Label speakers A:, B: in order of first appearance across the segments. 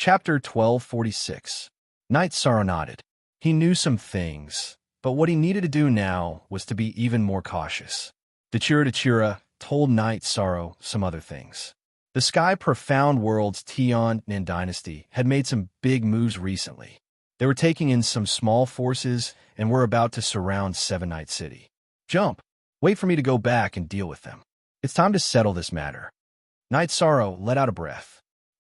A: Chapter 1246. Knight Sorrow nodded. He knew some things, but what he needed to do now was to be even more cautious. Dachira told Knight Sorrow some other things. The Sky Profound World's Tian dynasty had made some big moves recently. They were taking in some small forces and were about to surround Seven Night City. Jump! Wait for me to go back and deal with them. It's time to settle this matter. Knight Sorrow let out a breath.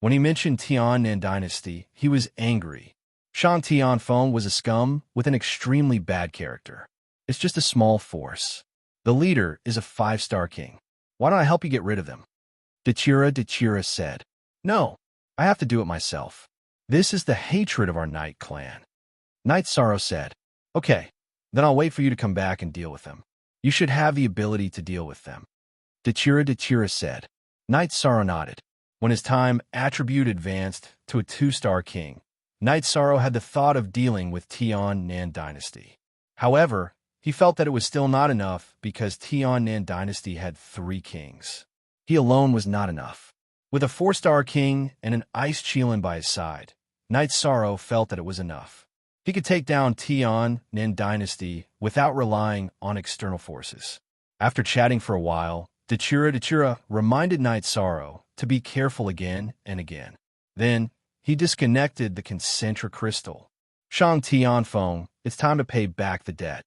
A: When he mentioned Tian dynasty, he was angry. Shan Tianfeng was a scum with an extremely bad character. It's just a small force. The leader is a 5-star king. Why don't I help you get rid of them? Dachira said. No, I have to do it myself. This is the hatred of our Knight clan. Knight Sorrow said. Okay, then I'll wait for you to come back and deal with them. You should have the ability to deal with them. Dachira said. Knight Sorrow nodded. When his time attribute advanced to a 2-star king, Knight Sorrow had the thought of dealing with Tian dynasty. However, he felt that it was still not enough because Tian dynasty had 3 kings. He alone was not enough. With a 4-star king and an ice Qilin by his side, Knight Sorrow felt that it was enough. He could take down Tian dynasty without relying on external forces. After chatting for a while, Dachira reminded Knight Sorrow to be careful again and again. Then, he disconnected the concentric crystal. Shang Tianfeng, it's time to pay back the debt.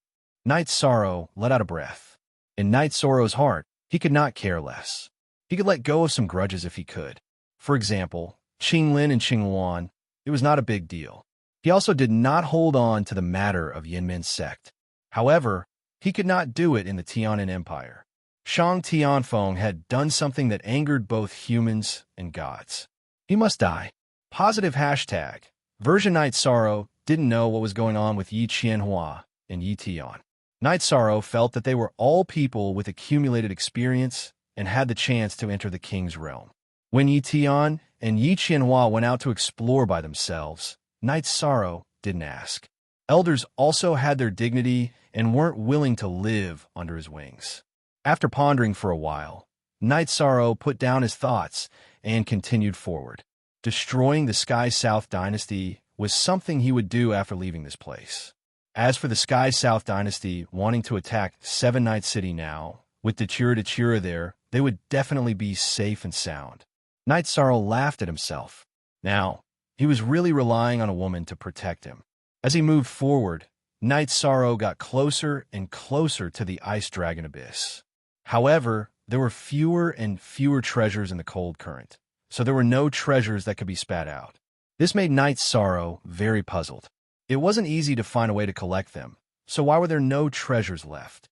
A: Knight Sorrow let out a breath. In Knight Sorrow's heart, he could not care less. He could let go of some grudges if he could. For example, Qinglin and Qingluan, it was not a big deal. He also did not hold on to the matter of Yinmen's sect. However, he could not do it in the Tianan Empire. Shang Tianfeng had done something that angered both humans and gods. He must die. Positive hashtag. Version Knight Sorrow didn't know what was going on with Yi Qianhua and Yi Tian. Knight Sorrow felt that they were all people with accumulated experience and had the chance to enter the king's realm. When Yi Tian and Yi Qianhua went out to explore by themselves, Knight Sorrow didn't ask. Elders also had their dignity and weren't willing to live under his wings. After pondering for a while, Knight Sorrow put down his thoughts and continued forward. Destroying the Sky South dynasty was something he would do after leaving this place. As for the Sky South dynasty wanting to attack Seven Night City now, with Dachira there, they would definitely be safe and sound. Knight Sorrow laughed at himself. Now, he was really relying on a woman to protect him. As he moved forward, Knight Sorrow got closer and closer to the Ice Dragon Abyss. However, there were fewer and fewer treasures in the cold current, so there were no treasures that could be spat out. This made Knight Sorrow very puzzled. It wasn't easy to find a way to collect them, so why were there no treasures left?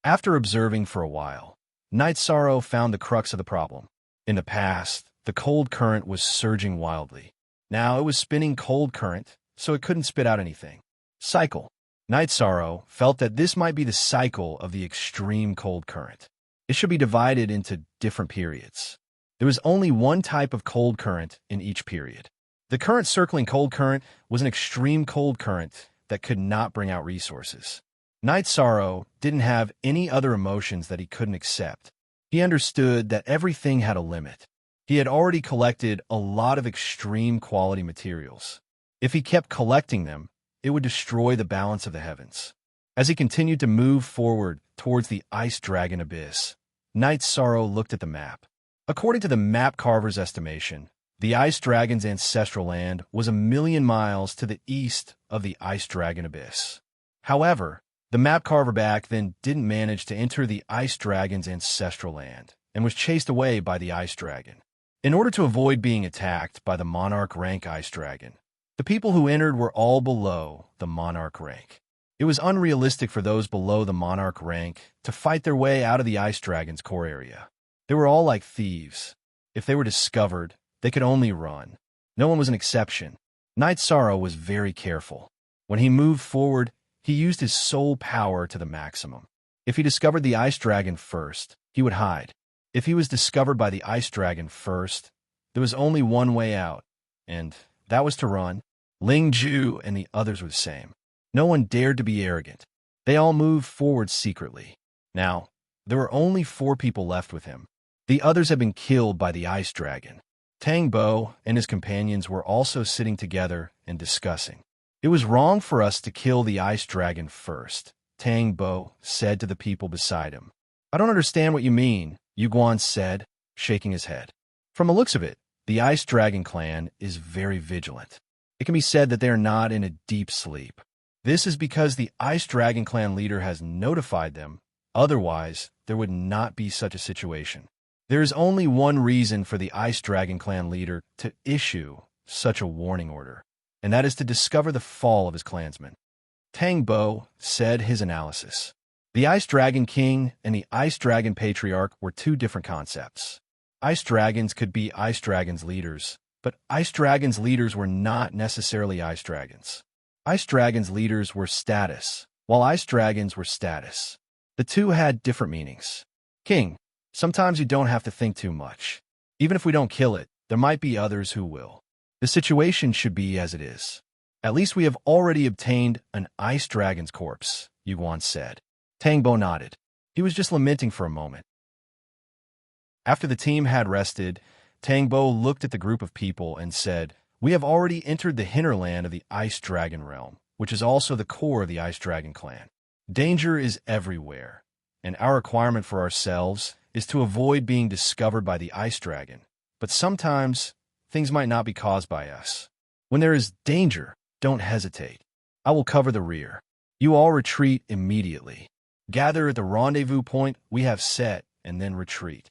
A: After observing for a while, Knight Sorrow found the crux of the problem. In the past, the cold current was surging wildly. Now it was spinning cold current, so it couldn't spit out anything. Cycle. Knight Sorrow felt that this might be the cycle of the extreme cold current. It should be divided into different periods. There was only one type of cold current in each period. The current circling cold current was an extreme cold current that could not bring out resources. Knight Sorrow didn't have any other emotions that he couldn't accept. He understood that everything had a limit. He had already collected a lot of extreme quality materials. If he kept collecting them, it would destroy the balance of the heavens. As he continued to move forward towards the Ice Dragon Abyss, Knight Sorrow looked at the map. According to the map carver's estimation, the Ice Dragon's ancestral land was 1,000,000 miles to the east of the Ice Dragon Abyss. However, the map carver back then didn't manage to enter the Ice Dragon's ancestral land and was chased away by the Ice Dragon. In order to avoid being attacked by the Monarch rank Ice Dragon, the people who entered were all below the Monarch rank. It was unrealistic for those below the Monarch rank to fight their way out of the Ice Dragon's core area. They were all like thieves. If they were discovered, they could only run. No one was an exception. Knight Sorrow was very careful. When he moved forward, he used his soul power to the maximum. If he discovered the Ice Dragon first, he would hide. If he was discovered by the Ice Dragon first, there was only one way out, and that was to run. Ling Ju and the others were the same. No one dared to be arrogant. They all moved forward secretly. Now, there were only 4 people left with him. The others had been killed by the Ice Dragon. Tang Bo and his companions were also sitting together and discussing. It was wrong for us to kill the ice dragon first, Tang Bo said to the people beside him. I don't understand what you mean, Yu Guan said, shaking his head. From the looks of it, the Ice Dragon clan is very vigilant. It can be said that they are not in a deep sleep. This is because the Ice Dragon clan leader has notified them. Otherwise, there would not be such a situation. There is only one reason for the Ice Dragon clan leader to issue such a warning order, and that is to discover the fall of his clansmen. Tang Bo said his analysis. The Ice Dragon King and the Ice Dragon Patriarch were two different concepts. Ice Dragons could be Ice Dragons leaders, but Ice Dragons leaders were not necessarily Ice Dragons. Ice Dragons leaders were status, while Ice Dragons were status. The two had different meanings. King, sometimes you don't have to think too much. Even if we don't kill it, there might be others who will. The situation should be as it is. At least we have already obtained an Ice Dragon's corpse, Yu Guan said. Tang Bo nodded. He was just lamenting for a moment. After the team had rested, Tang Bo looked at the group of people and said, We have already entered the hinterland of the Ice Dragon realm, which is also the core of the Ice Dragon clan. Danger is everywhere, and our requirement for ourselves is to avoid being discovered by the Ice Dragon. But sometimes, things might not be caused by us. When there is danger, don't hesitate. I will cover the rear. You all retreat immediately. Gather at the rendezvous point we have set, and then retreat.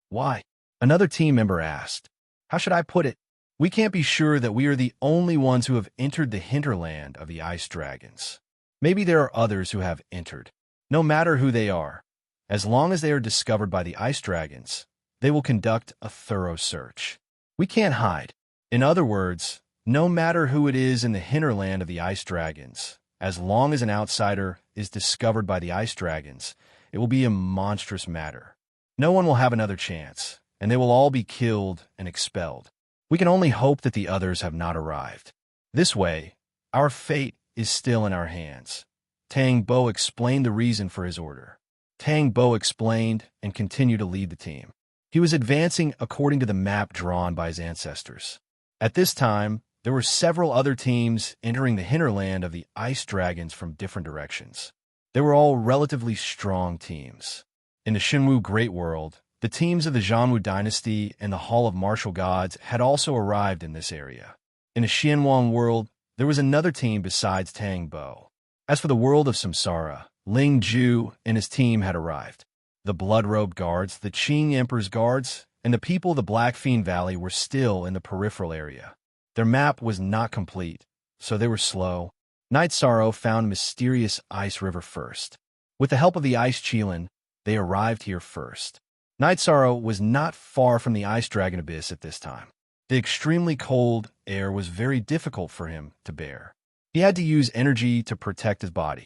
A: Why? Another team member asked. How should I put it? We can't be sure that we are the only ones who have entered the hinterland of the Ice Dragons. Maybe there are others who have entered. No matter who they are, as long as they are discovered by the Ice Dragons, they will conduct a thorough search. We can't hide. In other words, no matter who it is in the hinterland of the Ice Dragons, as long as an outsider is discovered by the Ice Dragons, it will be a monstrous matter. No one will have another chance, and they will all be killed and expelled. We can only hope that the others have not arrived. This way, our fate is still in our hands. Tang Bo explained the reason for his order. Tang Bo explained and continued to lead the team. He was advancing according to the map drawn by his ancestors. At this time, there were several other teams entering the hinterland of the Ice Dragons from different directions. They were all relatively strong teams. In the Xinwu Great World, the teams of the Zhongwu Dynasty and the Hall of Martial Gods had also arrived in this area. In the Xianwang world, there was another team besides Tang Bo. As for the world of Samsara, Ling Ju and his team had arrived. The Blood-Robed Guards, the Qing Emperor's Guards, and the people of the Black Fiend Valley were still in the peripheral area. Their map was not complete, so they were slow. Night Sorrow found mysterious Ice River first. With the help of the Ice Qilin, they arrived here first. Night Sorrow was not far from the Ice Dragon Abyss at this time. The extremely cold air was very difficult for him to bear. He had to use energy to protect his body.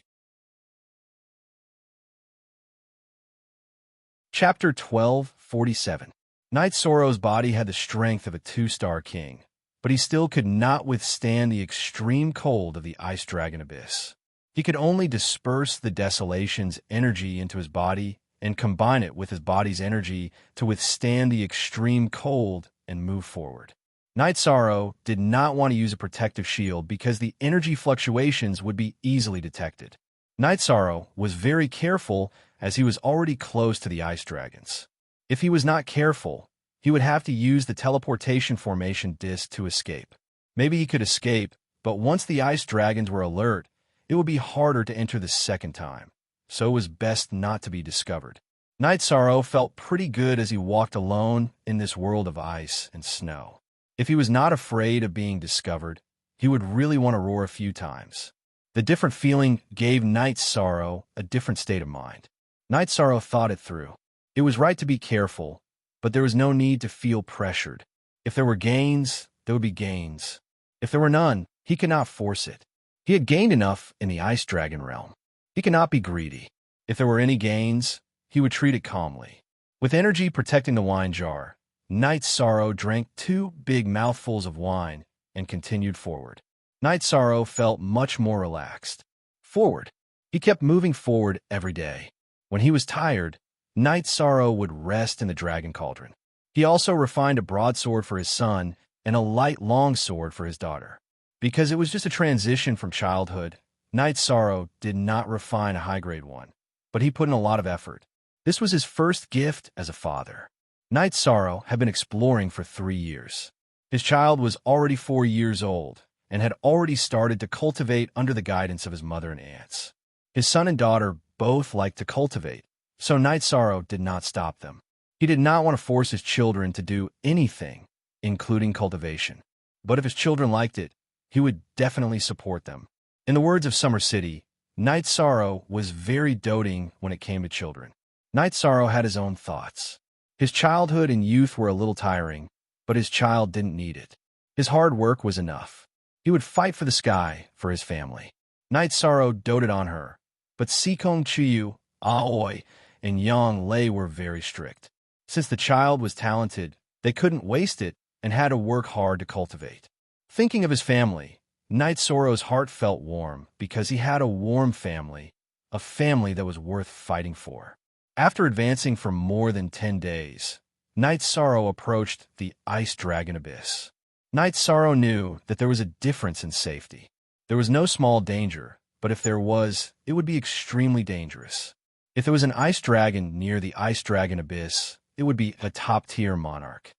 A: Chapter 12:47. Night Sorrow's body had the strength of a 2-star king, but he still could not withstand the extreme cold of the Ice Dragon Abyss. He could only disperse the desolation's energy into his body and combine it with his body's energy to withstand the extreme cold and move forward. Night Sorrow did not want to use a protective shield because the energy fluctuations would be easily detected. Night Sorrow was very careful as he was already close to the Ice Dragons. If he was not careful, he would have to use the teleportation formation disc to escape. Maybe he could escape, but once the Ice Dragons were alert, it would be harder to enter the second time, so it was best not to be discovered. Night Sorrow felt pretty good as he walked alone in this world of ice and snow. If he was not afraid of being discovered, he would really want to roar a few times. The different feeling gave Night Sorrow a different state of mind. Night Sorrow thought it through. It was right to be careful, but there was no need to feel pressured. If there were gains, there would be gains. If there were none, he could not force it. He had gained enough in the Ice Dragon realm. He could not be greedy. If there were any gains, he would treat it calmly. With energy protecting the wine jar, Night Sorrow drank 2 big mouthfuls of wine and continued forward. Night Sorrow felt much more relaxed. Forward. He kept moving forward every day. When he was tired, Night Sorrow would rest in the Dragon Cauldron. He also refined a broadsword for his son and a light longsword for his daughter. Because it was just a transition from childhood, Knight Sorrow did not refine a high-grade one, but he put in a lot of effort. This was his first gift as a father. Knight Sorrow had been exploring for 3 years. His child was already 4 years old and had already started to cultivate under the guidance of his mother and aunts. His son and daughter both liked to cultivate, so Knight Sorrow did not stop them. He did not want to force his children to do anything, including cultivation. But if his children liked it, he would definitely support them. In the words of Summer City, Knight Sorrow was very doting when it came to children. Knight Sorrow had his own thoughts. His childhood and youth were a little tiring, but his child didn't need it. His hard work was enough. He would fight for the sky for his family. Knight Sorrow doted on her, but Sikong Chiyu, Aoi, and Yang Lei were very strict. Since the child was talented, they couldn't waste it and had to work hard to cultivate. Thinking of his family, Knight Sorrow's heart felt warm because he had a warm family, a family that was worth fighting for. After advancing for more than 10 days, Knight Sorrow approached the Ice Dragon Abyss. Knight Sorrow knew that there was a difference in safety. There was no small danger, but if there was, it would be extremely dangerous. If there was an ice dragon near the Ice Dragon Abyss, it would be a top-tier monarch.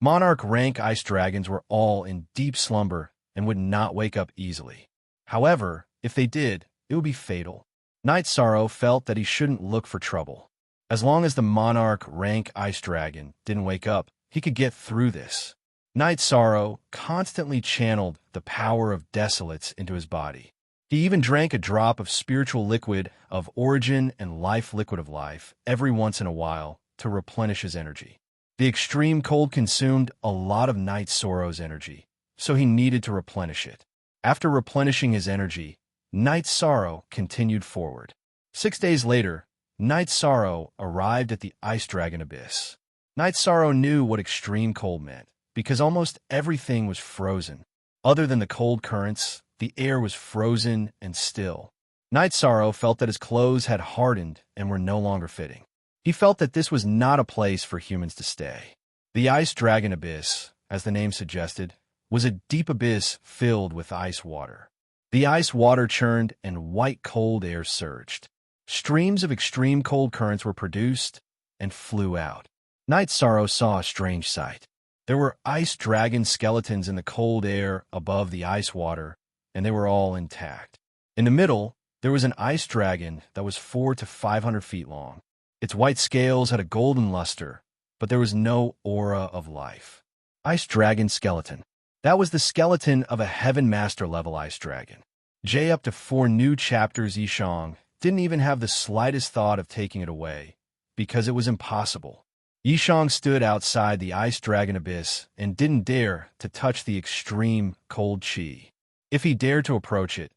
A: Monarch rank ice dragons were all in deep slumber and would not wake up easily. However, if they did, it would be fatal. Knight Sorrow felt that he shouldn't look for trouble. As long as the monarch rank ice dragon didn't wake up, he could get through this. Knight Sorrow constantly channeled the power of desolates into his body. He even drank a drop of spiritual liquid of origin and life liquid of life every once in a while to replenish his energy. The extreme cold consumed a lot of Knight Sorrow's energy, so he needed to replenish it. After replenishing his energy, Knight Sorrow continued forward. 6 days later, Knight Sorrow arrived at the Ice Dragon Abyss. Knight Sorrow knew what extreme cold meant, because almost everything was frozen. Other than the cold currents, the air was frozen and still. Knight Sorrow felt that his clothes had hardened and were no longer fitting. He felt that this was not a place for humans to stay. The Ice Dragon Abyss, as the name suggested, was a deep abyss filled with ice water. The ice water churned and white cold air surged. Streams of extreme cold currents were produced and flew out. Knight Sorrow saw a strange sight. There were ice dragon skeletons in the cold air above the ice water, and they were all intact. In the middle, there was an ice dragon that was 400 to 500 feet long. Its white scales had a golden luster, but there was no aura of life. Ice Dragon Skeleton. That was the skeleton of a Heaven Master level ice dragon. J up to 4 new chapters Yishang didn't even have the slightest thought of taking it away, because it was impossible. Yishang stood outside the Ice Dragon Abyss and didn't dare to touch the extreme cold chi. If he dared to approach it,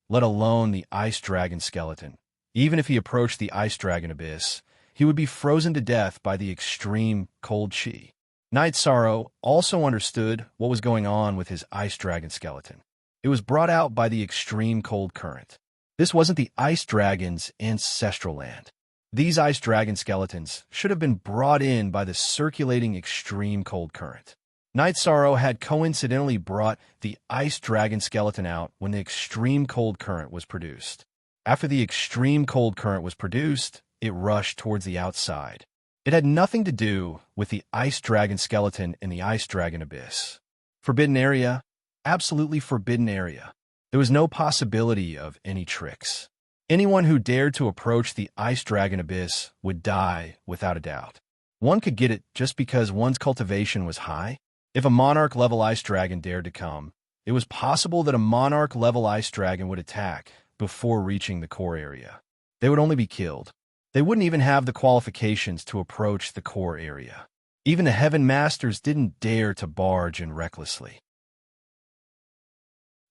A: let alone the Ice Dragon Skeleton, even if he approached the Ice Dragon Abyss, he would be frozen to death by the extreme cold chi. Knight Sorrow also understood what was going on with his Ice Dragon Skeleton. It was brought out by the extreme cold current. This wasn't the Ice Dragon's ancestral land. These Ice Dragon Skeletons should have been brought in by the circulating extreme cold current. Knight Sorrow had coincidentally brought the Ice Dragon Skeleton out when the extreme cold current was produced. After the extreme cold current was produced, it rushed towards the outside. It had nothing to do with the Ice Dragon Skeleton in the Ice Dragon Abyss. Forbidden area? Absolutely forbidden area. There was no possibility of any tricks. Anyone who dared to approach the Ice Dragon Abyss would die without a doubt. One could get it just because one's cultivation was high. If a Monarch-level Ice Dragon dared to come, it was possible that a Monarch-level Ice Dragon would attack before reaching the core area. They would only be killed. They wouldn't even have the qualifications to approach the core area. Even the Heaven Masters didn't dare to barge in recklessly.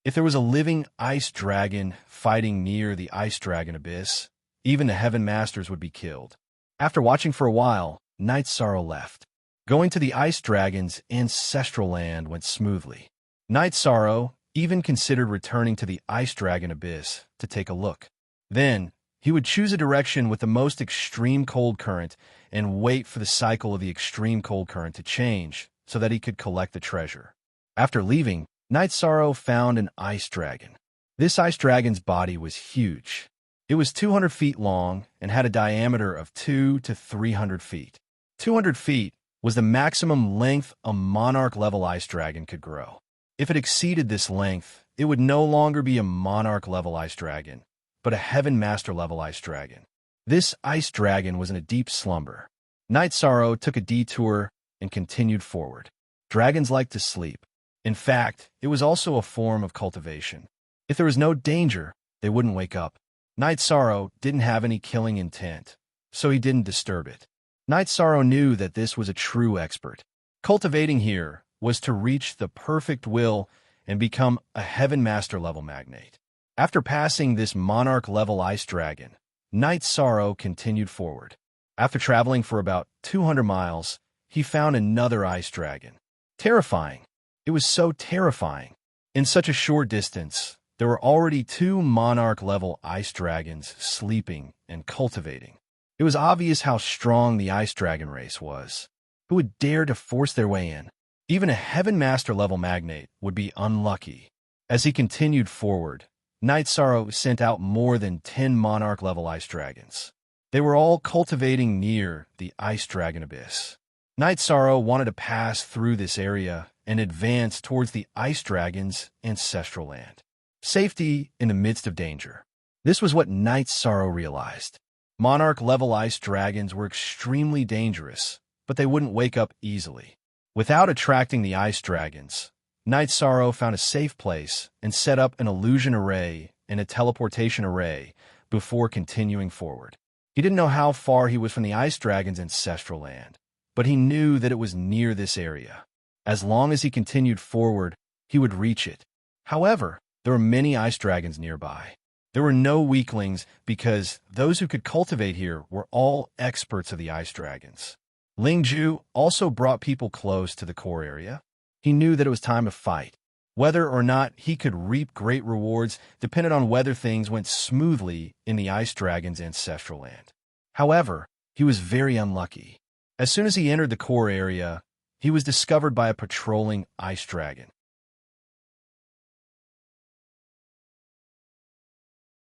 A: If there was a living ice dragon fighting near the Ice Dragon Abyss, even the Heaven Masters would be killed. After watching for a while, Knight Sorrow left. Going to the Ice Dragon's ancestral land went smoothly. Knight Sorrow even considered returning to the Ice Dragon Abyss to take a look. Then, He would choose a direction with the most extreme cold current and wait for the cycle of the extreme cold current to change so that he could collect the treasure. After leaving, Night Sorrow found an ice dragon. This ice dragon's body was huge. It was 200 feet long and had a diameter of 200 to 300 feet. 200 feet was the maximum length a monarch-level ice dragon could grow. If it exceeded this length, it would no longer be a monarch-level ice dragon, but a Heaven Master-level ice dragon. This ice dragon was in a deep slumber. Night Sorrow took a detour and continued forward. Dragons like to sleep. In fact, it was also a form of cultivation. If there was no danger, they wouldn't wake up. Night Sorrow didn't have any killing intent, so he didn't disturb it. Night Sorrow knew that this was a true expert. Cultivating here was to reach the perfect will and become a Heaven Master-level magnate. After passing this monarch-level ice dragon, Night Sorrow continued forward. After traveling for about 200 miles, he found another ice dragon. Terrifying. It was so terrifying. In such a short distance, there were already 2 monarch-level ice dragons sleeping and cultivating. It was obvious how strong the ice dragon race was. Who would dare to force their way in? Even a Heaven Master-level magnate would be unlucky. As he continued forward, Night Sorrow sent out more than 10 monarch-level ice dragons. They were all cultivating near the ice dragon abyss. Night Sorrow wanted to pass through this area and advance towards the ice dragon's ancestral land. Safety in the midst of danger. This was what Night Sorrow realized. Monarch-level ice dragons were extremely dangerous, but they wouldn't wake up easily. Without attracting the ice dragons, Night Sorrow found a safe place and set up an illusion array and a teleportation array before continuing forward. He didn't know how far he was from the ice dragon's ancestral land, but he knew that it was near this area. As long as he continued forward, he would reach it. However, there were many ice dragons nearby. There were no weaklings because those who could cultivate here were all experts of the ice dragons. Ling Ju also brought people close to the core area. He knew that it was time to fight. Whether or not he could reap great rewards depended on whether things went smoothly in the ice dragon's ancestral land. However, he was very unlucky. As soon as he entered the core area, he was discovered by a patrolling ice dragon.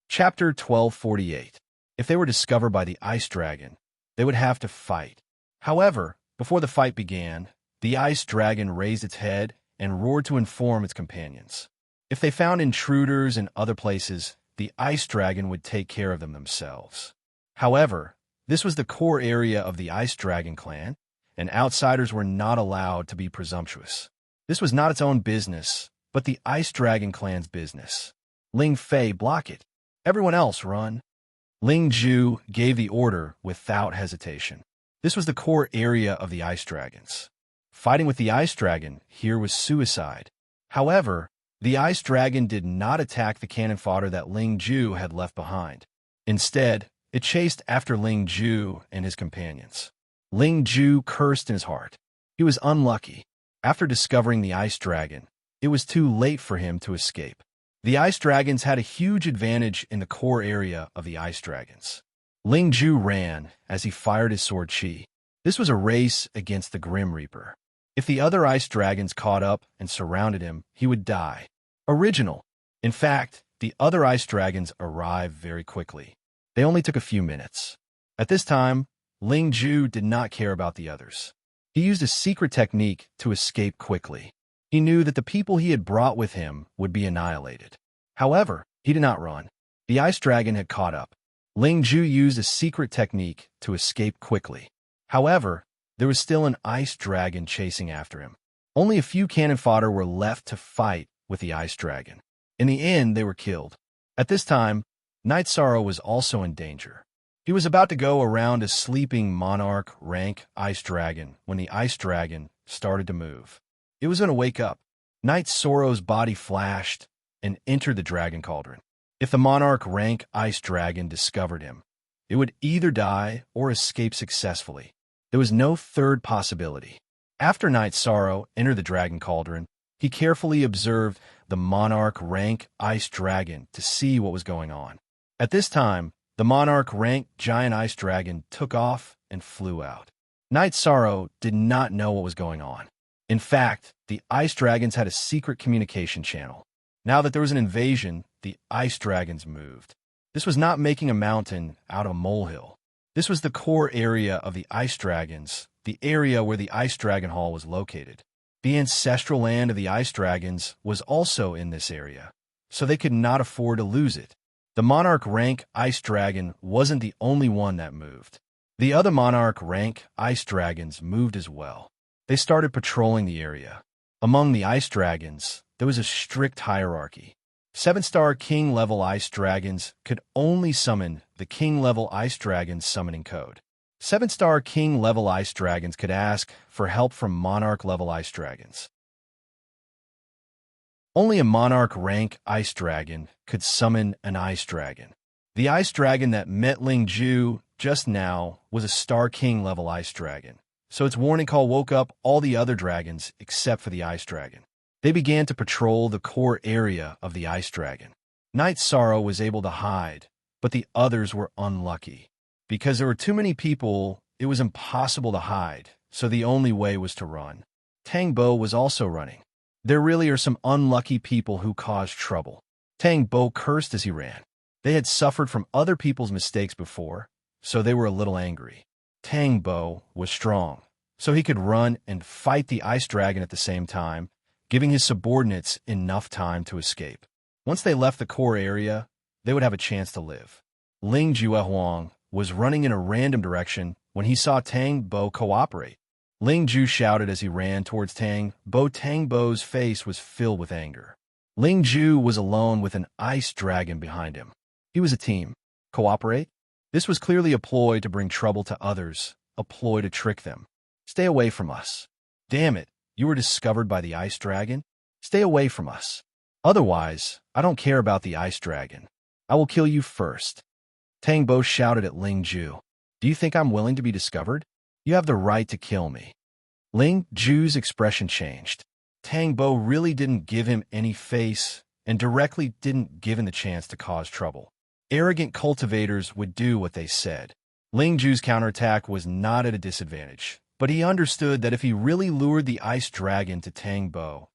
A: Chapter 1248. If they were discovered by the ice dragon, they would have to fight. However, before the fight began, the ice dragon raised its head and roared to inform its companions. If they found intruders in other places, the ice dragon would take care of them themselves. However, this was the core area of the ice dragon clan, and outsiders were not allowed to be presumptuous. This was not its own business, but the ice dragon clan's business. Ling Fei, block it. Everyone else, run. Ling Ju gave the order without hesitation. This was the core area of the ice dragons. Fighting with the ice dragon here was suicide. However, the ice dragon did not attack the cannon fodder that Ling Ju had left behind. Instead, it chased after Ling Ju and his companions. Ling Ju cursed in his heart. He was unlucky. After discovering the ice dragon, it was too late for him to escape. The ice dragons had a huge advantage in the core area of the ice dragons. Ling Ju ran as he fired his sword Qi. This was a race against the Grim Reaper. If the other ice dragons caught up and surrounded him, he would die. Original. In fact, the other ice dragons arrived very quickly. They only took a few minutes. At this time, Ling Ju did not care about the others. He used a secret technique to escape quickly. He knew that the people he had brought with him would be annihilated. However, he did not run. The ice dragon had caught up. Ling Ju used a secret technique to escape quickly. However, there was still an ice dragon chasing after him. Only a few cannon fodder were left to fight with the ice dragon. In the end, they were killed. At this time, Night Sorrow was also in danger. He was about to go around a sleeping monarch rank ice dragon when the ice dragon started to move. It was going to wake up. Night Sorrow's body flashed and entered the dragon cauldron. If the monarch rank ice dragon discovered him, it would either die or escape successfully. There was no third possibility. After Night Sorrow entered the dragon cauldron, he carefully observed the monarch rank ice dragon to see what was going on. At this time, The monarch-rank giant ice dragon took off and flew out. Knight Sorrow did not know what was going on. In fact, the ice dragons had a secret communication channel. Now that there was an invasion, the ice dragons moved. This was not making a mountain out of a molehill. This was the core area of the ice dragons, the area where the ice dragon hall was located. The ancestral land of the ice dragons was also in this area, so they could not afford to lose it. The monarch-rank ice dragon wasn't the only one that moved. The other monarch-rank ice dragons moved as well. They started patrolling the area. Among the ice dragons, there was a strict hierarchy. 7-star king-level ice dragons could only summon the king-level ice dragon's summoning code. 7-star king-level ice dragons could ask for help from monarch-level ice dragons. Only a monarch-rank ice dragon could summon an ice dragon. The ice dragon that met Ling Ju just now was a Star King-level ice dragon, so its warning call woke up all the other dragons except for the ice dragon. They began to patrol the core area of the ice dragon. Knight Sorrow was able to hide, but the others were unlucky. Because there were too many people, it was impossible to hide, so the only way was to run. Tang Bo was also running. There really are some unlucky people who cause trouble. Tang Bo cursed as he ran. They had suffered from other people's mistakes before, so they were a little angry. Tang Bo was strong, so he could run and fight the ice dragon at the same time, giving his subordinates enough time to escape. Once they left the core area, they would have a chance to live. Ling Juehuang was running in a random direction when he saw Tang Bo cooperate. Ling Ju shouted as he ran towards Tang Bo. Tang Bo's face was filled with anger. Ling Ju was alone with an ice dragon behind him. He was a team. Cooperate? This was clearly a ploy to bring trouble to others, a ploy to trick them. Stay away from us. Damn it, you were discovered by the ice dragon? Stay away from us. Otherwise, I don't care about the ice dragon. I will kill you first. Tang Bo shouted at Ling Ju. Do you think I'm willing to be discovered? You have the right to kill me. Ling Ju's expression changed. Tang Bo really didn't give him any face and directly didn't give him the chance to cause trouble. Arrogant cultivators would do what they said. Ling Ju's counterattack was not at a disadvantage, but he understood that if he really lured the ice dragon to Tang Bo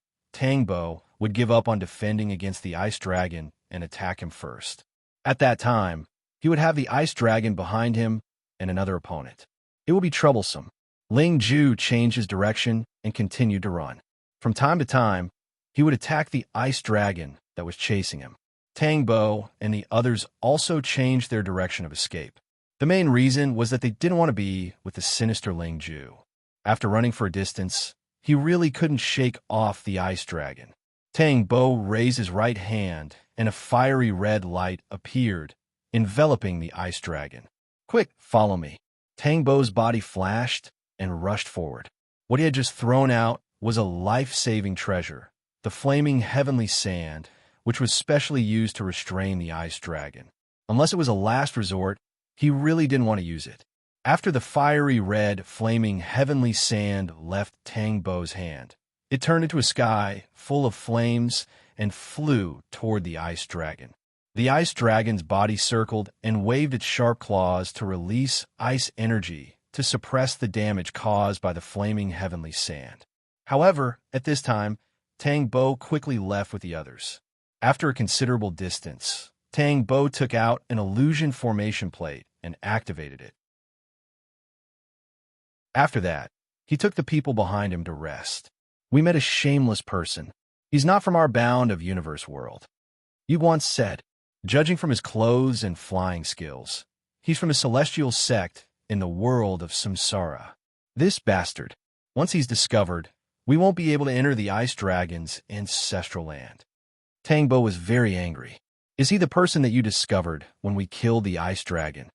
A: would give up on defending against the ice dragon and attack him first. At that time, he would have the ice dragon behind him and another opponent. It would be troublesome. Ling Ju changed his direction and continued to run. From time to time, he would attack the ice dragon that was chasing him. Tang Bo and the others also changed their direction of escape. The main reason was that they didn't want to be with the sinister Ling Ju. After running for a distance, he really couldn't shake off the ice dragon. Tang Bo raised his right hand and a fiery red light appeared, enveloping the ice dragon. Quick, follow me. Tang Bo's body flashed and rushed forward. What he had just thrown out was a life-saving treasure, the flaming heavenly sand, which was specially used to restrain the ice dragon. Unless it was a last resort, he really didn't want to use it. After the fiery red, flaming heavenly sand left Tang Bo's hand, it turned into a sky full of flames and flew toward the ice dragon. The ice dragon's body circled and waved its sharp claws to release ice energy to suppress the damage caused by the flaming heavenly sand. However, at this time, Tang Bo quickly left with the others. After a considerable distance, Tang Bo took out an illusion formation plate and activated it. After that, he took the people behind him to rest. We met a shameless person. He's not from our bound of universe world. You once said, judging from his clothes and flying skills, he's from a celestial sect in the world of Samsara. This bastard, once he's discovered, we won't be able to enter the ice dragon's ancestral land. Tang Bo was very angry. Is he the person that you discovered when we killed the ice dragon?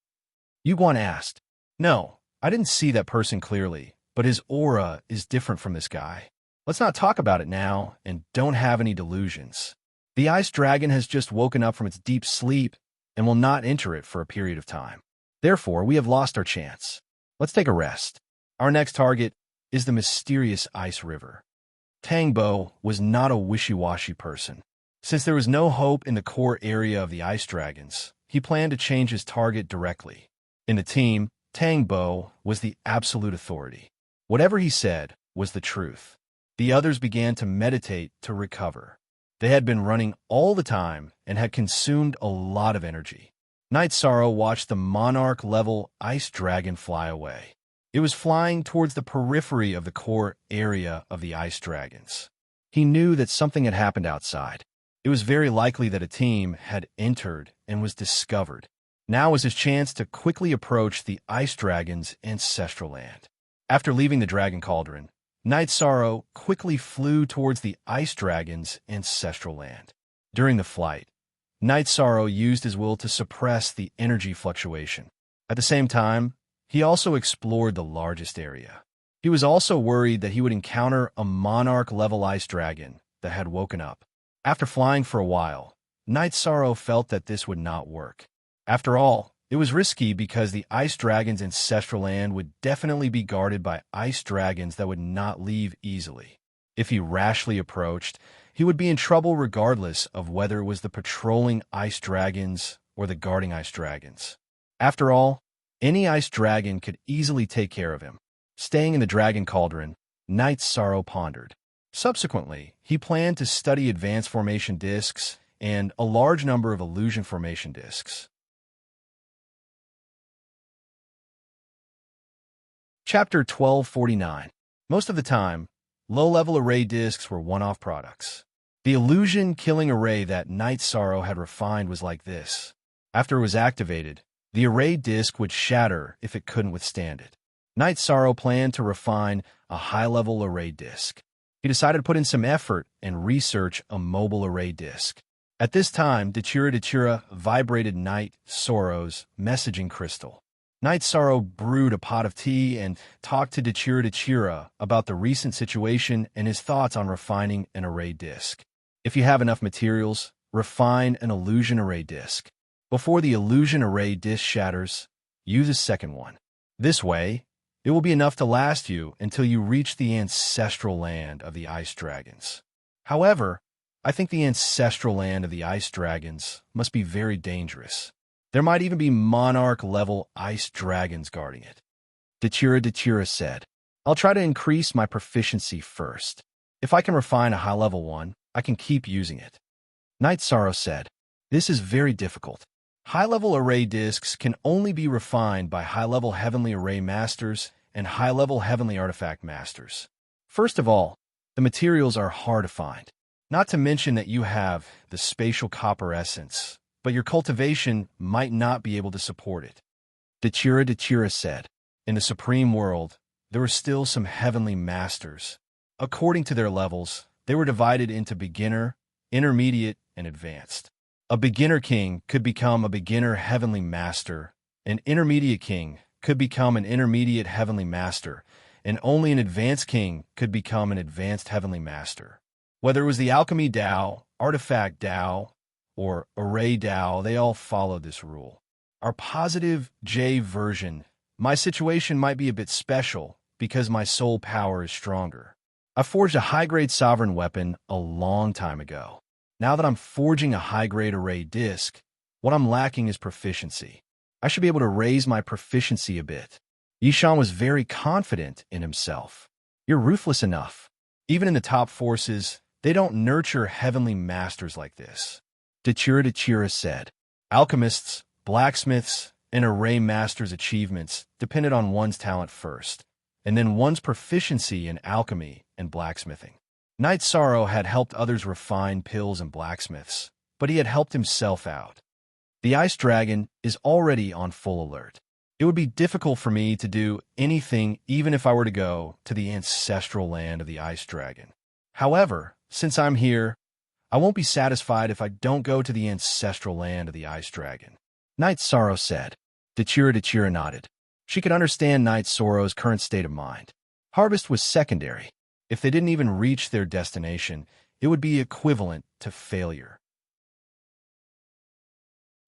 A: Yu Guan asked. No, I didn't see that person clearly, but his aura is different from this guy. Let's not talk about it now and don't have any delusions. The ice dragon has just woken up from its deep sleep and will not enter it for a period of time. Therefore, we have lost our chance. Let's take a rest. Our next target is the mysterious ice river. Tang Bo was not a wishy-washy person. Since there was no hope in the core area of the ice dragons, he planned to change his target directly. In the team, Tang Bo was the absolute authority. Whatever he said was the truth. The others began to meditate to recover. They had been running all the time and had consumed a lot of energy. Night Sorrow watched the monarch-level ice dragon fly away. It was flying towards the periphery of the core area of the ice dragons. He knew that something had happened outside. It was very likely that a team had entered and was discovered. Now was his chance to quickly approach the ice dragon's ancestral land. After leaving the dragon cauldron, Night Sorrow quickly flew towards the ice dragon's ancestral land. During the flight, Night Sorrow used his will to suppress the energy fluctuation. At the same time, he also explored the largest area. He was also worried that he would encounter a monarch-level ice dragon that had woken up. After flying for a while, Night Sorrow felt that this would not work. After all, it was risky because the ice dragon's ancestral land would definitely be guarded by ice dragons that would not leave easily. If he rashly approached, he would be in trouble regardless of whether it was the patrolling ice dragons or the guarding ice dragons. After all, any ice dragon could easily take care of him. Staying in the dragon cauldron, Night Sorrow pondered. Subsequently, he planned to study advanced formation discs and a large number of illusion formation discs. Chapter 1249. Most of the time, low-level array discs were one-off products. The illusion-killing array that Night Sorrow had refined was like this. After it was activated, the array disc would shatter if it couldn't withstand it. Night Sorrow planned to refine a high-level array disc. He decided to put in some effort and research a mobile array disc. At this time, Dachira vibrated Night Sorrow's messaging crystal. Night Sorrow brewed a pot of tea and talked to Dachira about the recent situation and his thoughts on refining an array disc. If you have enough materials, refine an illusion array disc. Before the illusion array disc shatters, use a second one. This way, it will be enough to last you until you reach the ancestral land of the ice dragons. However, I think the ancestral land of the ice dragons must be very dangerous. There might even be monarch-level ice dragons guarding it. Dachira said, I'll try to increase my proficiency first. If I can refine a high-level one, I can keep using it. Night Sorrow said, this is very difficult. High-level array discs can only be refined by high-level heavenly array masters and high-level heavenly artifact masters. First of all, the materials are hard to find. Not to mention that you have the spatial copper essence, but your cultivation might not be able to support it. Dachira said, in the Supreme World, there were still some heavenly masters. According to their levels, they were divided into beginner, intermediate, and advanced. A beginner king could become a beginner heavenly master, an intermediate king could become an intermediate heavenly master, and only an advanced king could become an advanced heavenly master. Whether it was the alchemy Dao, artifact Dao, or array Dao, they all followed this rule. Our positive J version, my situation might be a bit special because my soul power is stronger. I forged a high-grade sovereign weapon a long time ago. Now that I'm forging a high-grade array disc, what I'm lacking is proficiency. I should be able to raise my proficiency a bit. Yishan was very confident in himself. You're ruthless enough. Even in the top forces, they don't nurture heavenly masters like this. Dachira said, alchemists, blacksmiths, and array masters' achievements depended on one's talent first, and then one's proficiency in alchemy and blacksmithing. Night Sorrow had helped others refine pills and blacksmiths, but he had helped himself out. The ice dragon is already on full alert. It would be difficult for me to do anything even if I were to go to the ancestral land of the ice dragon. However, since I'm here, I won't be satisfied if I don't go to the ancestral land of the ice dragon. Night Sorrow said. Dachira nodded. She could understand Night Sorrow's current state of mind. Harvest was secondary. If they didn't even reach their destination, it would be equivalent to failure.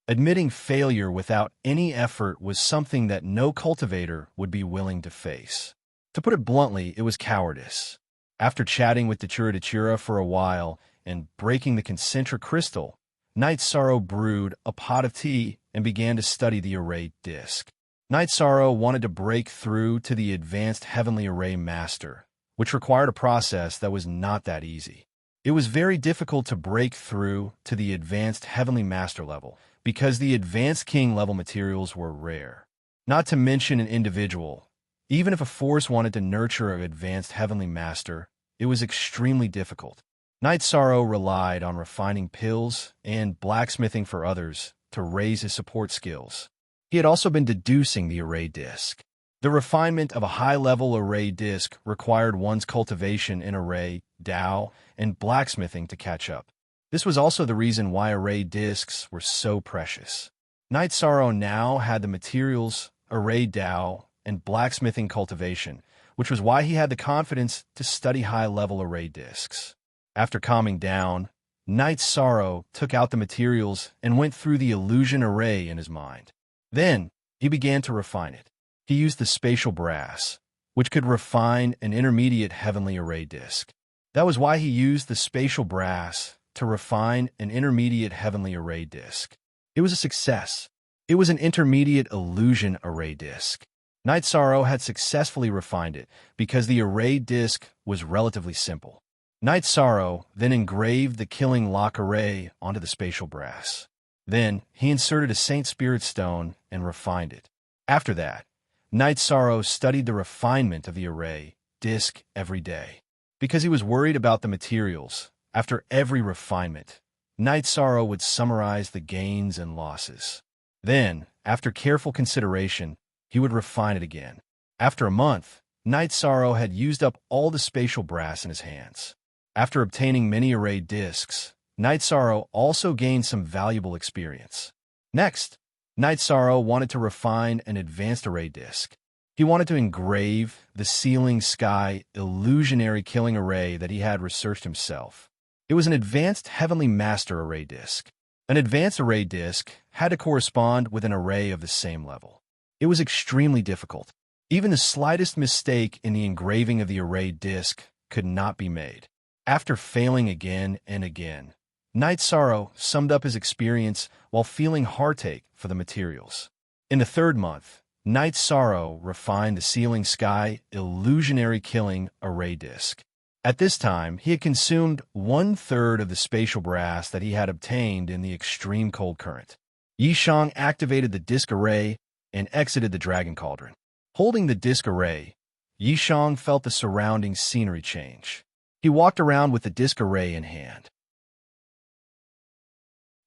A: Admitting failure without any effort was something that no cultivator would be willing to face. To put it bluntly, it was cowardice. After chatting with Dachira for a while and breaking the concentric crystal, Night Sorrow brewed a pot of tea and began to study the array disk. Night Sorrow wanted to break through to the advanced heavenly array master, which required a process that was not that easy. It was very difficult to break through to the advanced heavenly master level because the advanced king level materials were rare. Not to mention an individual. Even if a force wanted to nurture an advanced heavenly master, it was extremely difficult. Night Sorrow relied on refining pills and blacksmithing for others to raise his support skills. He had also been deducing the array disk. The refinement of a high-level array disk required one's cultivation in array, Dao, and blacksmithing to catch up. This was also the reason why array disks were so precious. Night Sorrow now had the materials, array Dao, and blacksmithing cultivation, which was why he had the confidence to study high-level array disks. After calming down, Night Sorrow took out the materials and went through the illusion array in his mind. Then, he began to refine it. He used the spatial brass, which could refine an intermediate heavenly array disk. That was why he used the spatial brass to refine an intermediate heavenly array disk. It was a success. It was an intermediate illusion array disk. Night Sorrow had successfully refined it because the array disk was relatively simple. Night Sorrow then engraved the killing lock array onto the spatial brass. Then, he inserted a Saint Spirit stone and refined it. After that, Night Sorrow studied the refinement of the array disk every day. Because he was worried about the materials, after every refinement, Night Sorrow would summarize the gains and losses. Then, after careful consideration, he would refine it again. After a month, Night Sorrow had used up all the spatial brass in his hands. After obtaining many array disks, Night Sorrow also gained some valuable experience. Next, Night Sorrow wanted to refine an advanced array disk. He wanted to engrave the ceiling sky illusionary killing array that he had researched himself. It was an advanced heavenly master array disk. An advanced array disk had to correspond with an array of the same level. It was extremely difficult. Even the slightest mistake in the engraving of the array disk could not be made. After failing again and again, Night Sorrow summed up his experience while feeling heartache for the materials. In the third month, Night Sorrow refined the ceiling sky illusionary killing array disk. At this time, he had consumed 1/3 of the spatial brass that he had obtained in the extreme cold current. Yishang activated the disk array and exited the dragon cauldron. Holding the disk array, Yishang felt the surrounding scenery change. He walked around with the disk array in hand.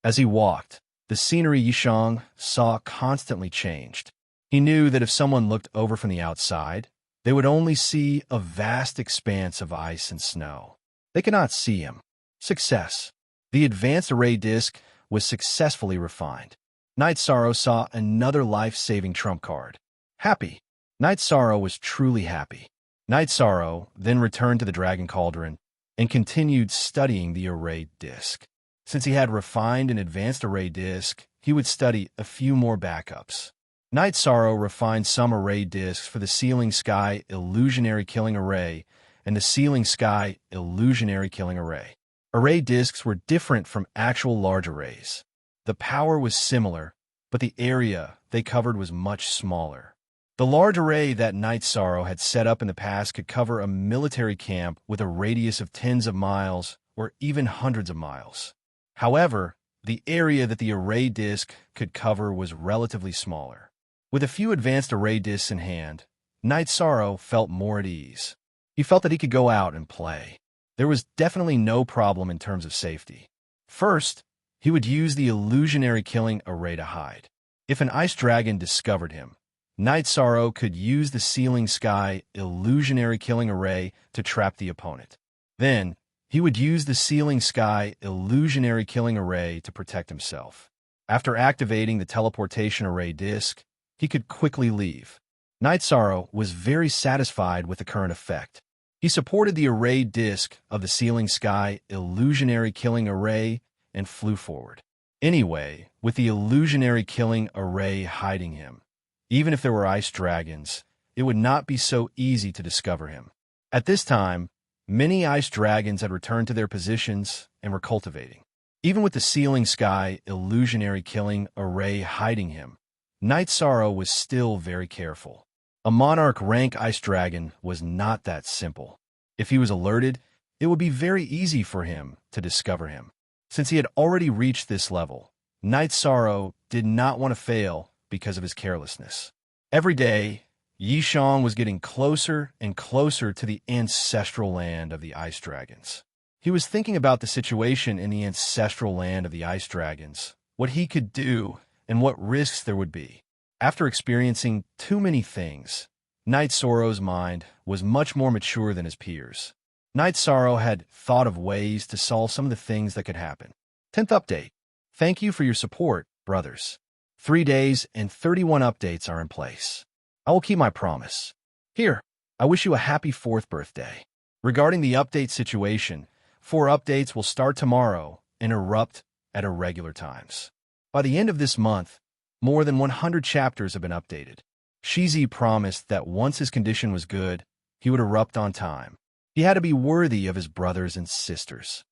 A: As he walked, the scenery Yishang saw constantly changed. He knew that if someone looked over from the outside, they would only see a vast expanse of ice and snow. They could not see him. Success. The advanced array disk was successfully refined. Night Sorrow saw another life-saving trump card. Happy. Night Sorrow was truly happy. Night Sorrow then returned to the Dragon Cauldron and continued studying the array disk. Since he had refined an advanced array disk, he would study a few more backups. Night Sorrow refined some array disks for the Ceiling Sky Illusionary Killing Array and the Ceiling Sky Illusionary Killing Array. Array disks were different from actual large arrays. The power was similar, but the area they covered was much smaller. The large array that Night Sorrow had set up in the past could cover a military camp with a radius of tens of miles or even hundreds of miles. However, the area that the array disk could cover was relatively smaller. With a few advanced array disks in hand, Night Sorrow felt more at ease. He felt that he could go out and play. There was definitely no problem in terms of safety. First, he would use the illusionary killing array to hide. If an ice dragon discovered him, Night Sorrow could use the Ceiling Sky Illusionary Killing Array to trap the opponent. Then, he would use the Ceiling Sky Illusionary Killing Array to protect himself. After activating the Teleportation Array disk, he could quickly leave. Night Sorrow was very satisfied with the current effect. He supported the array disk of the Ceiling Sky Illusionary Killing Array and flew forward. Anyway, with the Illusionary Killing Array hiding him, even if there were ice dragons, it would not be so easy to discover him. At this time, many ice dragons had returned to their positions and were cultivating. Even with the ceiling sky illusionary killing array hiding him, Night Sorrow was still very careful. A monarch rank ice dragon was not that simple. If he was alerted, it would be very easy for him to discover him. Since he had already reached this level, Night Sorrow did not want to fail because of his carelessness. Every day, Yishang was getting closer and closer to the ancestral land of the ice dragons. He was thinking about the situation in the ancestral land of the ice dragons, what he could do, and what risks there would be. After experiencing too many things, Night Sorrow's mind was much more mature than his peers. Night Sorrow had thought of ways to solve some of the things that could happen. 10th update. Thank you for your support, brothers. 3 days and 31 updates are in place. I will keep my promise. Here, I wish you a happy 4th birthday. Regarding the update situation, 4 updates will start tomorrow and erupt at irregular times. By the end of this month, more than 100 chapters have been updated. Shizi promised that once his condition was good, he would erupt on time. He had to be worthy of his brothers and sisters.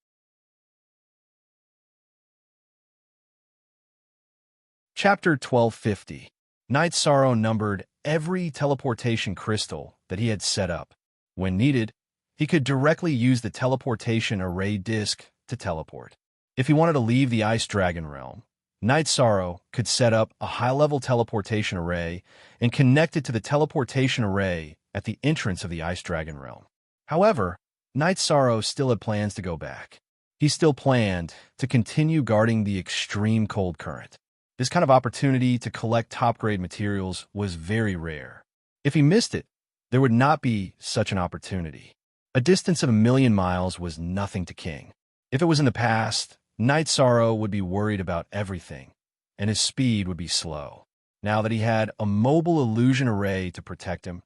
A: Chapter 1250. Night Sorrow numbered every teleportation crystal that he had set up. When needed, he could directly use the teleportation array disk to teleport. If he wanted to leave the Ice Dragon realm, Night Sorrow could set up a high-level teleportation array and connect it to the teleportation array at the entrance of the Ice Dragon realm. However, Night Sorrow still had plans to go back. He still planned to continue guarding the extreme cold current. This kind of opportunity to collect top-grade materials was very rare. If he missed it, there would not be such an opportunity. A distance of 1,000,000 miles was nothing to King. If it was in the past, Night Sorrow would be worried about everything, and his speed would be slow. Now that he had a mobile illusion array to protect him,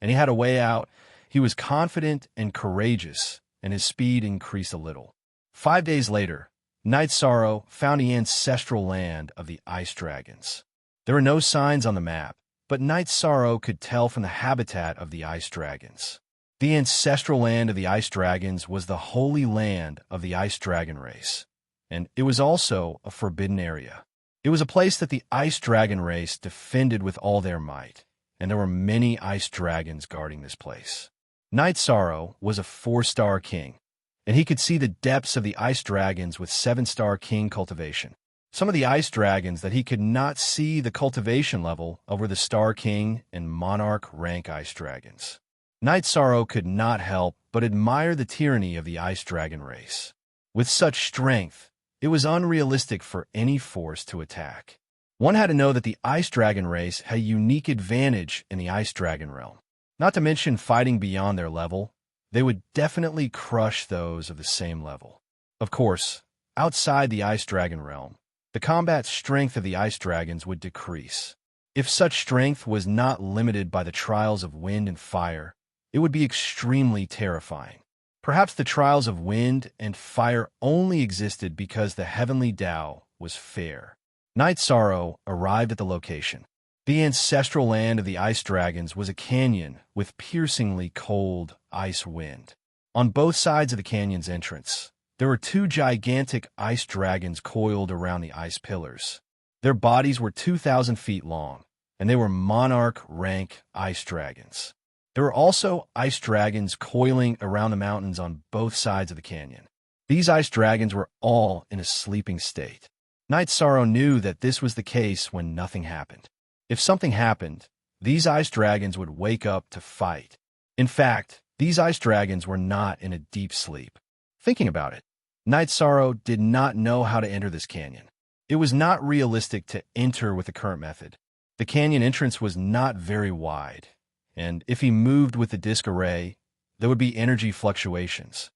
A: and he had a way out, he was confident and courageous, and his speed increased a little. 5 days later, Night Sorrow found the ancestral land of the Ice Dragons. There were no signs on the map, but Night Sorrow could tell from the habitat of the Ice Dragons. The ancestral land of the Ice Dragons was the holy land of the Ice Dragon race, and it was also a forbidden area. It was a place that the Ice Dragon race defended with all their might, and there were many Ice Dragons guarding this place. Night Sorrow was a 4-star king, and he could see the depths of the Ice Dragons with 7-star king cultivation. Some of the Ice Dragons that he could not see the cultivation level of were the Star King and Monarch rank Ice Dragons. Night Sorrow could not help but admire the tyranny of the Ice Dragon race. With such strength, it was unrealistic for any force to attack. One had to know that the Ice Dragon race had a unique advantage in the Ice Dragon realm. Not to mention fighting beyond their level, they would definitely crush those of the same level. Of course, outside the Ice Dragon realm, the combat strength of the Ice Dragons would decrease. If such strength was not limited by the trials of wind and fire, it would be extremely terrifying. Perhaps the trials of wind and fire only existed because the heavenly Tao was fair. Night Sorrow arrived at the location. The ancestral land of the Ice Dragons was a canyon with piercingly cold ice wind. On both sides of the canyon's entrance, there were 2 gigantic ice dragons coiled around the ice pillars. Their bodies were 2,000 feet long, and they were monarch rank ice dragons. There were also ice dragons coiling around the mountains on both sides of the canyon. These ice dragons were all in a sleeping state. Night Sorrow knew that this was the case when nothing happened. If something happened, these ice dragons would wake up to fight. In fact, these ice dragons were not in a deep sleep. Thinking about it, Night Sorrow did not know how to enter this canyon. It was not realistic to enter with the current method. The canyon entrance was not very wide, and if he moved with the disc array, there would be energy fluctuations.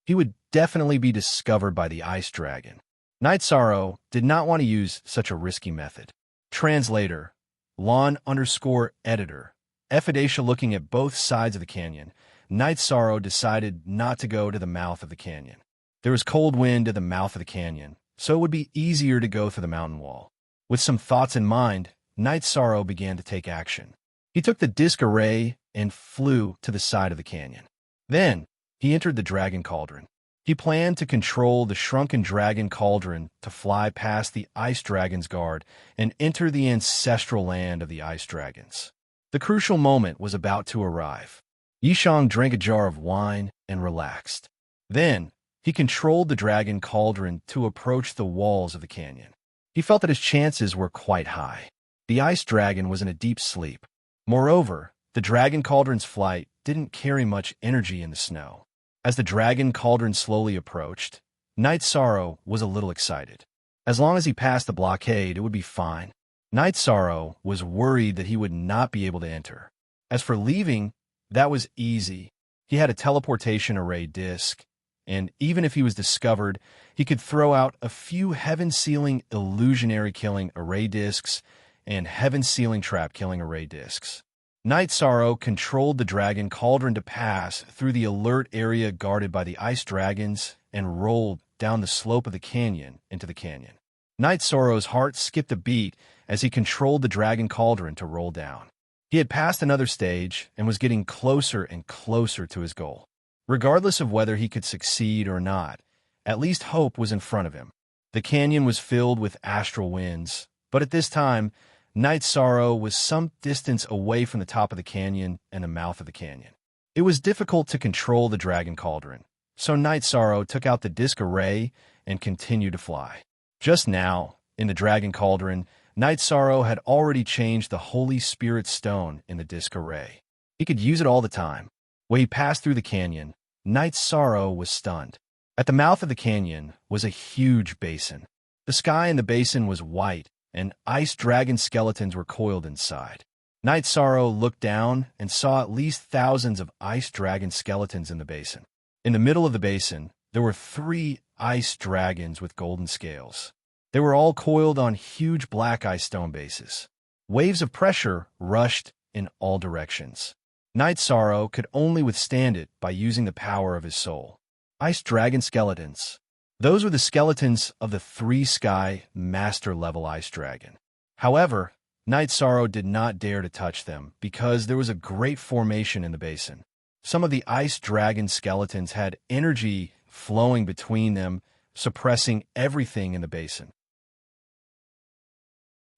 A: He would definitely be discovered by the Ice Dragon. Night Sorrow did not want to use such a risky method. Translator, Lon_editor. Ephidacia looking at both sides of the canyon, Night Sorrow decided not to go to the mouth of the canyon. There was cold wind at the mouth of the canyon, so it would be easier to go through the mountain wall. With some thoughts in mind, Night Sorrow began to take action. He took the disc array and flew to the side of the canyon. Then, he entered the Dragon Cauldron. He planned to control the shrunken dragon cauldron to fly past the ice dragon's guard and enter the ancestral land of the ice dragons. The crucial moment was about to arrive. Yishang drank a jar of wine and relaxed. Then, he controlled the dragon cauldron to approach the walls of the canyon. He felt that his chances were quite high. The ice dragon was in a deep sleep. Moreover, the dragon cauldron's flight didn't carry much energy in the snow. As the dragon cauldron slowly approached, Night Sorrow was a little excited. As long as he passed the blockade, it would be fine. Night Sorrow was worried that he would not be able to enter. As for leaving, that was easy. He had a teleportation array disc, and even if he was discovered, he could throw out a few heaven-sealing illusionary killing array discs and heaven-sealing trap killing array discs. Night Sorrow controlled the dragon cauldron to pass through the alert area guarded by the ice dragons and rolled down the slope of the canyon into the canyon. Night Sorrow's heart skipped a beat as he controlled the dragon cauldron to roll down. He had passed another stage and was getting closer and closer to his goal. Regardless of whether he could succeed or not, at least hope was in front of him. The canyon was filled with astral winds, but at this time, Night Sorrow was some distance away from the top of the canyon and the mouth of the canyon. It was difficult to control the dragon cauldron, so Night Sorrow took out the disc array and continued to fly. Just now, in the dragon cauldron, Night Sorrow had already changed the Holy Spirit stone in the disc array. He could use it all the time. When he passed through the canyon, Night Sorrow was stunned. At the mouth of the canyon was a huge basin. The sky in the basin was white, and ice dragon skeletons were coiled inside. Night Sorrow looked down and saw at least thousands of ice dragon skeletons in the basin. In the middle of the basin, there were 3 ice dragons with golden scales. They were all coiled on huge black ice stone bases. Waves of pressure rushed in all directions. Night Sorrow could only withstand it by using the power of his soul. Ice dragon skeletons. Those were the skeletons of the 3 sky master-level ice dragon. However, Night Sorrow did not dare to touch them because there was a great formation in the basin. Some of the ice dragon skeletons had energy flowing between them, suppressing everything in the basin.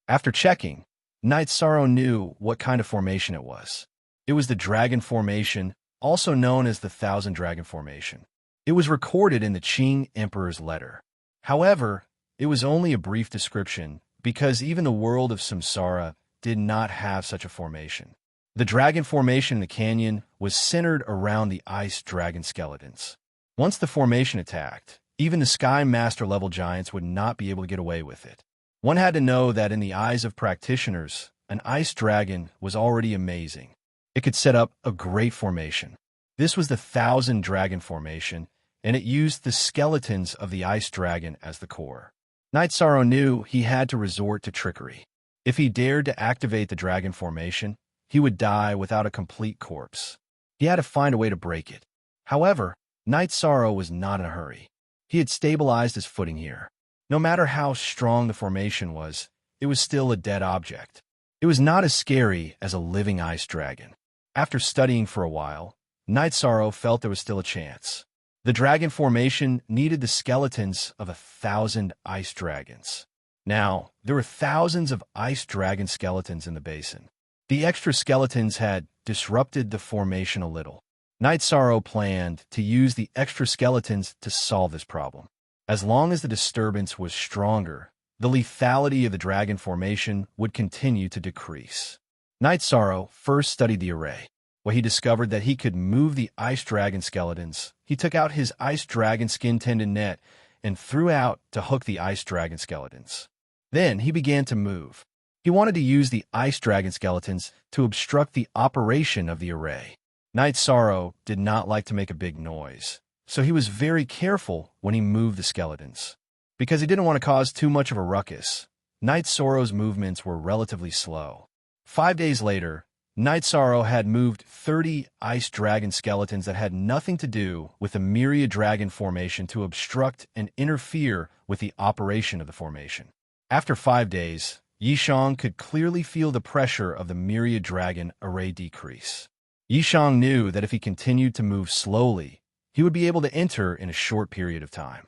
A: After checking, Night Sorrow knew what kind of formation it was. It was the Dragon Formation, also known as the Thousand Dragon Formation. It was recorded in the Qing Emperor's letter. However, it was only a brief description because even the world of Samsara did not have such a formation. The dragon formation in the canyon was centered around the ice dragon skeletons. Once the formation attacked, even the Sky Master level giants would not be able to get away with it. One had to know that in the eyes of practitioners, an ice dragon was already amazing. It could set up a great formation. This was the Thousand Dragon Formation, and it used the skeletons of the ice dragon as the core. Night Sorrow knew he had to resort to trickery. If he dared to activate the dragon formation, he would die without a complete corpse. He had to find a way to break it. However, Night Sorrow was not in a hurry. He had stabilized his footing here. No matter how strong the formation was, it was still a dead object. It was not as scary as a living ice dragon. After studying for a while, Night Sorrow felt there was still a chance. The dragon formation needed the skeletons of 1,000 ice dragons. Now, there were thousands of ice dragon skeletons in the basin. The extra skeletons had disrupted the formation a little. Night Sorrow planned to use the extra skeletons to solve this problem. As long as the disturbance was stronger, the lethality of the dragon formation would continue to decrease. Night Sorrow first studied the array. When he discovered that he could move the ice dragon skeletons, he took out his ice dragon skin tendon net and threw out to hook the ice dragon skeletons. Then he began to move. He wanted to use the ice dragon skeletons to obstruct the operation of the array. Night Sorrow did not like to make a big noise, so he was very careful when he moved the skeletons. Because he didn't want to cause too much of a ruckus, Night Sorrow's movements were relatively slow. 5 days later, Night Sorrow had moved 30 ice dragon skeletons that had nothing to do with the Myriad dragon formation to obstruct and interfere with the operation of the formation. After 5 days, Yishang could clearly feel the pressure of the Myriad dragon array decrease. Yishang knew that if he continued to move slowly, he would be able to enter in a short period of time.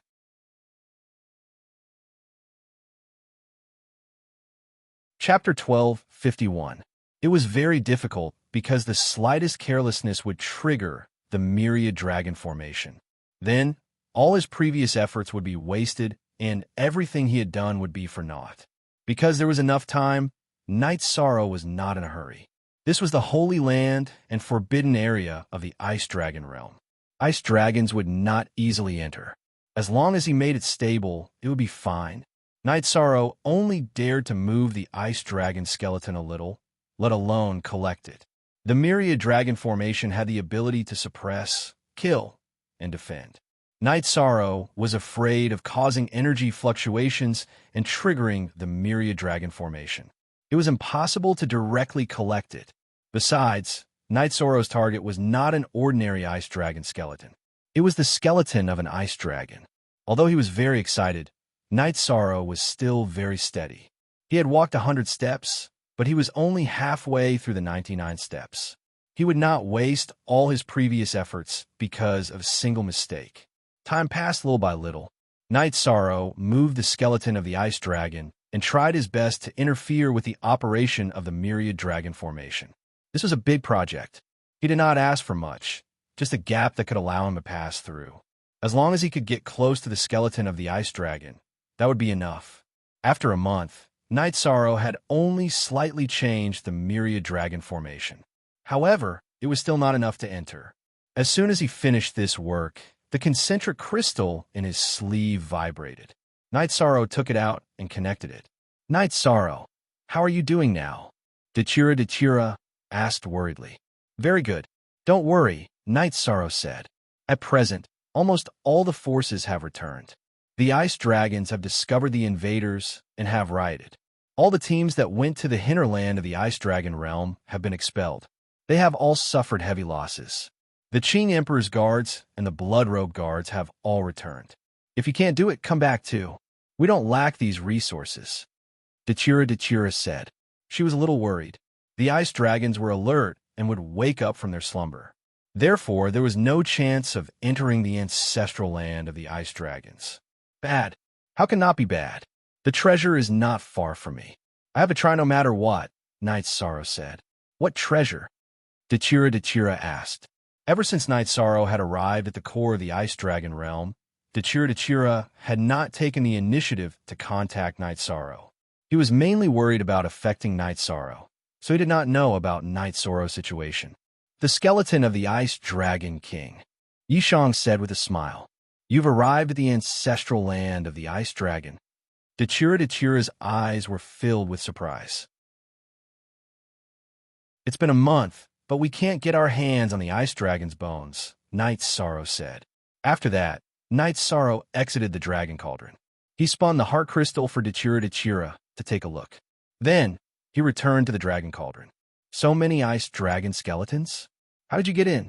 A: Chapter 12:51. It was very difficult because the slightest carelessness would trigger the Myriad dragon formation. Then, all his previous efforts would be wasted and everything he had done would be for naught. Because there was enough time, Knight Sorrow was not in a hurry. This was the holy land and forbidden area of the Ice Dragon realm. Ice dragons would not easily enter. As long as he made it stable, it would be fine. Knight Sorrow only dared to move the Ice Dragon skeleton a little, let alone collect it. The Myriad dragon formation had the ability to suppress, kill, and defend. Knight Sorrow was afraid of causing energy fluctuations and triggering the Myriad dragon formation. It was impossible to directly collect it. Besides, Knight Sorrow's target was not an ordinary ice dragon skeleton. It was the skeleton of an ice dragon. Although he was very excited, Knight Sorrow was still very steady. He had walked 100 steps, but he was only halfway through the 99 steps. He would not waste all his previous efforts because of a single mistake. Time passed little by little. Knight Sorrow moved the skeleton of the ice dragon and tried his best to interfere with the operation of the Myriad dragon formation. This was a big project. He did not ask for much, just a gap that could allow him to pass through. As long as he could get close to the skeleton of the ice dragon, that would be enough. After a month, Knight Sorrow had only slightly changed the Myriad dragon formation. However, it was still not enough to enter. As soon as he finished this work, the concentric crystal in his sleeve vibrated. Knight Sorrow took it out and connected it. Knight Sorrow, how are you doing now? Dechira asked worriedly. Very good. Don't worry, Knight Sorrow said. At present, almost all the forces have returned. The ice dragons have discovered the invaders and have rioted. All the teams that went to the hinterland of the ice dragon realm have been expelled. They have all suffered heavy losses. The Qing Emperor's guards and the Blood Robe guards have all returned. If you can't do it, come back too. We don't lack these resources. Dechira said. She was a little worried. The ice dragons were alert and would wake up from their slumber. Therefore, there was no chance of entering the ancestral land of the ice dragons. Bad. How can not be bad? The treasure is not far from me. I have to try no matter what, Knight Sorrow said. What treasure? Dechira asked. Ever since Knight Sorrow had arrived at the core of the ice dragon realm, Dechira had not taken the initiative to contact Knight Sorrow. He was mainly worried about affecting Knight Sorrow, so he did not know about Knight Sorrow's situation. The skeleton of the Ice Dragon King, Yishang said with a smile. You've arrived at the ancestral land of the Ice Dragon. Dechira's eyes were filled with surprise. It's been a month, but we can't get our hands on the Ice Dragon's bones, Knight Sorrow said. After that, Knight Sorrow exited the Dragon Cauldron. He spun the heart crystal for Dechira to take a look. Then, he returned to the Dragon Cauldron. So many ice dragon skeletons? How did you get in?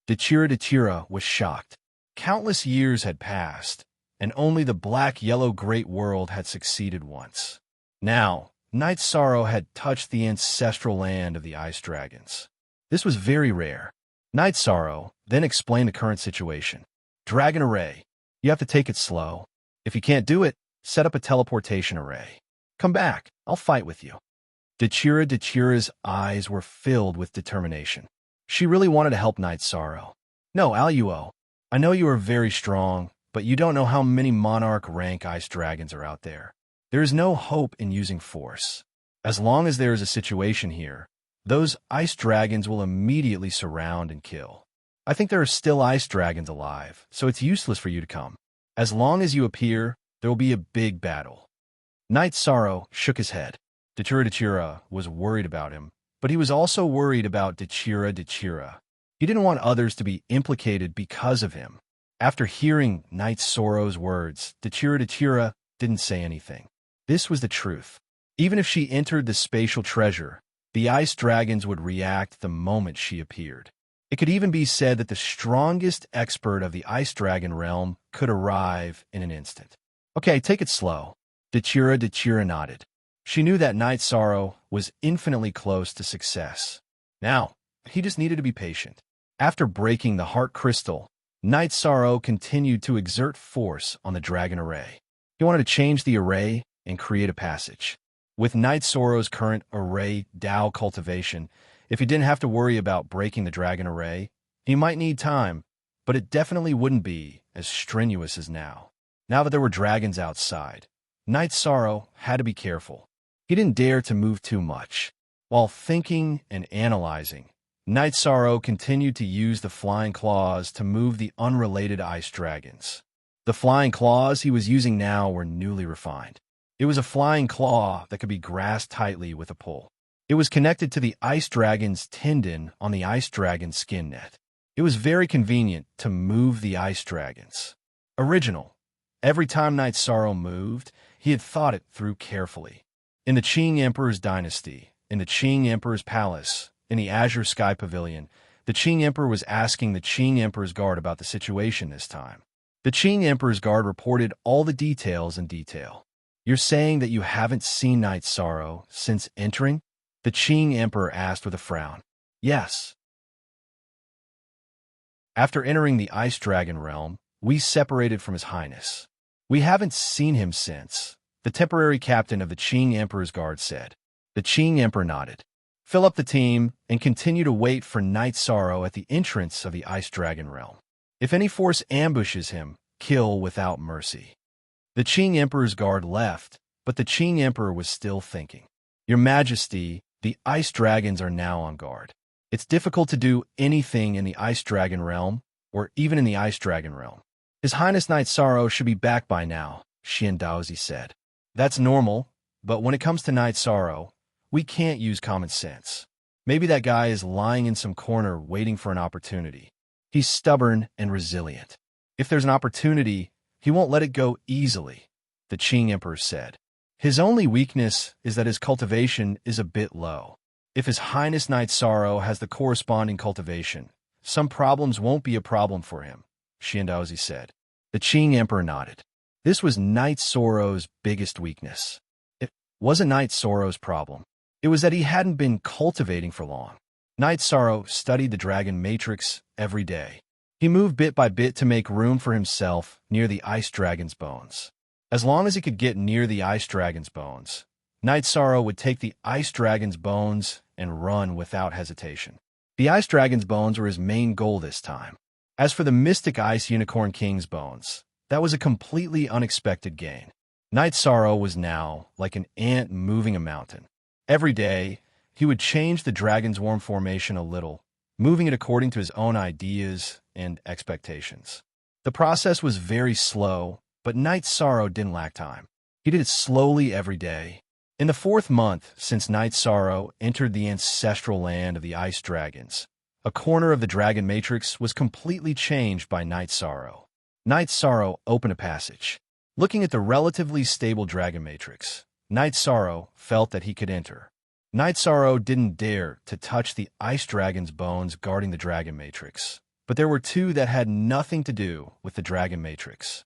A: Dechira was shocked. Countless years had passed, and only the black-yellow great world had succeeded once. Now, Knight Sorrow had touched the ancestral land of the ice dragons. This was very rare. Knight Sorrow then explained the current situation. Dragon array. You have to take it slow. If you can't do it, set up a teleportation array. Come back. I'll fight with you. Dechira's eyes were filled with determination. She really wanted to help Knight Sorrow. No, Aluo. I know you are very strong, but you don't know how many monarch rank ice dragons are out there. There is no hope in using force. As long as there is a situation here, those ice dragons will immediately surround and kill. I think there are still ice dragons alive, so it's useless for you to come. As long as you appear, there will be a big battle. Knight Sorrow shook his head. Dechira was worried about him, but he was also worried about Dechira. He didn't want others to be implicated because of him. After hearing Knight Sorrow's words, Dechira didn't say anything. This was the truth. Even if she entered the spatial treasure, the ice dragons would react the moment she appeared. It could even be said that the strongest expert of the ice dragon realm could arrive in an instant. Okay, take it slow. Dechira nodded. She knew that Knight Sorrow was infinitely close to success. Now, he just needed to be patient. After breaking the heart crystal, Night Sorrow continued to exert force on the dragon array. He wanted to change the array and create a passage. With Night Sorrow's current array Dao cultivation, if he didn't have to worry about breaking the dragon array, he might need time, but it definitely wouldn't be as strenuous as now. Now that there were dragons outside, Night Sorrow had to be careful. He didn't dare to move too much. While thinking and analyzing, Night Sorrow continued to use the flying claws to move the unrelated ice dragons. The flying claws he was using now were newly refined. It was a flying claw that could be grasped tightly with a pull. It was connected to the ice dragon's tendon on the ice dragon's skin net. It was very convenient to move the ice dragons. Original. Every time Night Sorrow moved, he had thought it through carefully. In the Qing Emperor's dynasty, in the Qing Emperor's palace, in the Azure Sky Pavilion, the Qing Emperor was asking the Qing Emperor's guard about the situation this time. The Qing Emperor's guard reported all the details in detail. "You're saying that you haven't seen Night Sorrow since entering?" the Qing Emperor asked with a frown. "Yes. After entering the Ice Dragon realm, we separated from His Highness. We haven't seen him since," the temporary captain of the Qing Emperor's guard said. The Qing Emperor nodded. "Fill up the team and continue to wait for Night Sorrow at the entrance of the Ice Dragon realm. If any force ambushes him, kill without mercy." The Qing Emperor's guard left, but the Qing Emperor was still thinking. "Your Majesty, the Ice Dragons are now on guard. It's difficult to do anything in the Ice Dragon realm, or even in the Ice Dragon realm. His Highness Night Sorrow should be back by now," Xian Daozi said. "That's normal, but when it comes to Night Sorrow, we can't use common sense. Maybe that guy is lying in some corner waiting for an opportunity. He's stubborn and resilient. If there's an opportunity, he won't let it go easily," the Qing Emperor said. "His only weakness is that his cultivation is a bit low. If His Highness Night Sorrow has the corresponding cultivation, some problems won't be a problem for him," Xian Daozi said. The Qing Emperor nodded. This was Night Sorrow's biggest weakness. It wasn't Night Sorrow's problem. It was that he hadn't been cultivating for long. Night Sorrow studied the dragon matrix every day. He moved bit by bit to make room for himself near the ice dragon's bones. As long as he could get near the ice dragon's bones, Night Sorrow would take the ice dragon's bones and run without hesitation. The ice dragon's bones were his main goal this time. As for the mystic ice unicorn king's bones, that was a completely unexpected gain. Night Sorrow was now like an ant moving a mountain. Every day, he would change the dragon's worm formation a little, moving it according to his own ideas and expectations. The process was very slow, but Night Sorrow didn't lack time. He did it slowly every day. In the 4th month since Night Sorrow entered the ancestral land of the ice dragons, a corner of the dragon matrix was completely changed by Night Sorrow. Night Sorrow opened a passage. Looking at the relatively stable dragon matrix, Night Sorrow felt that he could enter. Night Sorrow didn't dare to touch the ice dragon's bones guarding the dragon matrix, but there were two that had nothing to do with the dragon matrix.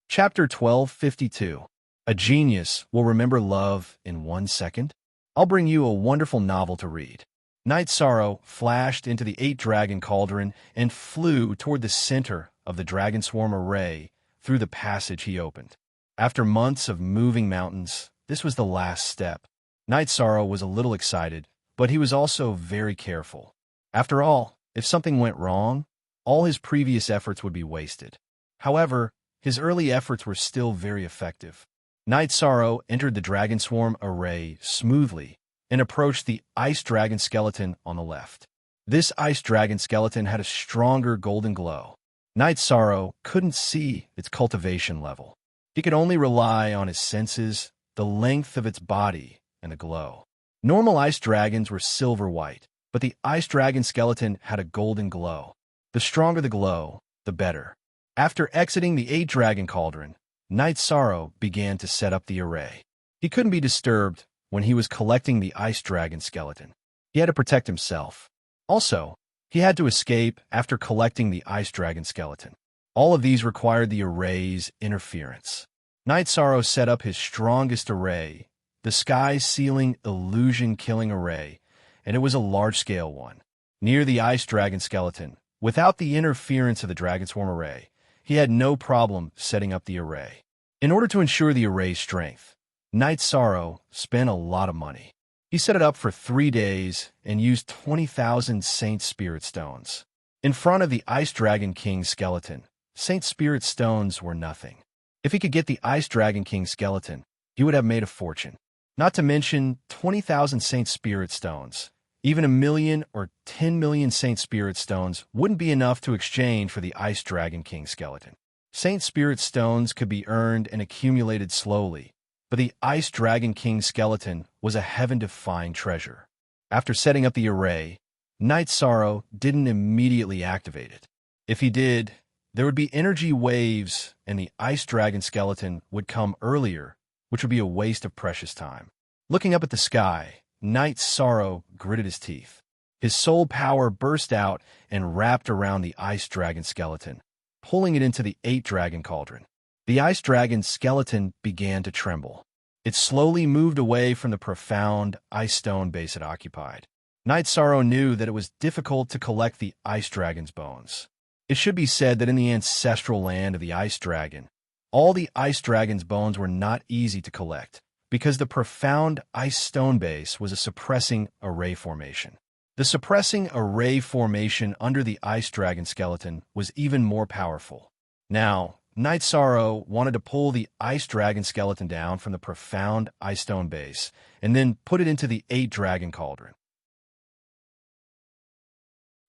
A: Chapter 1252. A genius will remember love in 1 second? I'll bring you a wonderful novel to read. Night Sorrow flashed into the 8-dragon cauldron and flew toward the center of the dragon swarm array through the passage he opened. After months of moving mountains, this was the last step. Night Sorrow was a little excited, but he was also very careful. After all, if something went wrong, all his previous efforts would be wasted. However, his early efforts were still very effective. Night Sorrow entered the dragon swarm array smoothly and approached the ice dragon skeleton on the left. This ice dragon skeleton had a stronger golden glow. Night Sorrow couldn't see its cultivation level. He could only rely on his senses, the length of its body, and the glow. Normal ice dragons were silver-white, but the ice dragon skeleton had a golden glow. The stronger the glow, the better. After exiting the 8-dragon cauldron, Night Sorrow began to set up the array. He couldn't be disturbed when he was collecting the ice dragon skeleton. He had to protect himself. Also, he had to escape after collecting the ice dragon skeleton. All of these required the array's interference. Night Sorrow set up his strongest array, the sky-sealing illusion-killing array, and it was a large-scale one. Near the ice dragon skeleton, without the interference of the dragon swarm array, he had no problem setting up the array. In order to ensure the array's strength, Knight Sorrow spent a lot of money. He set it up for 3 days and used 20,000 Saint Spirit Stones. In front of the Ice Dragon King skeleton, Saint Spirit Stones were nothing. If he could get the Ice Dragon King skeleton, he would have made a fortune. Not to mention 20,000 Saint Spirit Stones. Even 1 million or 10 million Saint Spirit Stones wouldn't be enough to exchange for the Ice Dragon King skeleton. Saint Spirit Stones could be earned and accumulated slowly, but the Ice Dragon King skeleton was a heaven-defying treasure. After setting up the array, Knight Sorrow didn't immediately activate it. If he did, there would be energy waves and the Ice Dragon skeleton would come earlier, which would be a waste of precious time. Looking up at the sky, Knight Sorrow gritted his teeth. His soul power burst out and wrapped around the Ice Dragon skeleton, pulling it into the 8-dragon cauldron. The Ice Dragon skeleton began to tremble. It slowly moved away from the profound ice stone base it occupied. Knight Sorrow knew that it was difficult to collect the Ice Dragon's bones. It should be said that in the ancestral land of the Ice Dragon, all the Ice Dragon's bones were not easy to collect, because the profound ice stone base was a suppressing array formation. The suppressing array formation under the Ice Dragon skeleton was even more powerful. Now, Knight Sorrow wanted to pull the Ice Dragon skeleton down from the profound ice stone base and then put it into the 8-dragon cauldron.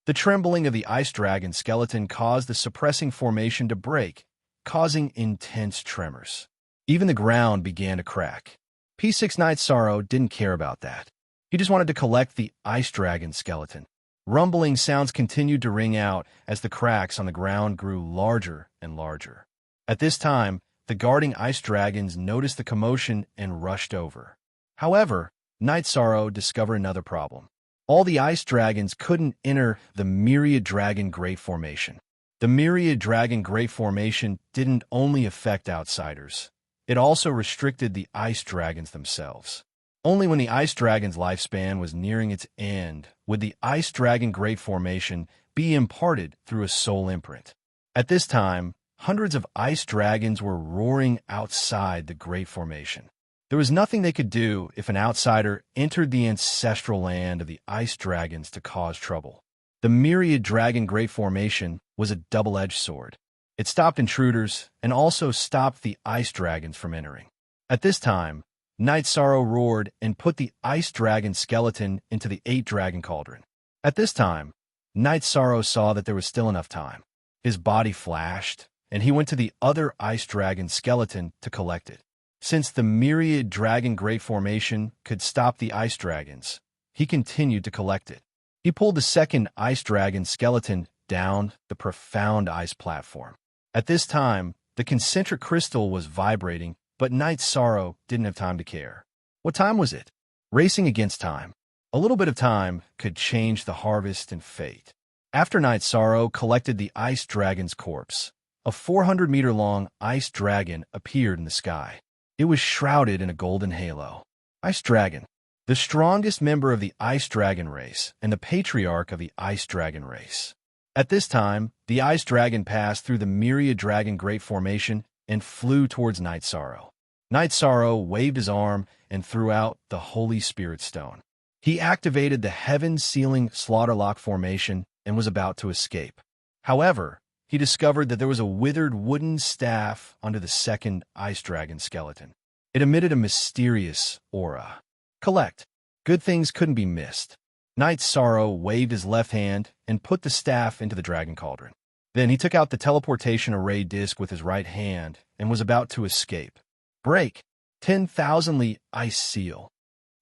A: The trembling of the Ice Dragon skeleton caused the suppressing formation to break, causing intense tremors. Even the ground began to crack. P6 Knight Sorrow didn't care about that. He just wanted to collect the Ice Dragon skeleton. Rumbling sounds continued to ring out as the cracks on the ground grew larger and larger. At this time, the guarding Ice Dragons noticed the commotion and rushed over. However, Knight Sorrow discovered another problem. All the Ice Dragons couldn't enter the Myriad Dragon Great Formation. The Myriad Dragon Great Formation didn't only affect outsiders. It also restricted the Ice Dragons themselves. Only when the Ice Dragon's lifespan was nearing its end would the Ice Dragon Great Formation be imparted through a soul imprint. At this time, hundreds of Ice Dragons were roaring outside the Great Formation. There was nothing they could do if an outsider entered the ancestral land of the Ice Dragons to cause trouble. The Myriad Dragon Great Formation was a double-edged sword. It stopped intruders and also stopped the Ice Dragons from entering. At this time, Knight Sorrow roared and put the Ice Dragon skeleton into the 8-dragon cauldron. At this time, Knight Sorrow saw that there was still enough time. His body flashed, and he went to the other Ice Dragon skeleton to collect it. Since the Myriad Dragon Great Formation could stop the Ice Dragons, he continued to collect it. He pulled the second Ice Dragon skeleton down the profound ice platform. At this time, the concentric crystal was vibrating, but Knight Sorrow didn't have time to care. What time was it? Racing against time. A little bit of time could change the harvest and fate. After Knight Sorrow collected the Ice Dragon's corpse, a 400-meter-long ice dragon appeared in the sky. It was shrouded in a golden halo. Ice Dragon, the strongest member of the Ice Dragon race and the patriarch of the Ice Dragon race. At this time, the Ice Dragon passed through the Myriad Dragon Great Formation and flew towards Knight Sorrow. Knight Sorrow waved his arm and threw out the Holy Spirit Stone. He activated the heaven-sealing Slaughterlock Formation and was about to escape. However, he discovered that there was a withered wooden staff under the second Ice Dragon skeleton. It emitted a mysterious aura. Collect. Good things couldn't be missed. Knight Sorrow waved his left hand and put the staff into the Dragon Cauldron. Then he took out the teleportation array disc with his right hand and was about to escape. Break. 10,000-li ice seal.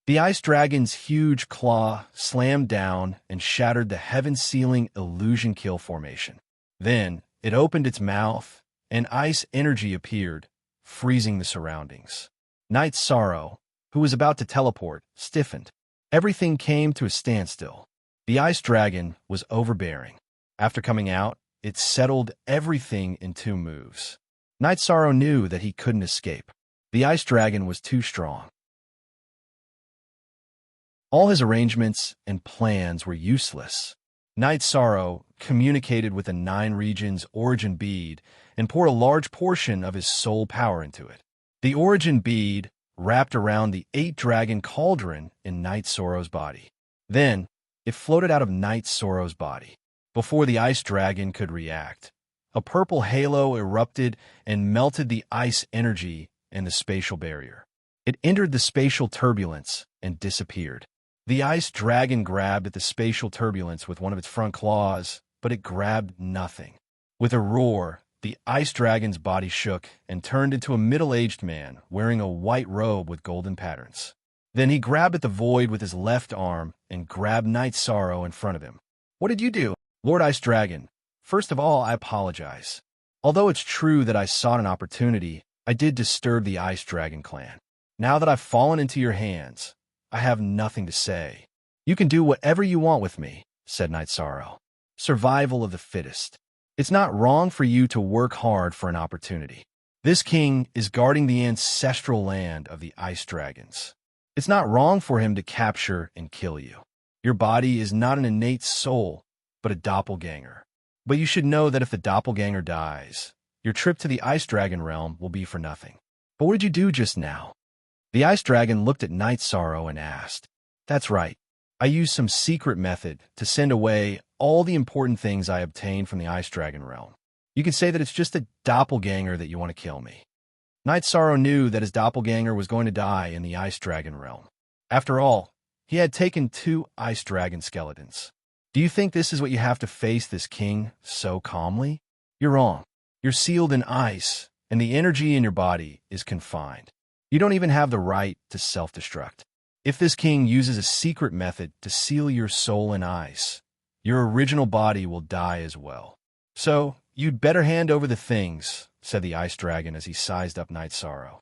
A: The Ice Dragon's huge claw slammed down and shattered the heaven-sealing illusion kill formation. Then it opened its mouth, and ice energy appeared, freezing the surroundings. Knight Sorrow, who was about to teleport, stiffened. Everything came to a standstill. The Ice Dragon was overbearing. After coming out, it settled everything in 2 moves. Knight Sorrow knew that he couldn't escape. The Ice Dragon was too strong. All his arrangements and plans were useless. Night Sorrow communicated with the 9 regions origin bead and poured a large portion of his soul power into it. The origin bead wrapped around the 8-dragon cauldron in Night Sorrow's body. Then, it floated out of Night Sorrow's body. Before the ice dragon could react, a purple halo erupted and melted the ice energy and the spatial barrier. It entered the spatial turbulence and disappeared. The ice dragon grabbed at the spatial turbulence with one of its front claws, but it grabbed nothing. With a roar, the ice dragon's body shook and turned into a middle-aged man wearing a white robe with golden patterns. Then he grabbed at the void with his left arm and grabbed Night Sorrow in front of him. "What did you do, Lord Ice Dragon? First of all, I apologize. Although it's true that I sought an opportunity, I did disturb the Ice Dragon clan. Now that I've fallen into your hands, I have nothing to say. You can do whatever you want with me," said Night Sorrow. "Survival of the fittest. It's not wrong for you to work hard for an opportunity. This king is guarding the ancestral land of the ice dragons. It's not wrong for him to capture and kill you. Your body is not an innate soul, but a doppelganger. But you should know that if the doppelganger dies, your trip to the ice dragon realm will be for nothing." "But what did you do just now?" The ice dragon looked at Night Sorrow and asked. "That's right. I used some secret method to send away all the important things I obtained from the ice dragon realm. You can say that it's just a doppelganger that you want to kill me." Night Sorrow knew that his doppelganger was going to die in the ice dragon realm. After all, he had taken 2 ice dragon skeletons. "Do you think this is what you have to face this king so calmly? You're wrong. You're sealed in ice, and the energy in your body is confined. You don't even have the right to self-destruct. If this king uses a secret method to seal your soul in ice, your original body will die as well. So, you'd better hand over the things," said the ice dragon as he sized up Night Sorrow.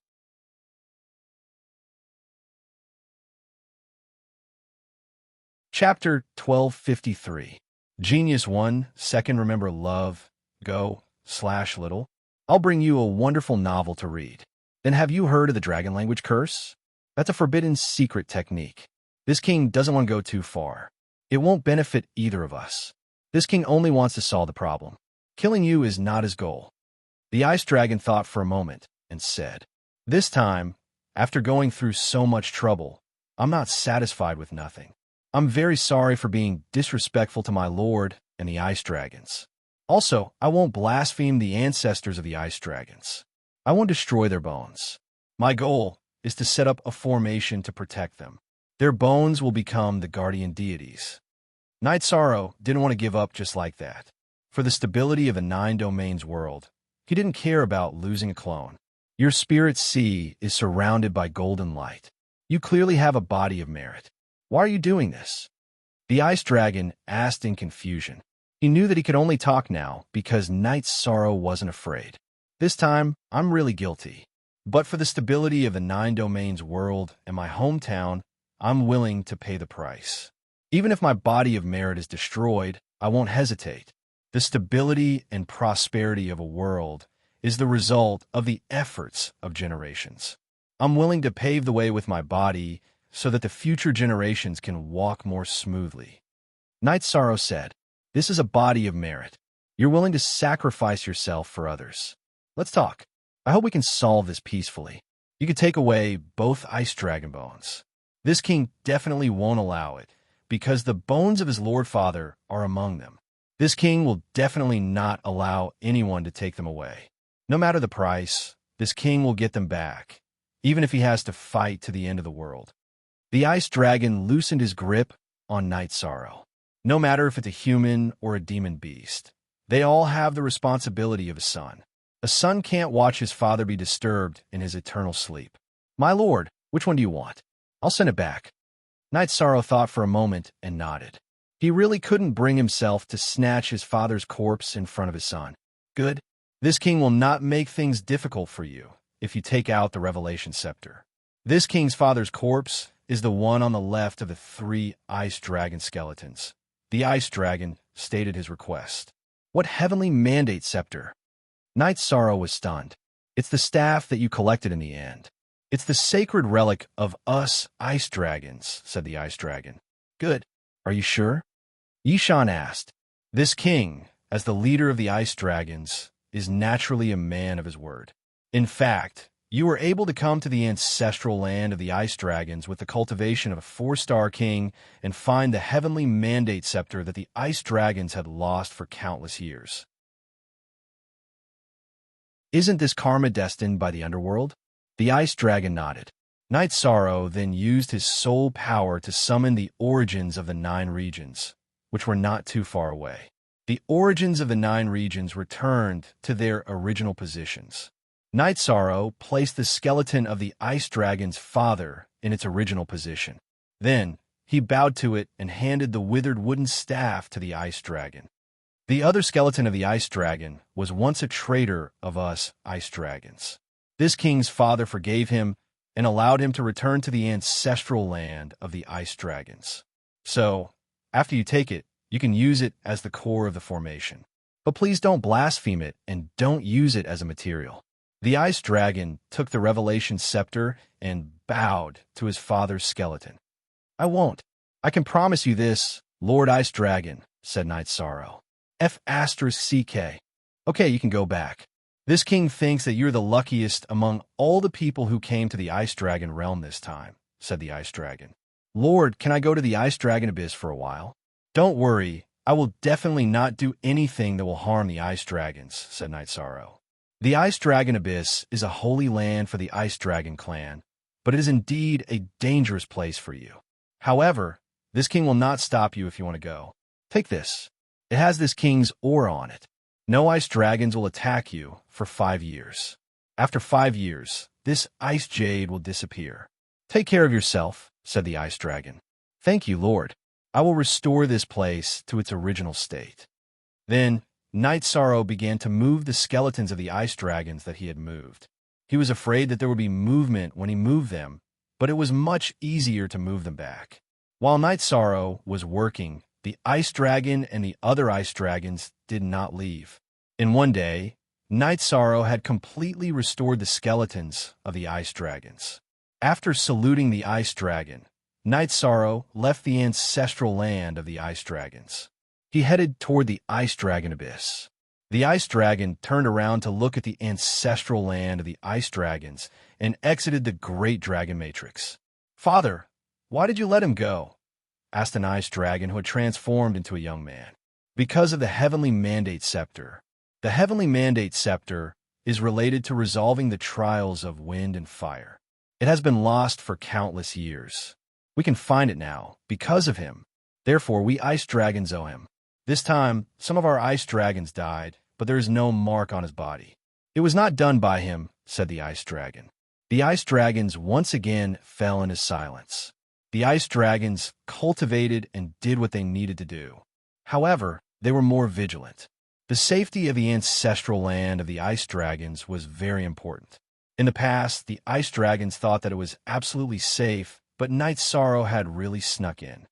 A: Chapter 1253. Genius 1, Second Remember Love, Go/Little. I'll bring you a wonderful novel to read. Then have you heard of the dragon language curse? That's a forbidden secret technique. This king doesn't want to go too far. It won't benefit either of us. This king only wants to solve the problem. Killing you is not his goal." The ice dragon thought for a moment and said, "This time, after going through so much trouble, I'm not satisfied with nothing. I'm very sorry for being disrespectful to my lord and the ice dragons. Also, I won't blaspheme the ancestors of the ice dragons. I won't destroy their bones. My goal is to set up a formation to protect them. Their bones will become the guardian deities." Night Sorrow didn't want to give up just like that. For the stability of the 9 domains world, he didn't care about losing a clone. Your spirit sea is surrounded by golden light. You clearly have a body of merit. Why are you doing this? The ice dragon asked in confusion. He knew that he could only talk now because Night Sorrow wasn't afraid. "This time, I'm really guilty. But for the stability of the 9 domains world and my hometown, I'm willing to pay the price. Even if my body of merit is destroyed, I won't hesitate. The stability and prosperity of a world is the result of the efforts of generations. I'm willing to pave the way with my body so that the future generations can walk more smoothly." Night Sorrow said, "This is a body of merit. You're willing to sacrifice yourself for others. Let's talk. I hope we can solve this peacefully. You could take away both ice dragon bones. This king definitely won't allow it, because the bones of his Lord Father are among them. This king will definitely not allow anyone to take them away. No matter the price, this king will get them back, even if he has to fight to the end of the world." The ice dragon loosened his grip on Night Sorrow. No matter if it's a human or a demon beast, they all have the responsibility of a son. A son can't watch his father be disturbed in his eternal sleep. "My lord, which one do you want? I'll send it back." Night Sorrow thought for a moment and nodded. He really couldn't bring himself to snatch his father's corpse in front of his son. "Good. This king will not make things difficult for you if you take out the Revelation Scepter. This king's father's corpse is the one on the left of the 3 ice dragon skeletons." The ice dragon stated his request. "What heavenly mandate scepter?" Night Sorrow was stunned. "It's the staff that you collected in the end. It's the sacred relic of us ice dragons, said the ice dragon. Good. Are you sure? Yishan asked. This king, as the leader of the ice dragons, is naturally a man of his word. In fact, you were able to come to the ancestral land of the ice dragons with the cultivation of a 4-star king and find the heavenly mandate scepter that the ice dragons had lost for countless years. Isn't this karma destined by the underworld? The ice dragon nodded. Knight Sorrow then used his soul power to summon the origins of the 9 regions, which were not too far away. The origins of the 9 regions returned to their original positions. Knight Sorrow placed the skeleton of the ice dragon's father in its original position. Then, he bowed to it and handed the withered wooden staff to the ice dragon. The other skeleton of the ice dragon was once a traitor of us ice dragons. This king's father forgave him and allowed him to return to the ancestral land of the ice dragons. So, after you take it, you can use it as the core of the formation. But please don't blaspheme it and don't use it as a material. The ice dragon took the revelation scepter and bowed to his father's skeleton. I won't. I can promise you this, Lord Ice Dragon, said Knight Sorrow. F***CK. Okay, you can go back. This king thinks that you're the luckiest among all the people who came to the Ice Dragon realm this time, said the Ice Dragon. Lord, can I go to the Ice Dragon Abyss for a while? Don't worry, I will definitely not do anything that will harm the Ice Dragons, said Knight Sorrow. The Ice Dragon Abyss is a holy land for the Ice Dragon clan, but it is indeed a dangerous place for you. However, this king will not stop you if you want to go. Take this. It has this king's aura on it. No ice dragons will attack you for 5 years. After 5 years, this ice jade will disappear. Take care of yourself, said the ice dragon. Thank you, Lord. I will restore this place to its original state. Then, Knight Sorrow began to move the skeletons of the ice dragons that he had moved. He was afraid that there would be movement when he moved them, but it was much easier to move them back. While Knight Sorrow was working, the ice dragon and the other ice dragons did not leave. In one day, Knight Sorrow had completely restored the skeletons of the ice dragons. After saluting the ice dragon, Knight Sorrow left the ancestral land of the ice dragons. He headed toward the Ice Dragon Abyss. The Ice Dragon turned around to look at the ancestral land of the Ice Dragons and exited the Great Dragon Matrix. Father, why did you let him go? Asked an Ice Dragon who had transformed into a young man. Because of the Heavenly Mandate Scepter. The Heavenly Mandate Scepter is related to resolving the trials of wind and fire. It has been lost for countless years. We can find it now because of him. Therefore, we Ice Dragons owe him. This time, some of our ice dragons died, but there is no mark on his body. It was not done by him, said the ice dragon. The ice dragons once again fell into silence. The ice dragons cultivated and did what they needed to do. However, they were more vigilant. The safety of the ancestral land of the ice dragons was very important. In the past, the ice dragons thought that it was absolutely safe, but Knight Sorrow had really snuck in.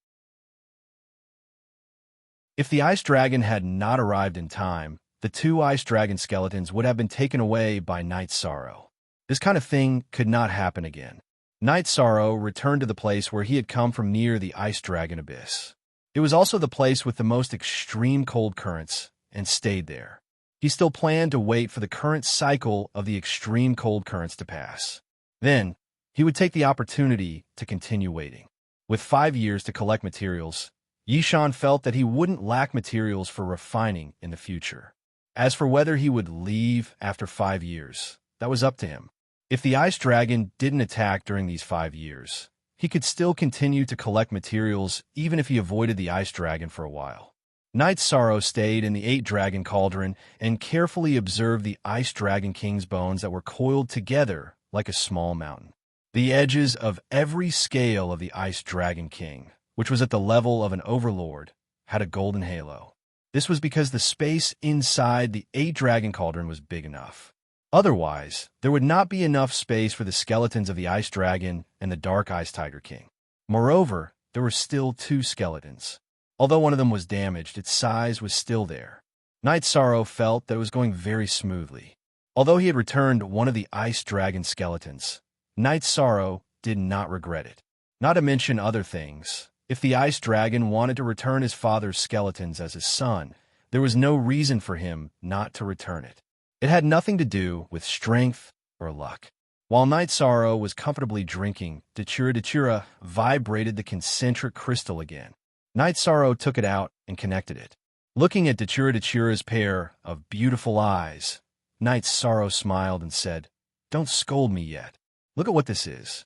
A: If the ice dragon had not arrived in time, the 2 ice dragon skeletons would have been taken away by Knight Sorrow. This kind of thing could not happen again. Knight Sorrow returned to the place where he had come from near the Ice Dragon Abyss. It was also the place with the most extreme cold currents, and stayed there. He still planned to wait for the current cycle of the extreme cold currents to pass. Then, he would take the opportunity to continue waiting. With 5 years to collect materials, Yishan felt that he wouldn't lack materials for refining in the future. As for whether he would leave after 5 years, that was up to him. If the Ice Dragon didn't attack during these 5 years, he could still continue to collect materials even if he avoided the Ice Dragon for a while. Knight Sorrow stayed in the 8-dragon cauldron and carefully observed the Ice Dragon King's bones that were coiled together like a small mountain. The edges of every scale of the Ice Dragon King, which was at the level of an overlord, had a golden halo. This was because the space inside the 8-dragon cauldron was big enough. Otherwise, there would not be enough space for the skeletons of the Ice Dragon and the Dark Ice Tiger King. Moreover, there were still 2 skeletons. Although one of them was damaged, its size was still there. Knight Sorrow felt that it was going very smoothly. Although he had returned one of the Ice Dragon skeletons, Night Sorrow did not regret it. Not to mention other things. If the ice dragon wanted to return his father's skeletons as his son, there was no reason for him not to return it. It had nothing to do with strength or luck. While Night Sorrow was comfortably drinking, Dachira vibrated the concentric crystal again. Night Sorrow took it out and connected it. Looking at Dachira's pair of beautiful eyes, Night Sorrow smiled and said, "Don't scold me yet. Look at what this is."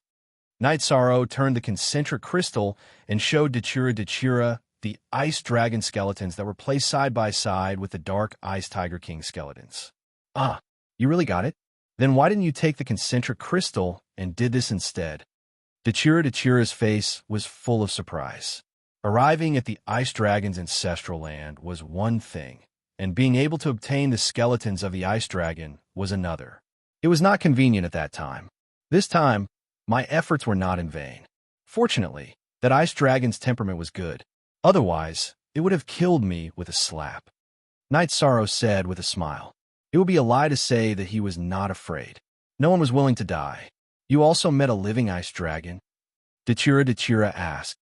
A: Night Sorrow turned the concentric crystal and showed Dachira the ice dragon skeletons that were placed side by side with the dark ice tiger king skeletons. "Ah, you really got it? Then why didn't you take the concentric crystal and did this instead?" Dachira's face was full of surprise. Arriving at the ice dragon's ancestral land was one thing, and being able to obtain the skeletons of the ice dragon was another. It was not convenient at that time. This time, my efforts were not in vain. Fortunately, that ice dragon's temperament was good. Otherwise, it would have killed me with a slap. Night Sorrow said with a smile. It would be a lie to say that he was not afraid. No one was willing to die. You also met a living ice dragon? Dachira asked.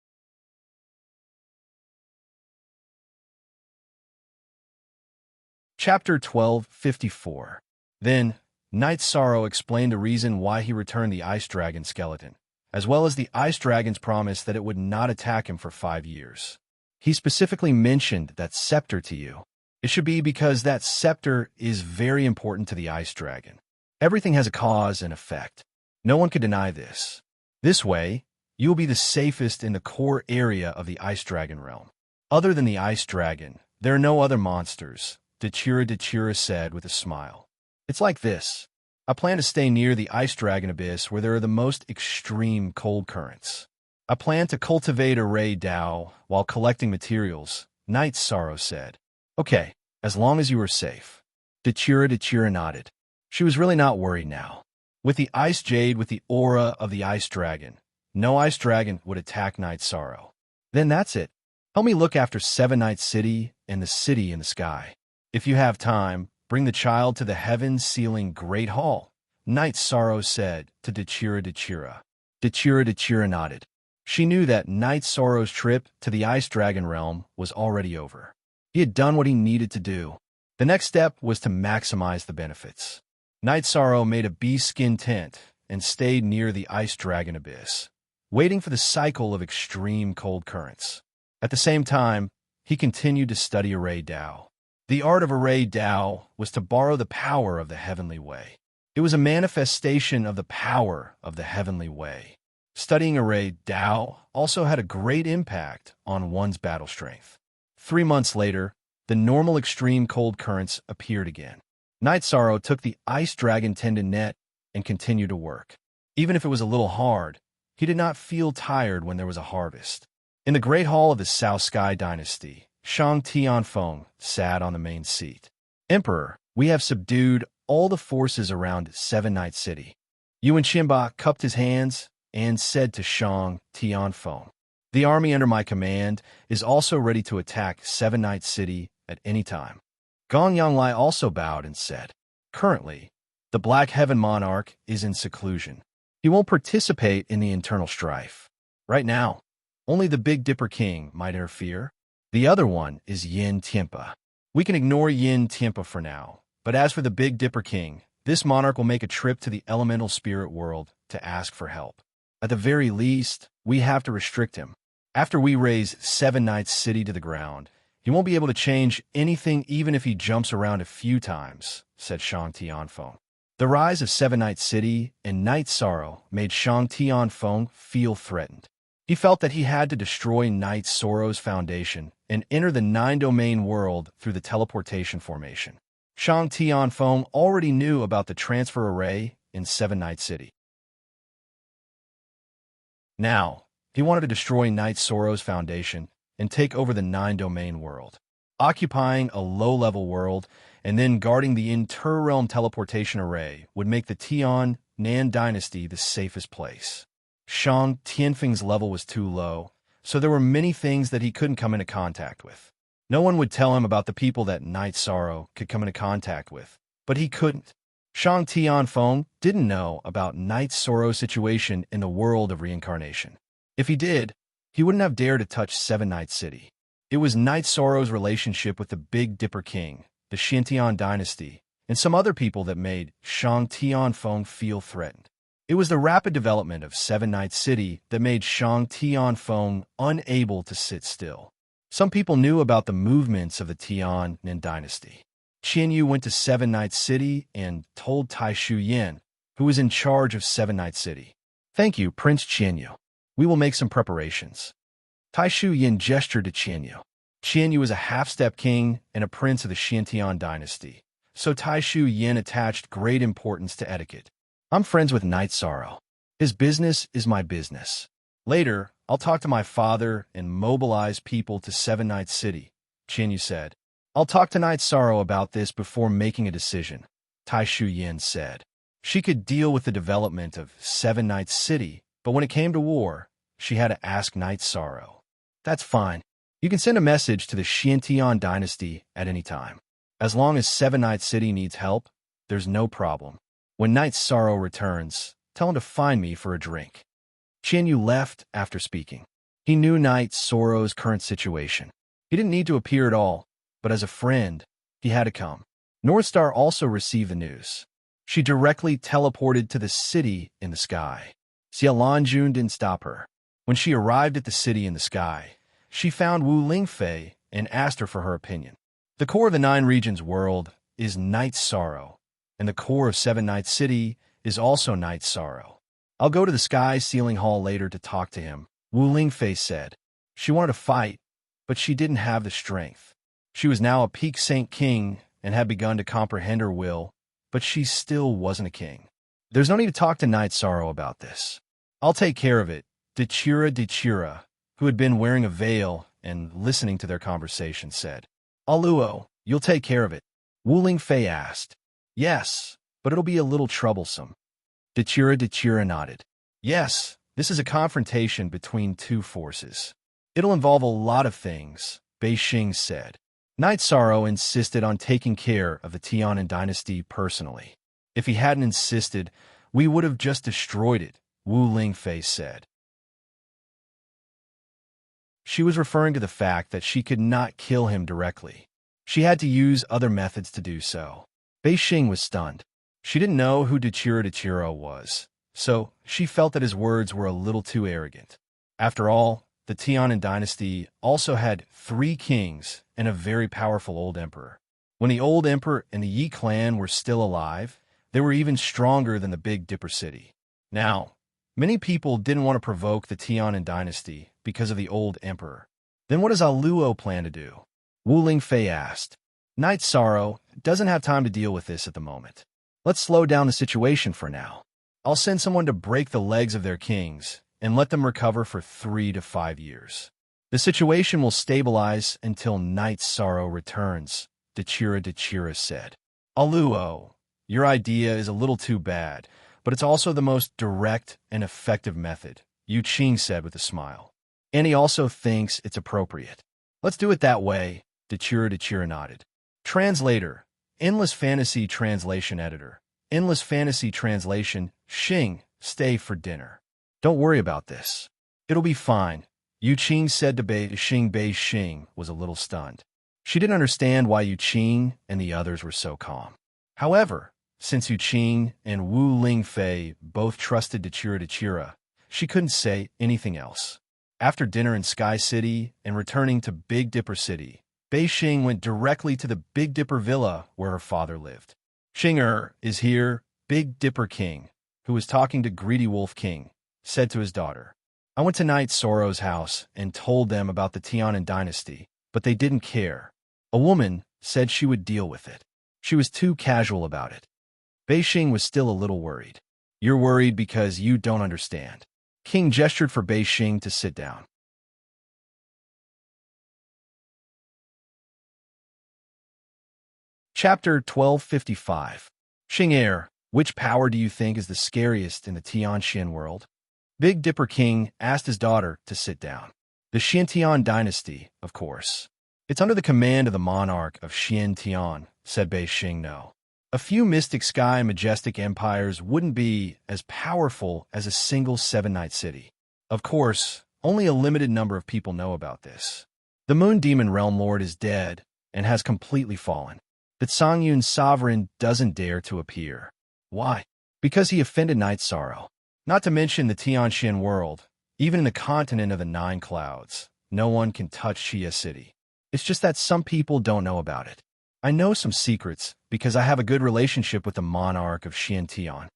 A: Chapter 1254. Then, Night Sorrow explained the reason why he returned the ice dragon skeleton, as well as the ice dragon's promise that it would not attack him for 5 years. He specifically mentioned that scepter to you. It should be because that scepter is very important to the ice dragon. Everything has a cause and effect. No one could deny this. This way, you will be the safest in the core area of the ice dragon realm. Other than the ice dragon, there are no other monsters, Dachira said with a smile. It's like this. I plan to stay near the ice dragon abyss where there are the most extreme cold currents. I plan to cultivate a Ray Dao while collecting materials, Night Sorrow said. Okay, as long as you are safe. Dachira nodded. She was really not worried now. With the ice jade with the aura of the ice dragon, no ice dragon would attack Night Sorrow. Then that's it. Help me look after Seven Night City and the city in the sky. If you have time, bring the child to the heaven-sealing Great Hall, Night Sorrow said to Dachira. Dachira nodded. She knew that Night Sorrow's trip to the Ice Dragon realm was already over. He had done what he needed to do. The next step was to maximize the benefits. Night Sorrow made a bee skin tent and stayed near the Ice Dragon abyss, waiting for the cycle of extreme cold currents. At the same time, he continued to study Array Dao. The art of Array Dao was to borrow the power of the heavenly way. It was a manifestation of the power of the heavenly way. Studying Array Dao also had a great impact on one's battle strength. 3 months later, the normal extreme cold currents appeared again. Night Sorrow took the ice dragon tendon net and continued to work. Even if it was a little hard, he did not feel tired when there was a harvest. In the Great Hall of the South Sky Dynasty, Shang Tianfeng sat on the main seat. Emperor, we have subdued all the forces around Seven Night City. Yuan Qianba cupped his hands and said to Shang Tianfeng, the army under my command is also ready to attack Seven Night City at any time. Gong Yanglai also bowed and said, currently, the Black Heaven Monarch is in seclusion. He won't participate in the internal strife. Right now, only the Big Dipper King might interfere. The other one is Yin Tianpa. We can ignore Yin Tianpa for now, but as for the Big Dipper King, this monarch will make a trip to the elemental spirit world to ask for help. At the very least, we have to restrict him. After we raise Seven Nights City to the ground, he won't be able to change anything even if he jumps around a few times, said Shang Tianfeng. The rise of Seven Nights City and Night Sorrow made Shang Tianfeng feel threatened. He felt that he had to destroy Night Sorrow's foundation and enter the nine-domain world through the teleportation formation. Shang Tianfeng already knew about the transfer array in Seven Night City. Now, he wanted to destroy Night Sorrow's foundation and take over the nine-domain world, occupying a low-level world and then guarding the inter-realm teleportation array would make the Tian Nan dynasty the safest place. Shang Tianfeng's level was too low, so there were many things that he couldn't come into contact with. No one would tell him about the people that Night Sorrow could come into contact with, but he couldn't. Shang Tianfeng didn't know about Knight Sorrow's situation in the world of reincarnation. If he did, he wouldn't have dared to touch Seven Night City. It was Knight Sorrow's relationship with the Big Dipper King, the Xiantian dynasty, and some other people that made Shang Tianfeng feel threatened. It was the rapid development of Seven Night City that made Shang Tianfeng unable to sit still. Some people knew about the movements of the Tianan dynasty. Qian Yu went to Seven Night City and told Tai Shu Yin, who was in charge of Seven Night City. "Thank you, Prince Qian Yu. We will make some preparations." Tai Shu Yin gestured to Qian Yu. Qian Yu was a half-step king and a prince of the Xiantian dynasty, so Tai Shu Yin attached great importance to etiquette. "I'm friends with Knight Sorrow. His business is my business. Later, I'll talk to my father and mobilize people to Seven Night City," Qian Yu said. "I'll talk to Knight Sorrow about this before making a decision," Tai Shu Yin said. She could deal with the development of Seven Night City, but when it came to war, she had to ask Knight Sorrow. "That's fine. You can send a message to the Xiantian dynasty at any time. As long as Seven Night City needs help, there's no problem. When Knight Sorrow returns, tell him to find me for a drink." Qian Yu left after speaking. He knew Knight Sorrow's current situation. He didn't need to appear at all, but as a friend, he had to come. Northstar also received the news. She directly teleported to the city in the sky. Xia Lanjun didn't stop her. When she arrived at the city in the sky, she found Wu Lingfei and asked her for her opinion. The core of the Nine Regions world is Knight Sorrow, and the core of Seven Night City is also Knight Sorrow. "I'll go to the Sky Ceiling Hall later to talk to him," Wu Lingfei said. She wanted to fight, but she didn't have the strength. She was now a peak Saint King and had begun to comprehend her will, but she still wasn't a king. "There's no need to talk to Knight Sorrow about this. I'll take care of it," Dechira, who had been wearing a veil and listening to their conversation, said. "Aluo, you'll take care of it?" Wu Lingfei asked. "Yes, but it'll be a little troublesome." Dechira nodded. "Yes, this is a confrontation between two forces. It'll involve a lot of things," Beixing said. Knight Sorrow insisted on taking care of the Tianan dynasty personally. "If he hadn't insisted, we would have just destroyed it," Wu Lingfei said. She was referring to the fact that she could not kill him directly. She had to use other methods to do so. Beixing was stunned. She didn't know who Dechira was, so she felt that his words were a little too arrogant. After all, the Tianan dynasty also had 3 kings and a very powerful old emperor. When the old emperor and the Yi clan were still alive, they were even stronger than the Big Dipper City. Now, many people didn't want to provoke the Tianan dynasty because of the old emperor. Then what does Aluo plan to do? Wu Lingfei asked. Knight Sorrow doesn't have time to deal with this at the moment. Let's slow down the situation for now. I'll send someone to break the legs of their kings and let them recover for 3 to 5 years. The situation will stabilize until Knight Sorrow returns, Dechira said. Aluo, your idea is a little too bad, but it's also the most direct and effective method, Yu Qing said with a smile. And he also thinks it's appropriate. Let's do it that way, Dechira nodded. Translator, Endless Fantasy Translation Editor. Endless Fantasy Translation, Xing, stay for dinner. Don't worry about this. It'll be fine, Yu Qing said to Beixing. Beixing was a little stunned. She didn't understand why Yu Qing and the others were so calm. However, since Yu Qing and Wu Lingfei both trusted Dechira, she couldn't say anything else. After dinner in Sky City and returning to Big Dipper City, Beixing went directly to the Big Dipper Villa where her father lived. Xinger is here, Big Dipper King, who was talking to Greedy Wolf King, said to his daughter. I went to Knight Sorrow's house and told them about the Tianan dynasty, but they didn't care. A woman said she would deal with it. She was too casual about it. Beixing was still a little worried. You're worried because you don't understand. King gestured for Beixing to sit down. Chapter 1255. Xing'er, which power do you think is the scariest in the Tianxian world? Big Dipper King asked his daughter to sit down. The Xiantian dynasty, of course. It's under the command of the monarch of Xiantian, said Beixing. No. A few mystic sky and majestic empires wouldn't be as powerful as a single seven-night city. Of course, only a limited number of people know about this. The Moon Demon Realm Lord is dead and has completely fallen. But Songyun's sovereign doesn't dare to appear. Why? Because he offended Night Sorrow. Not to mention the Tianxian world, even in the continent of the Nine Clouds, no one can touch Xia City. It's just that some people don't know about it. I know some secrets because I have a good relationship with the monarch of Xiantian.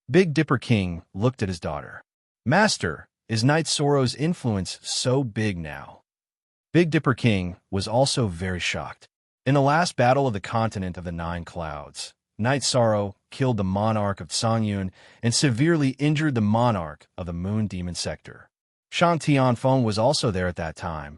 A: Big Dipper King looked at his daughter. Master, is Night Sorrow's influence so big now? Big Dipper King was also very shocked. In the last battle of the continent of the Nine Clouds, Night Sorrow killed the monarch of Songyun and severely injured the monarch of the Moon Demon Sector. Shan Tianfeng was also there at that time,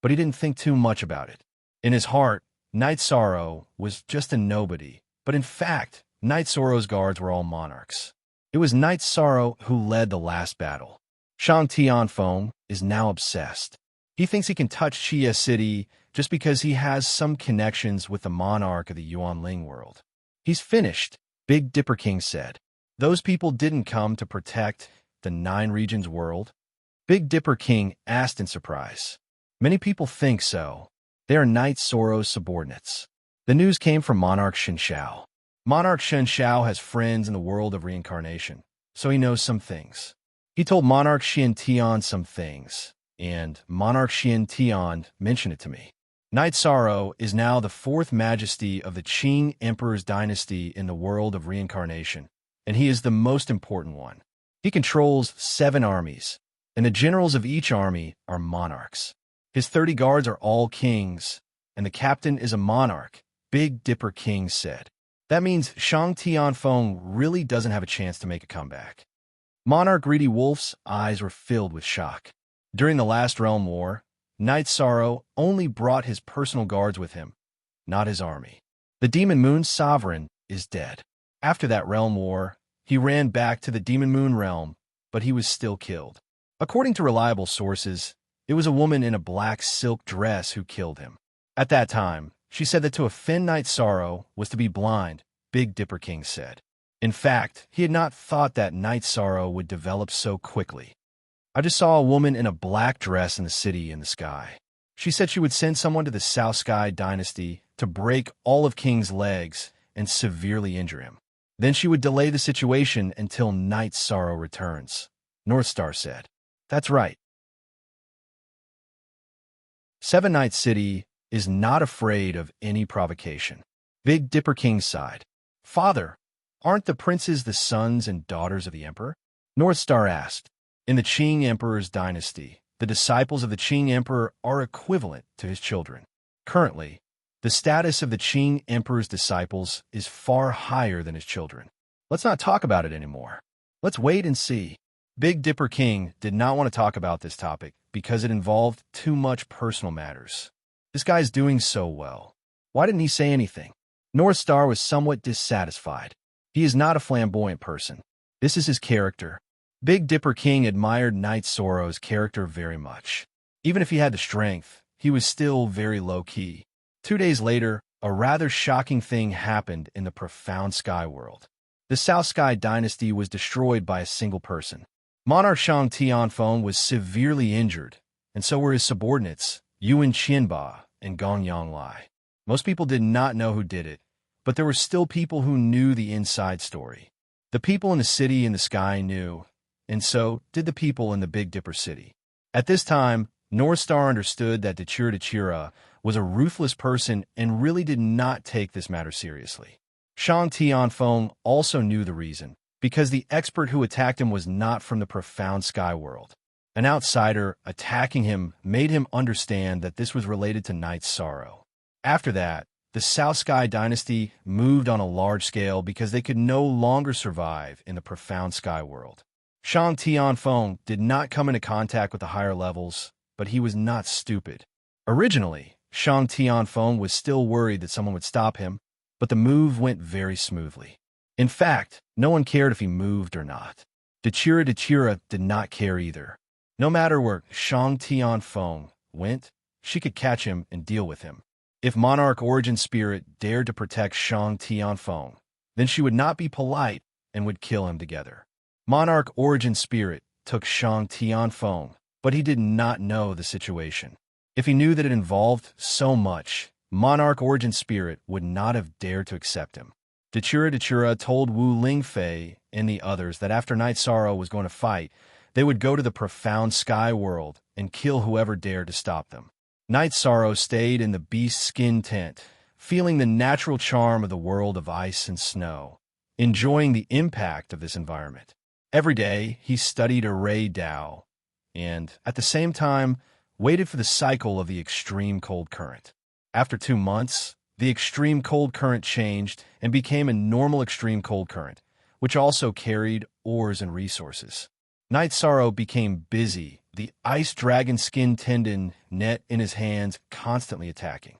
A: but he didn't think too much about it. In his heart, Night Sorrow was just a nobody, but in fact, Night Sorrow's guards were all monarchs. It was Night Sorrow who led the last battle. Shan Tianfeng is now obsessed. He thinks he can touch Xia City just because he has some connections with the monarch of the Yuanling world. He's finished, Big Dipper King said. Those people didn't come to protect the Nine Regions world? Big Dipper King asked in surprise. Many people think so. They are Night Sorrow's subordinates. The news came from Monarch Shenshao. Monarch Shenshao has friends in the world of reincarnation, so he knows some things. He told Monarch Xiantian some things, and Monarch Xiantian mentioned it to me. Night Sorrow is now the fourth majesty of the Qing Emperor's dynasty in the world of reincarnation, and he is the most important one. He controls 7 armies, and the generals of each army are monarchs. His 30 guards are all kings, and the captain is a monarch, Big Dipper King said. That means Shang Tianfeng really doesn't have a chance to make a comeback. Monarch Greedy Wolf's eyes were filled with shock. During the last realm war, Night Sorrow only brought his personal guards with him, not his army. The Demon Moon's sovereign is dead. After that realm war, he ran back to the Demon Moon realm, but he was still killed. According to reliable sources, it was a woman in a black silk dress who killed him. At that time, she said that to offend Night Sorrow was to be blind, Big Dipper King said. In fact, he had not thought that Night Sorrow would develop so quickly. I just saw a woman in a black dress in the city in the sky. She said she would send someone to the South Sky dynasty to break all of King's legs and severely injure him. Then she would delay the situation until Night Sorrow returns, Northstar said. That's right. Seven Night City is not afraid of any provocation. Big Dipper King sighed. Father, aren't the princes the sons and daughters of the emperor? Northstar asked. In the Qing Emperor's dynasty, the disciples of the Qing Emperor are equivalent to his children. Currently, the status of the Qing Emperor's disciples is far higher than his children. Let's not talk about it anymore. Let's wait and see. Big Dipper King did not want to talk about this topic because it involved too much personal matters. This guy's doing so well. Why didn't he say anything? Northstar was somewhat dissatisfied. He is not a flamboyant person. This is his character. Big Dipper King admired Night Sorrow's character very much. Even if he had the strength, he was still very low-key. 2 days later, a rather shocking thing happened in the profound sky world. The South Sky dynasty was destroyed by a single person. Monarch Shang Tianfeng was severely injured, and so were his subordinates, Yuan Qianba and Gong Yanglai. Most people did not know who did it, but there were still people who knew the inside story. The people in the city in the sky knew, and so did the people in the Big Dipper City. At this time, Northstar understood that Dachira was a ruthless person and really did not take this matter seriously. Shang Tianfeng also knew the reason, because the expert who attacked him was not from the profound sky world. An outsider attacking him made him understand that this was related to Night Sorrow. After that, the South Sky dynasty moved on a large scale because they could no longer survive in the profound sky world. Shang Tianfeng did not come into contact with the higher levels, but he was not stupid. Originally, Shang Tianfeng was still worried that someone would stop him, but the move went very smoothly. In fact, no one cared if he moved or not. Dachira did not care either. No matter where Shang Tianfeng went, she could catch him and deal with him. If Monarch Origin Spirit dared to protect Shang Tianfeng, then she would not be polite and would kill him together. Monarch Origin Spirit took Shang Tianfeng, but he did not know the situation. If he knew that it involved so much, Monarch Origin Spirit would not have dared to accept him. Dachura told Wu Lingfei and the others that after Night Sorrow was going to fight, they would go to the profound sky world and kill whoever dared to stop them. Night Sorrow stayed in the beast skin tent, feeling the natural charm of the world of ice and snow, enjoying the impact of this environment. Every day, he studied Array Dao, and, at the same time, waited for the cycle of the extreme cold current. After 2 months, the extreme cold current changed and became a normal extreme cold current, which also carried ores and resources. Night Sorrow became busy, the ice dragon skin tendon net in his hands constantly attacking.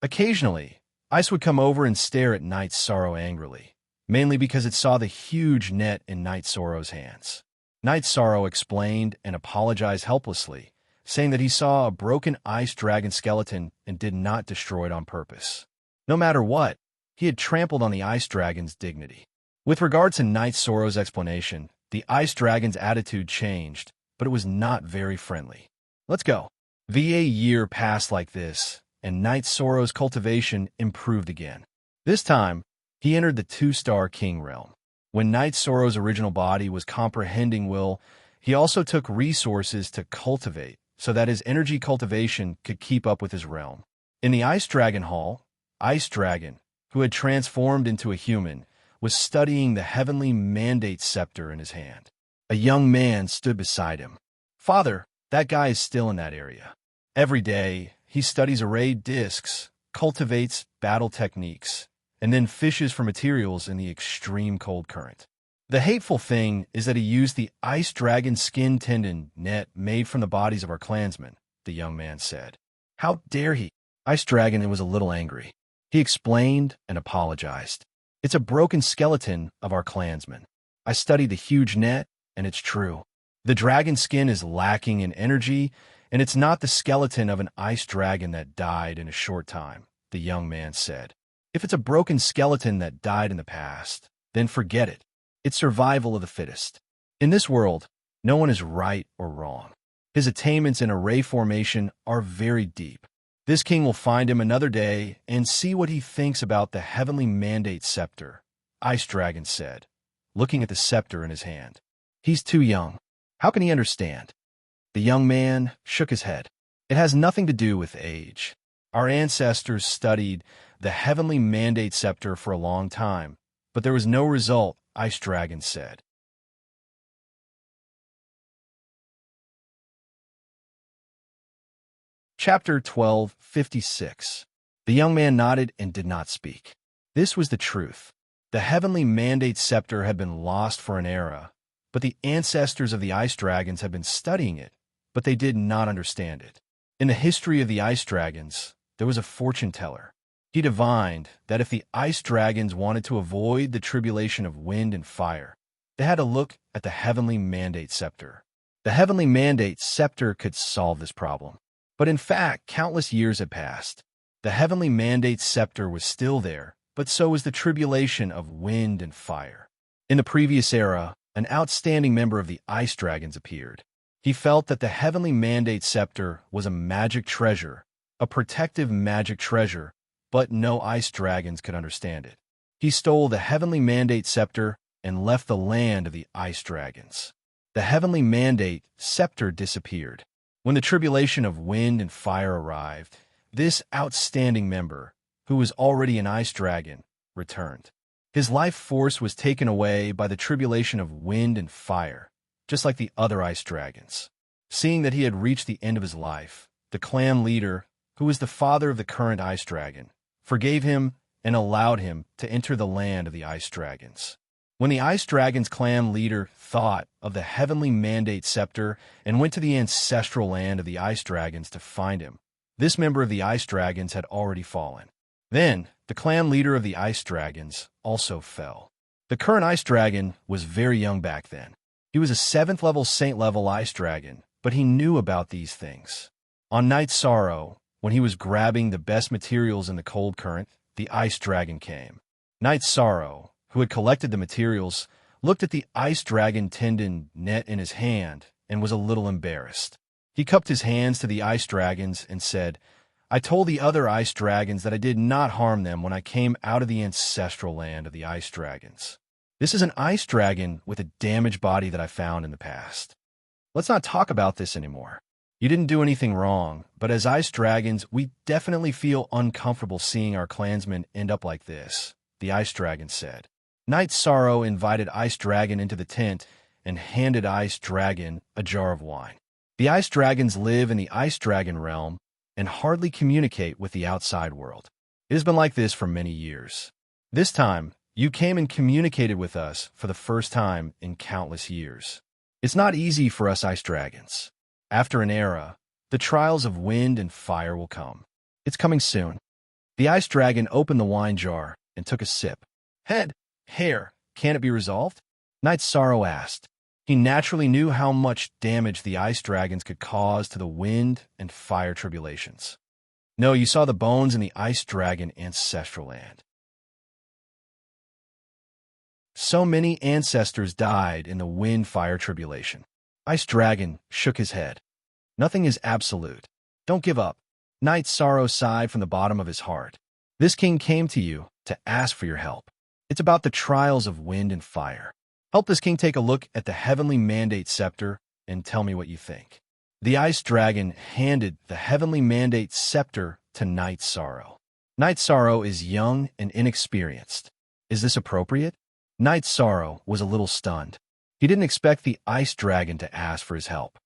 A: Occasionally, Ice would come over and stare at Night Sorrow angrily, mainly because it saw the huge net in Night Sorrow's hands. Night Sorrow explained and apologized helplessly, saying that he saw a broken ice dragon skeleton and did not destroy it on purpose. No matter what, he had trampled on the ice dragon's dignity. With regard to Night Sorrow's explanation, the ice dragon's attitude changed, but it was not very friendly. Let's go. A year passed like this, and Night Sorrow's cultivation improved again. This time, he entered the 2-star king realm. When Night Sorrow's original body was comprehending will, he also took resources to cultivate so that his energy cultivation could keep up with his realm. In the Ice Dragon Hall, Ice Dragon, who had transformed into a human, was studying the heavenly mandate scepter in his hand. A young man stood beside him. "Father, that guy is still in that area. Every day, he studies arrayed discs, cultivates battle techniques, and then fishes for materials in the extreme cold current. The hateful thing is that he used the ice dragon skin tendon net made from the bodies of our clansmen," the young man said. "How dare he?" Ice Dragon was a little angry. He explained and apologized. "It's a broken skeleton of our clansmen. I studied the huge net, and it's true. The dragon skin is lacking in energy, and it's not the skeleton of an ice dragon that died in a short time," the young man said. "If it's a broken skeleton that died in the past, then forget it. It's survival of the fittest. In this world, no one is right or wrong. His attainments in array formation are very deep. This king will find him another day and see what he thinks about the heavenly mandate scepter," Ice Dragon said, looking at the scepter in his hand. "He's too young. How can he understand?" The young man shook his head. "It has nothing to do with age. Our ancestors studied the heavenly mandate scepter for a long time, but there was no result," Ice Dragon said. Chapter 1256. The young man nodded and did not speak. This was the truth. The heavenly mandate scepter had been lost for an era, but the ancestors of the ice dragons had been studying it, but they did not understand it. In the history of the ice dragons, there was a fortune teller. He divined that if the ice dragons wanted to avoid the tribulation of wind and fire, they had to look at the heavenly mandate scepter. The heavenly mandate scepter could solve this problem. But in fact, countless years had passed. The heavenly mandate scepter was still there, but so was the tribulation of wind and fire. In the previous era, an outstanding member of the ice dragons appeared. He felt that the heavenly mandate scepter was a magic treasure, a protective magic treasure, but no ice dragons could understand it. He stole the heavenly mandate scepter and left the land of the ice dragons. The heavenly mandate scepter disappeared. When the tribulation of wind and fire arrived, this outstanding member, who was already an ice dragon, returned. His life force was taken away by the tribulation of wind and fire, just like the other ice dragons. Seeing that he had reached the end of his life, the clan leader, who was the father of the current ice dragon, forgave him and allowed him to enter the land of the ice dragons. When the ice dragon's clan leader thought of the heavenly mandate scepter and went to the ancestral land of the ice dragons to find him, this member of the ice dragons had already fallen. Then, the clan leader of the ice dragons also fell. The current ice dragon was very young back then. He was a 7th level saint level ice dragon, but he knew about these things. On Night Sorrow, when he was grabbing the best materials in the cold current, the ice dragon came. Knight Sorrow, who had collected the materials, looked at the ice dragon tendon net in his hand and was a little embarrassed. He cupped his hands to the ice dragons and said, "I told the other ice dragons that I did not harm them when I came out of the ancestral land of the ice dragons. This is an ice dragon with a damaged body that I found in the past. Let's not talk about this anymore. You didn't do anything wrong, but as ice dragons, we definitely feel uncomfortable seeing our clansmen end up like this," the ice dragon said. Knight Sorrow invited Ice Dragon into the tent and handed Ice Dragon a jar of wine. The ice dragons live in the ice dragon realm and hardly communicate with the outside world. It has been like this for many years. This time, you came and communicated with us for the first time in countless years. It's not easy for us ice dragons. After an era, the trials of wind and fire will come. It's coming soon. The ice dragon opened the wine jar and took a sip. Head, hair, can it be resolved? Knight Sorrow asked. He naturally knew how much damage the ice dragons could cause to the wind and fire tribulations. No, you saw the bones in the ice dragon ancestral land. So many ancestors died in the wind-fire tribulation. Ice Dragon shook his head. Nothing is absolute. Don't give up. Knight Sorrow sighed from the bottom of his heart. This king came to you to ask for your help. It's about the trials of wind and fire. Help this king take a look at the heavenly mandate scepter and tell me what you think. The Ice Dragon handed the heavenly mandate scepter to Knight Sorrow. Knight Sorrow is young and inexperienced. Is this appropriate? Knight Sorrow was a little stunned. He didn't expect the Ice Dragon to ask for his help.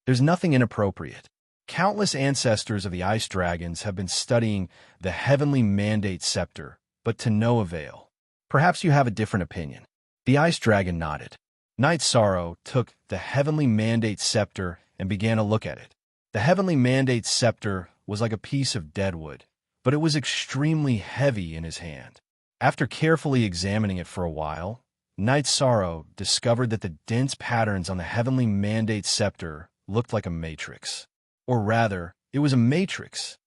A: There's nothing inappropriate. Countless ancestors of the Ice Dragons have been studying the heavenly mandate scepter, but to no avail. Perhaps you have a different opinion. The Ice Dragon nodded. Knight Sorrow took the heavenly mandate scepter and began to look at it. The heavenly mandate scepter was like a piece of deadwood, but it was extremely heavy in his hand. After carefully examining it for a while, Knight Sorrow discovered that the dense patterns on the heavenly mandate scepter looked like a matrix. Or rather, it was a matrix.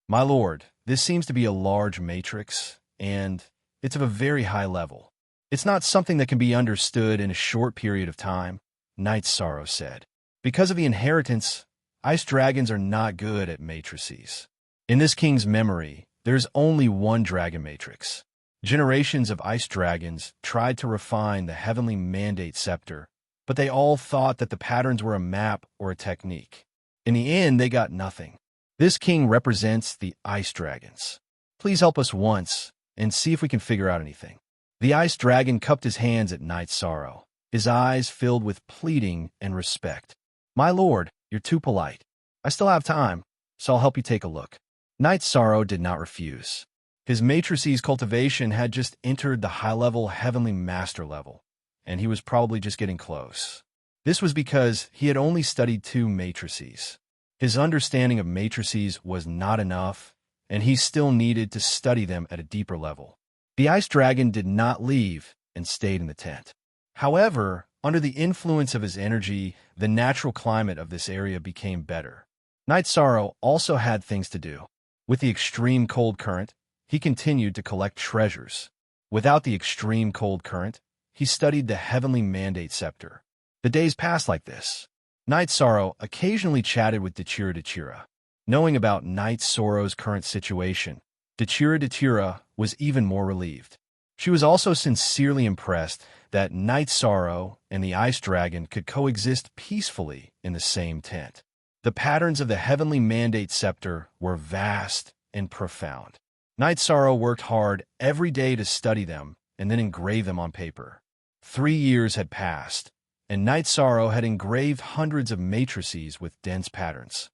A: My lord, this seems to be a large matrix, and it's of a very high level. It's not something that can be understood in a short period of time, Knight Sorrow said. Because of the inheritance, ice dragons are not good at matrices. In this king's memory, there's only one dragon matrix. Generations of ice dragons tried to refine the heavenly mandate scepter, but they all thought that the patterns were a map or a technique. In the end, they got nothing. This king represents the ice dragons. Please help us once and see if we can figure out anything. The ice dragon cupped his hands at Knight Sorrow, his eyes filled with pleading and respect. My lord, you're too polite. I still have time, so I'll help you take a look. Knight Sorrow did not refuse. His matrices cultivation had just entered the high-level heavenly master level, and he was probably just getting close. This was because he had only studied 2 matrices. His understanding of matrices was not enough, and he still needed to study them at a deeper level. The ice dragon did not leave and stayed in the tent. However, under the influence of his energy, the natural climate of this area became better. Knight Sorrow also had things to do. With the extreme cold current, he continued to collect treasures. Without the extreme cold current, he studied the heavenly mandate scepter. The days passed like this. Knight Sorrow occasionally chatted with Dechira. Knowing about Knight Sorrow's current situation, Dechira was even more relieved. She was also sincerely impressed that Knight Sorrow and the Ice Dragon could coexist peacefully in the same tent. The patterns of the heavenly mandate scepter were vast and profound. Knight Sorrow worked hard every day to study them and then engrave them on paper. 3 years had passed, and Knight Sorrow had engraved hundreds of matrices with dense patterns.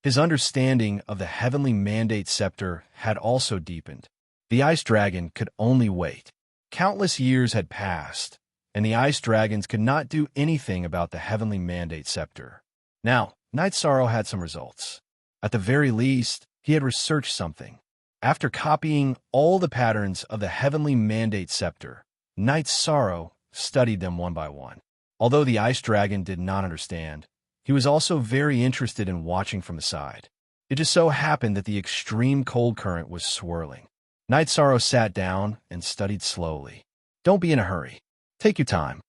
A: His understanding of the heavenly mandate scepter had also deepened. The Ice Dragon could only wait. Countless years had passed, and the Ice Dragons could not do anything about the heavenly mandate scepter. Now, Knight Sorrow had some results. At the very least, he had researched something. After copying all the patterns of the heavenly mandate scepter, Knight Sorrow studied them one by one. Although the Ice Dragon did not understand, he was also very interested in watching from the side. It just so happened that the extreme cold current was swirling. Night Sorrow sat down and studied slowly. Don't be in a hurry. Take your time.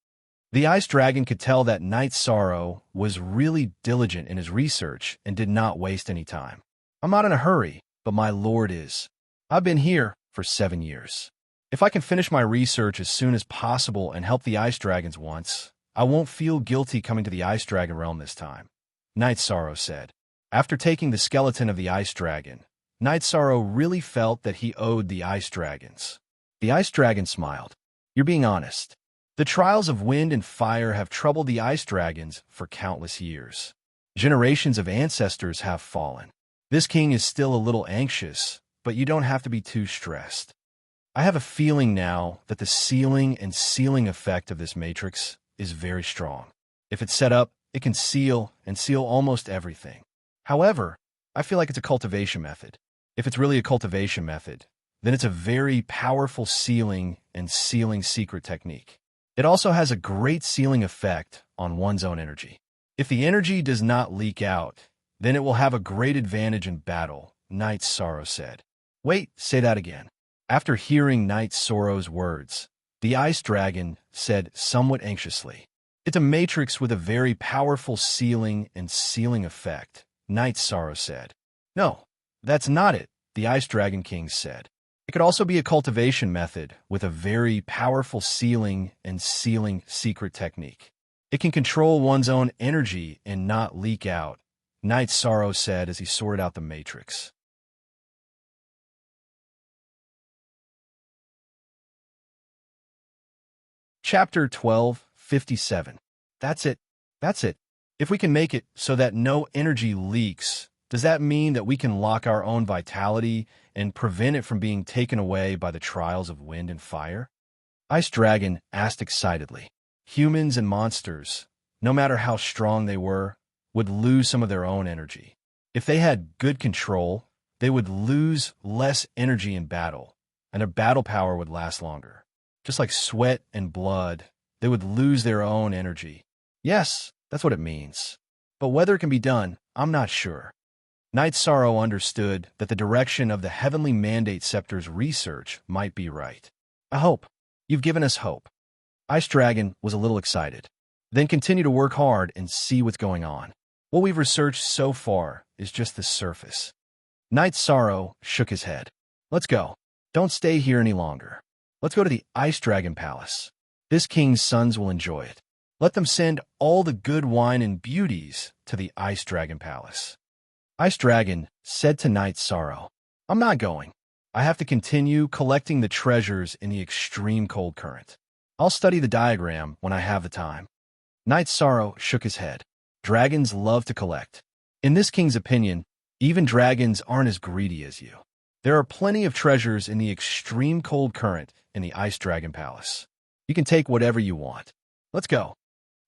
A: The ice dragon could tell that Night Sorrow was really diligent in his research and did not waste any time. I'm not in a hurry, but my lord is. I've been here for 7 years. If I can finish my research as soon as possible and help the ice dragons once, I won't feel guilty coming to the ice dragon realm this time, Night Sorrow said. After taking the skeleton of the ice dragon, Night Sorrow really felt that he owed the ice dragons. The ice dragon smiled. You're being honest. The trials of wind and fire have troubled the ice dragons for countless years. Generations of ancestors have fallen. This king is still a little anxious, but you don't have to be too stressed. I have a feeling now that the sealing and sealing effect of this matrix is very strong. If it's set up, it can seal and seal almost everything. However, I feel like it's a cultivation method. If it's really a cultivation method, then it's a very powerful sealing and sealing secret technique. It also has a great sealing effect on one's own energy. If the energy does not leak out, then it will have a great advantage in battle, Night Sorrow said. Wait, say that again. After hearing Night Sorrow's words, the ice dragon said somewhat anxiously, it's a matrix with a very powerful sealing and sealing effect, Night Sorrow said. No, that's not it, the ice dragon king said. It could also be a cultivation method with a very powerful sealing and sealing secret technique. It can control one's own energy and not leak out, Night Sorrow said as he sorted out the matrix. Chapter 12:57. That's it. That's it. If we can make it so that no energy leaks, does that mean that we can lock our own vitality and prevent it from being taken away by the trials of wind and fire? Ice Dragon asked excitedly. Humans and monsters, no matter how strong they were, would lose some of their own energy. If they had good control, they would lose less energy in battle, and their battle power would last longer. Just like sweat and blood, they would lose their own energy. Yes, that's what it means. But whether it can be done, I'm not sure. Night Sorrow understood that the direction of the Heavenly Mandate Scepter's research might be right. I hope. You've given us hope. Ice Dragon was a little excited. Then continue to work hard and see what's going on. What we've researched so far is just the surface. Night Sorrow shook his head. Let's go. Don't stay here any longer. Let's go to the Ice Dragon Palace. This king's sons will enjoy it. Let them send all the good wine and beauties to the Ice Dragon Palace. Ice Dragon said to Night Sorrow, I'm not going. I have to continue collecting the treasures in the extreme cold current. I'll study the diagram when I have the time. Night Sorrow shook his head. Dragons love to collect. In this king's opinion, even dragons aren't as greedy as you. There are plenty of treasures in the extreme cold current in the Ice Dragon Palace. You can take whatever you want. Let's go.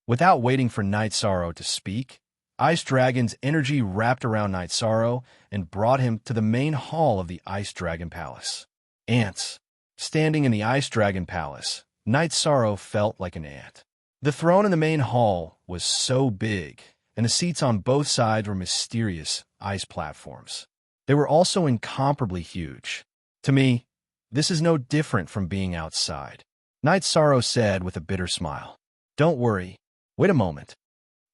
A: Without waiting for Night Sorrow to speak, Ice Dragon's energy wrapped around Night Sorrow and brought him to the main hall of the Ice Dragon Palace. Ants. Standing in the Ice Dragon Palace, Night Sorrow felt like an ant. The throne in the main hall was so big, and the seats on both sides were mysterious ice platforms. They were also incomparably huge. To me, this is no different from being outside. Night Sorrow said with a bitter smile. Don't worry. Wait a moment.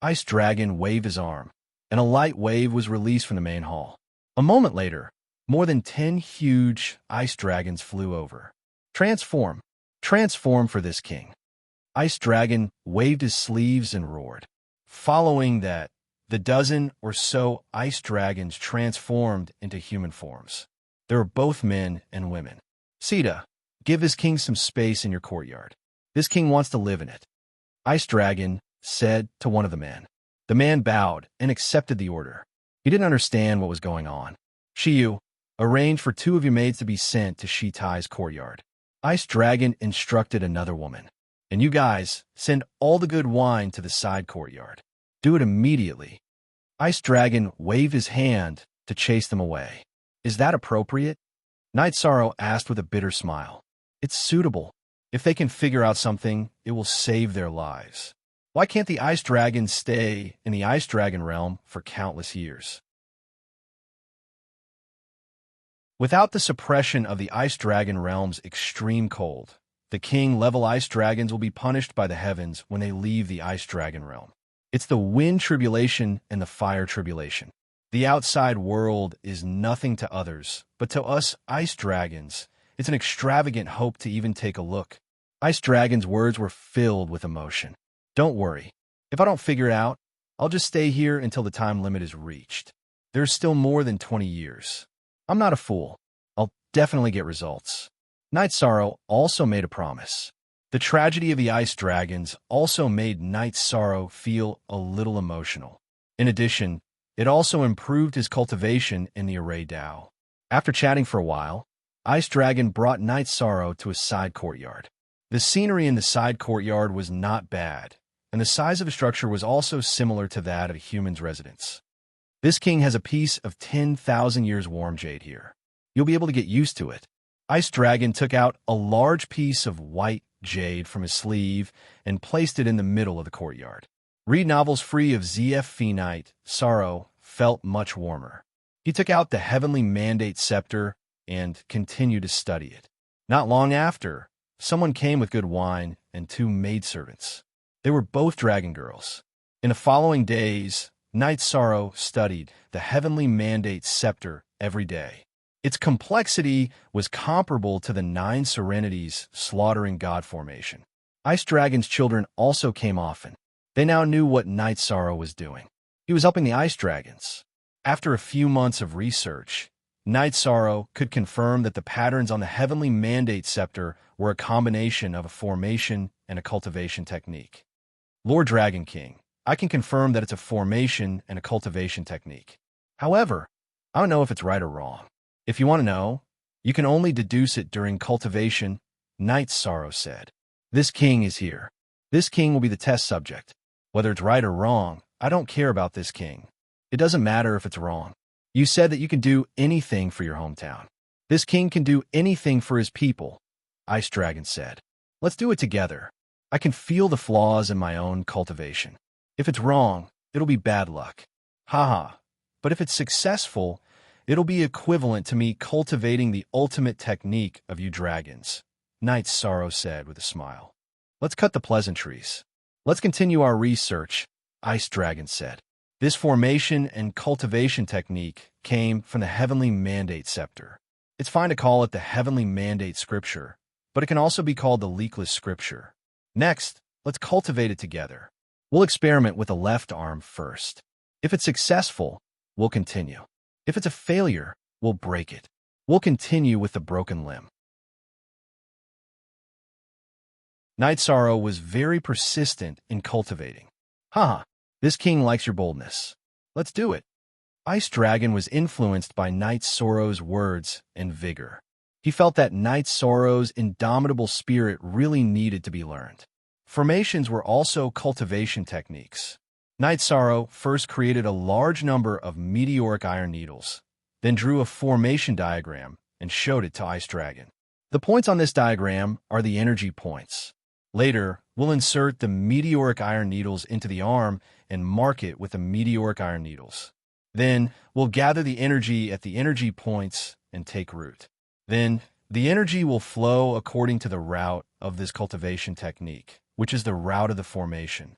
A: Ice Dragon waved his arm, and a light wave was released from the main hall. A moment later, more than 10 huge ice dragons flew over. Transform. Transform for this king. Ice Dragon waved his sleeves and roared. Following that, the dozen or so ice dragons transformed into human forms. They were both men and women. Sita, give this king some space in your courtyard. This king wants to live in it. Ice Dragon said to one of the men. The man bowed and accepted the order. He didn't understand what was going on. Shiyu, arrange for 2 of your maids to be sent to Shitai's courtyard. Ice Dragon instructed another woman. And you guys, send all the good wine to the side courtyard. Do it immediately. Ice Dragon waved his hand to chase them away. Is that appropriate? Night Sorrow asked with a bitter smile. It's suitable. If they can figure out something, it will save their lives. Why can't the Ice Dragons stay in the Ice Dragon realm for countless years? Without the suppression of the Ice Dragon realm's extreme cold, the king-level ice dragons will be punished by the heavens when they leave the Ice Dragon realm. It's the wind tribulation and the fire tribulation. The outside world is nothing to others, but to us ice dragons, it's an extravagant hope to even take a look. Ice Dragon's words were filled with emotion. Don't worry. If I don't figure it out, I'll just stay here until the time limit is reached. There's still more than 20 years. I'm not a fool. I'll definitely get results. Night Sorrow also made a promise. The tragedy of the Ice Dragons also made Night Sorrow feel a little emotional. In addition, it also improved his cultivation in the Array Dao. After chatting for a while, Ice Dragon brought Night Sorrow to a side courtyard. The scenery in the side courtyard was not bad, and the size of the structure was also similar to that of a human's residence. This king has a piece of 10,000 years warm jade here. You'll be able to get used to it. Ice Dragon took out a large piece of white jade from his sleeve and placed it in the middle of the courtyard. Read novels free of ZF Night Sorrow felt much warmer. He took out the Heavenly Mandate Scepter and continued to study it. Not long after, someone came with good wine and 2 maidservants. They were both dragon girls. In the following days, Night Sorrow studied the Heavenly Mandate Scepter every day. Its complexity was comparable to the 9 Serenities slaughtering god formation. Ice Dragon's children also came often. They now knew what Night Sorrow was doing. He was helping the Ice Dragons. After a few months of research, Night Sorrow could confirm that the patterns on the Heavenly Mandate Scepter were a combination of a formation and a cultivation technique. Lord Dragon King, I can confirm that it's a formation and a cultivation technique. However, I don't know if it's right or wrong. If you want to know, you can only deduce it during cultivation, Night Sorrow said. This king is here. This king will be the test subject. Whether it's right or wrong, I don't care about this king. It doesn't matter if it's wrong. You said that you can do anything for your hometown. This king can do anything for his people, Ice Dragon said. Let's do it together. I can feel the flaws in my own cultivation. If it's wrong, it'll be bad luck. Haha. But if it's successful, it'll be equivalent to me cultivating the ultimate technique of you dragons, Night Sorrow said with a smile. Let's cut the pleasantries. Let's continue our research, Ice Dragon said. This formation and cultivation technique came from the Heavenly Mandate Scepter. It's fine to call it the Heavenly Mandate Scripture, but it can also be called the Leakless Scripture. Next, let's cultivate it together. We'll experiment with the left arm first. If it's successful, we'll continue. If it's a failure, we'll break it. We'll continue with the broken limb. Night Sorrow was very persistent in cultivating. Haha, this king likes your boldness. Let's do it. Ice Dragon was influenced by Night Sorrow's words and vigor. He felt that Night Sorrow's indomitable spirit really needed to be learned. Formations were also cultivation techniques. Night Sorrow first created a large number of meteoric iron needles, then drew a formation diagram and showed it to Ice Dragon. The points on this diagram are the energy points. Later, we'll insert the meteoric iron needles into the arm and mark it with the meteoric iron needles. Then, we'll gather the energy at the energy points and take root. Then, the energy will flow according to the route of this cultivation technique, which is the route of the formation.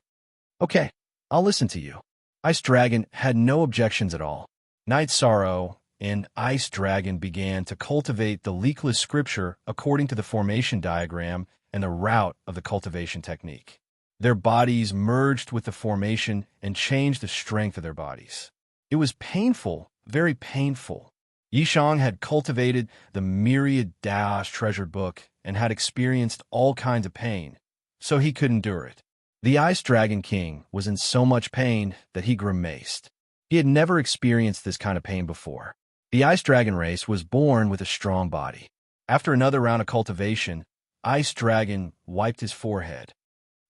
A: Okay, I'll listen to you. Ice Dragon had no objections at all. Night Sorrow and Ice Dragon began to cultivate the Leakless Scripture according to the formation diagram and the route of the cultivation technique. Their bodies merged with the formation and changed the strength of their bodies. It was painful, very painful. Yishang had cultivated the Myriad Dash treasured book and had experienced all kinds of pain, so he could endure it. The Ice Dragon King was in so much pain that he grimaced. He had never experienced this kind of pain before. The Ice Dragon race was born with a strong body. After another round of cultivation, Ice Dragon wiped his forehead.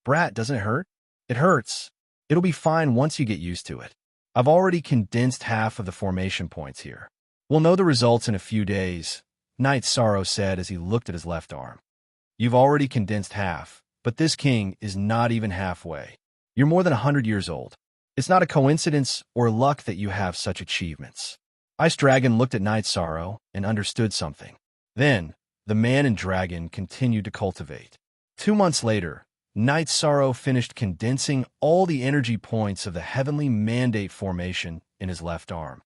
A: Brat, doesn't it hurt? It hurts. It'll be fine once you get used to it. I've already condensed half of the formation points here. We'll know the results in a few days, Night Sorrow said as he looked at his left arm. You've already condensed half, but this king is not even halfway. You're more than 100 years old. It's not a coincidence or luck that you have such achievements. Ice Dragon looked at Night Sorrow and understood something. Then, the man and dragon continued to cultivate. 2 months later, Night Sorrow finished condensing all the energy points of the Heavenly Mandate formation in his left arm.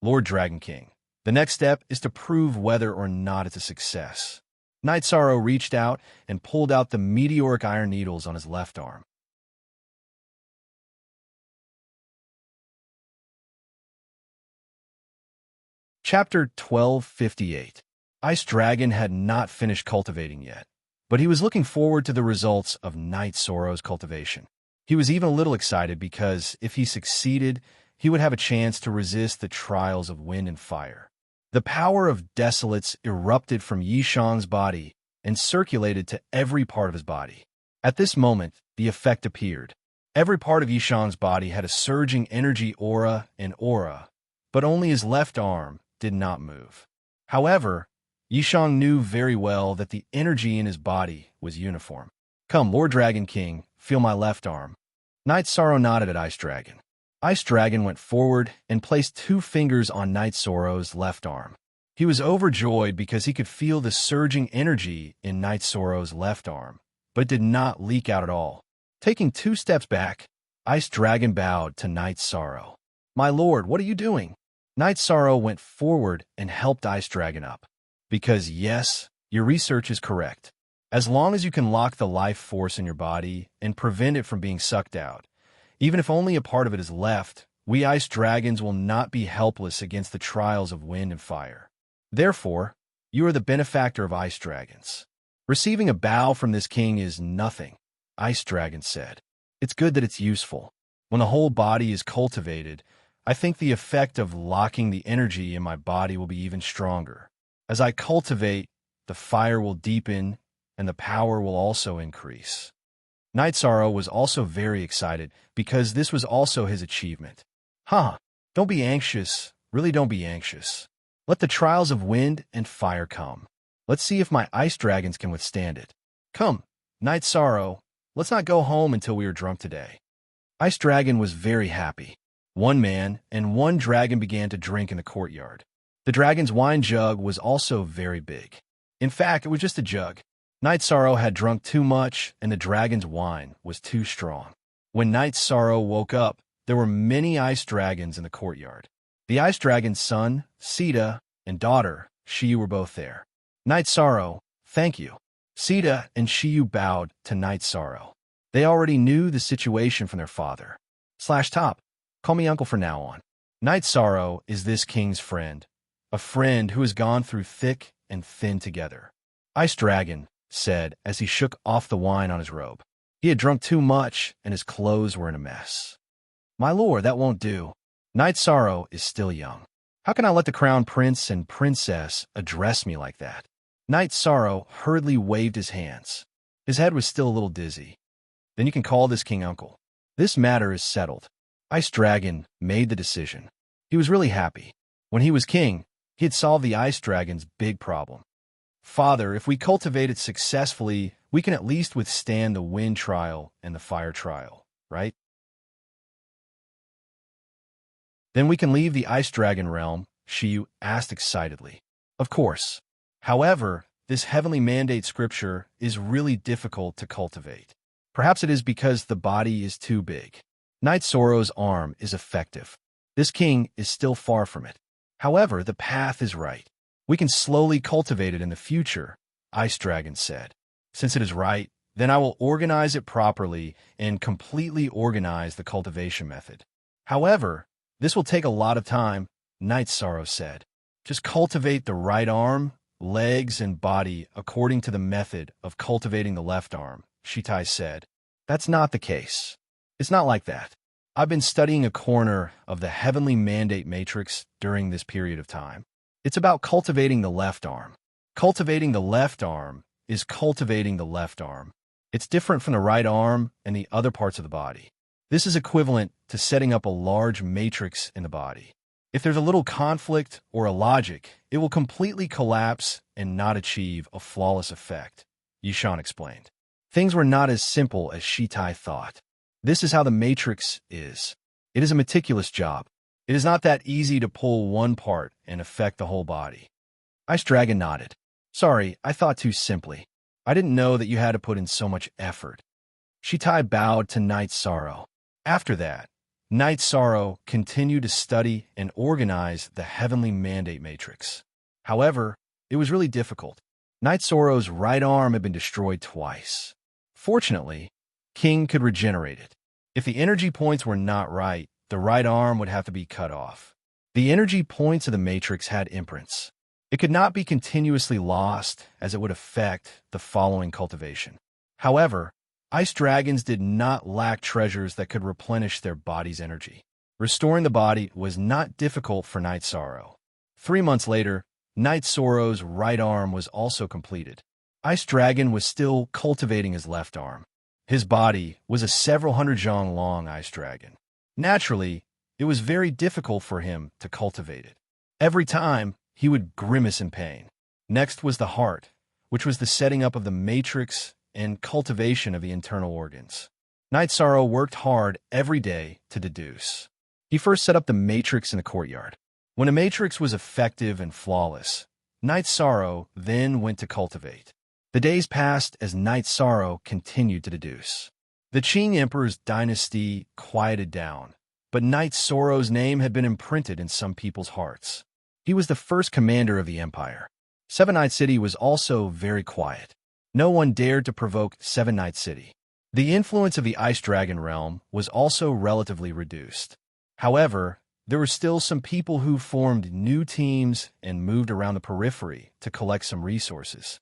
A: Lord Dragon King, the next step is to prove whether or not it's a success. Night Sorrow reached out and pulled out the meteoric iron needles on his left arm. Chapter 1258. Ice Dragon had not finished cultivating yet, but he was looking forward to the results of Night Sorrow's cultivation. He was even a little excited because, if he succeeded, he would have a chance to resist the trials of wind and fire. The power of Desolates erupted from Yishang's body and circulated to every part of his body. At this moment, the effect appeared. Every part of Yishang's body had a surging energy aura, but only his left arm did not move. However, Yishang knew very well that the energy in his body was uniform. Come, Lord Dragon King, feel my left arm. Night Sorrow nodded at Ice Dragon. Ice Dragon went forward and placed 2 fingers on Night Sorrow's left arm. He was overjoyed because he could feel the surging energy in Night Sorrow's left arm, but did not leak out at all. Taking 2 steps back, Ice Dragon bowed to Night Sorrow. My lord, what are you doing? Night Sorrow went forward and helped Ice Dragon up. Because yes, your research is correct. As long as you can lock the life force in your body and prevent it from being sucked out, even if only a part of it is left, we ice dragons will not be helpless against the trials of wind and fire. Therefore, you are the benefactor of ice dragons. Receiving a bow from this king is nothing, Ice Dragon said. It's good that it's useful. When the whole body is cultivated, I think the effect of locking the energy in my body will be even stronger. As I cultivate, the fire will deepen and the power will also increase. Night Sorrow was also very excited because this was also his achievement. Don't be anxious. Really don't be anxious. Let the trials of wind and fire come. Let's see if my ice dragons can withstand it. Come, Night Sorrow, let's not go home until we are drunk today. Ice Dragon was very happy. 1 man and 1 dragon began to drink in the courtyard. The dragon's wine jug was also very big. In fact, it was just a jug. Night Sorrow had drunk too much, and the dragon's wine was too strong. When Night Sorrow woke up, there were many ice dragons in the courtyard. The ice dragon's son, Sita, and daughter, Shiyu, were both there. Night Sorrow, thank you. Sita and Shiyu bowed to Night Sorrow. They already knew the situation from their father. /top, call me uncle from now on. Night Sorrow is this king's friend, a friend who has gone through thick and thin together. Ice Dragon said as he shook off the wine on his robe. He had drunk too much, and his clothes were in a mess. My lord, that won't do. Night Sorrow is still young. How can I let the crown prince and princess address me like that? Night Sorrow hurriedly waved his hands. His head was still a little dizzy. Then you can call this king uncle. This matter is settled. Ice Dragon made the decision. He was really happy. When he was king, he had solved the ice dragon's big problem. Father, if we cultivate it successfully, we can at least withstand the wind trial and the fire trial, right? Then we can leave the ice dragon realm, Shiyu asked excitedly. Of course. However, this heavenly mandate scripture is really difficult to cultivate. Perhaps it is because the body is too big. Night Sorrow's arm is effective. This king is still far from it. However, the path is right. We can slowly cultivate it in the future, Ice Dragon said. Since it is right, then I will organize it properly and completely organize the cultivation method. However, this will take a lot of time, Night Sorrow said. Just cultivate the right arm, legs, and body according to the method of cultivating the left arm, Shitai said. That's not the case. It's not like that. I've been studying a corner of the Heavenly Mandate Matrix during this period of time. It's about cultivating the left arm. Cultivating the left arm is cultivating the left arm. It's different from the right arm and the other parts of the body. This is equivalent to setting up a large matrix in the body. If there's a little conflict or a logic, it will completely collapse and not achieve a flawless effect, Yishan explained. Things were not as simple as Shitai thought. This is how the matrix is. It is a meticulous job. It is not that easy to pull one part and affect the whole body. Ice Dragon nodded. Sorry, I thought too simply. I didn't know that you had to put in so much effort. Shitai bowed to Night Sorrow. After that, Night Sorrow continued to study and organize the Heavenly Mandate Matrix. However, it was really difficult. Night Sorrow's right arm had been destroyed twice. Fortunately, King could regenerate it. If the energy points were not right, the right arm would have to be cut off. The energy points of the Matrix had imprints. It could not be continuously lost, as it would affect the following cultivation. However, Ice Dragons did not lack treasures that could replenish their body's energy. Restoring the body was not difficult for Night Sorrow. 3 months later, Night Sorrow's right arm was also completed. Ice Dragon was still cultivating his left arm. His body was a several hundred zhang long Ice Dragon. Naturally, it was very difficult for him to cultivate it. Every time, he would grimace in pain. Next was the heart, which was the setting up of the matrix and cultivation of the internal organs. Night Sorrow worked hard every day to deduce. He first set up the matrix in the courtyard. When a matrix was effective and flawless, Night Sorrow then went to cultivate. The days passed as Night Sorrow continued to deduce. The Qing Emperor's dynasty quieted down, but Night Sorrow's name had been imprinted in some people's hearts. He was the first commander of the empire. Seven Night City was also very quiet. No one dared to provoke Seven Night City. The influence of the Ice Dragon realm was also relatively reduced. However, there were still some people who formed new teams and moved around the periphery to collect some resources.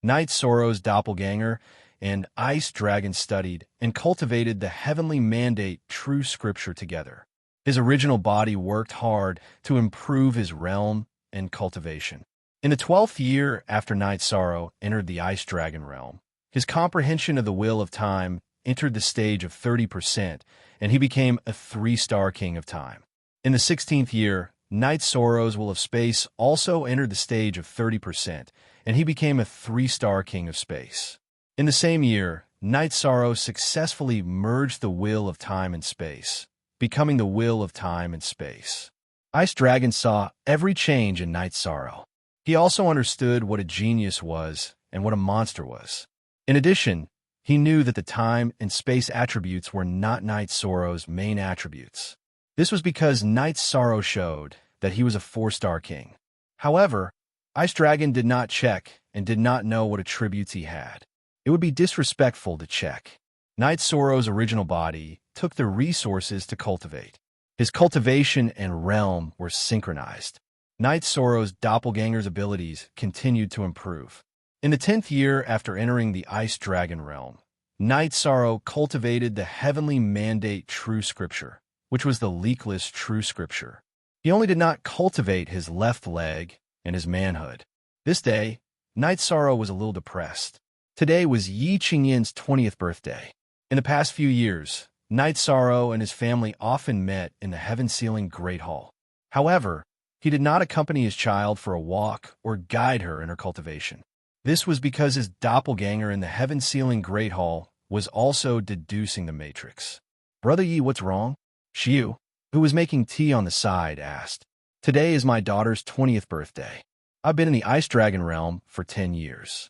A: Night Sorrow's doppelganger and Ice Dragon studied and cultivated the Heavenly Mandate True Scripture together. His original body worked hard to improve his realm and cultivation. In the 12th year after Night Sorrow entered the Ice Dragon realm, his comprehension of the Wheel of Time entered the stage of 30%, and he became a 3-star King of Time. In the 16th year, Night Sorrow's Will of Space also entered the stage of 30%, and he became a 3-star King of Space. In the same year, Night Sorrow successfully merged the Wheel of Time and Space, becoming the Wheel of Time and Space. Ice Dragon saw every change in Night Sorrow. He also understood what a genius was and what a monster was. In addition, he knew that the time and space attributes were not Night Sorrow's main attributes. This was because Night Sorrow showed that he was a 4-star king. However, Ice Dragon did not check and did not know what attributes he had. It would be disrespectful to check. Night Sorrow's original body took the resources to cultivate. His cultivation and realm were synchronized. Night Sorrow's doppelganger's abilities continued to improve. In the 10th year after entering the Ice Dragon realm, Night Sorrow cultivated the Heavenly Mandate True Scripture, which was the leakless True Scripture. He only did not cultivate his left leg and his manhood. This day, Night Sorrow was a little depressed. Today was Yi Qingyin's 20th birthday. In the past few years, Night Sorrow and his family often met in the Heaven-Sealing Great Hall. However, he did not accompany his child for a walk or guide her in her cultivation. This was because his doppelganger in the Heaven-Sealing Great Hall was also deducing the Matrix. Brother Yi, what's wrong? Xiu, who was making tea on the side, asked. Today is my daughter's 20th birthday. I've been in the Ice Dragon realm for 10 years.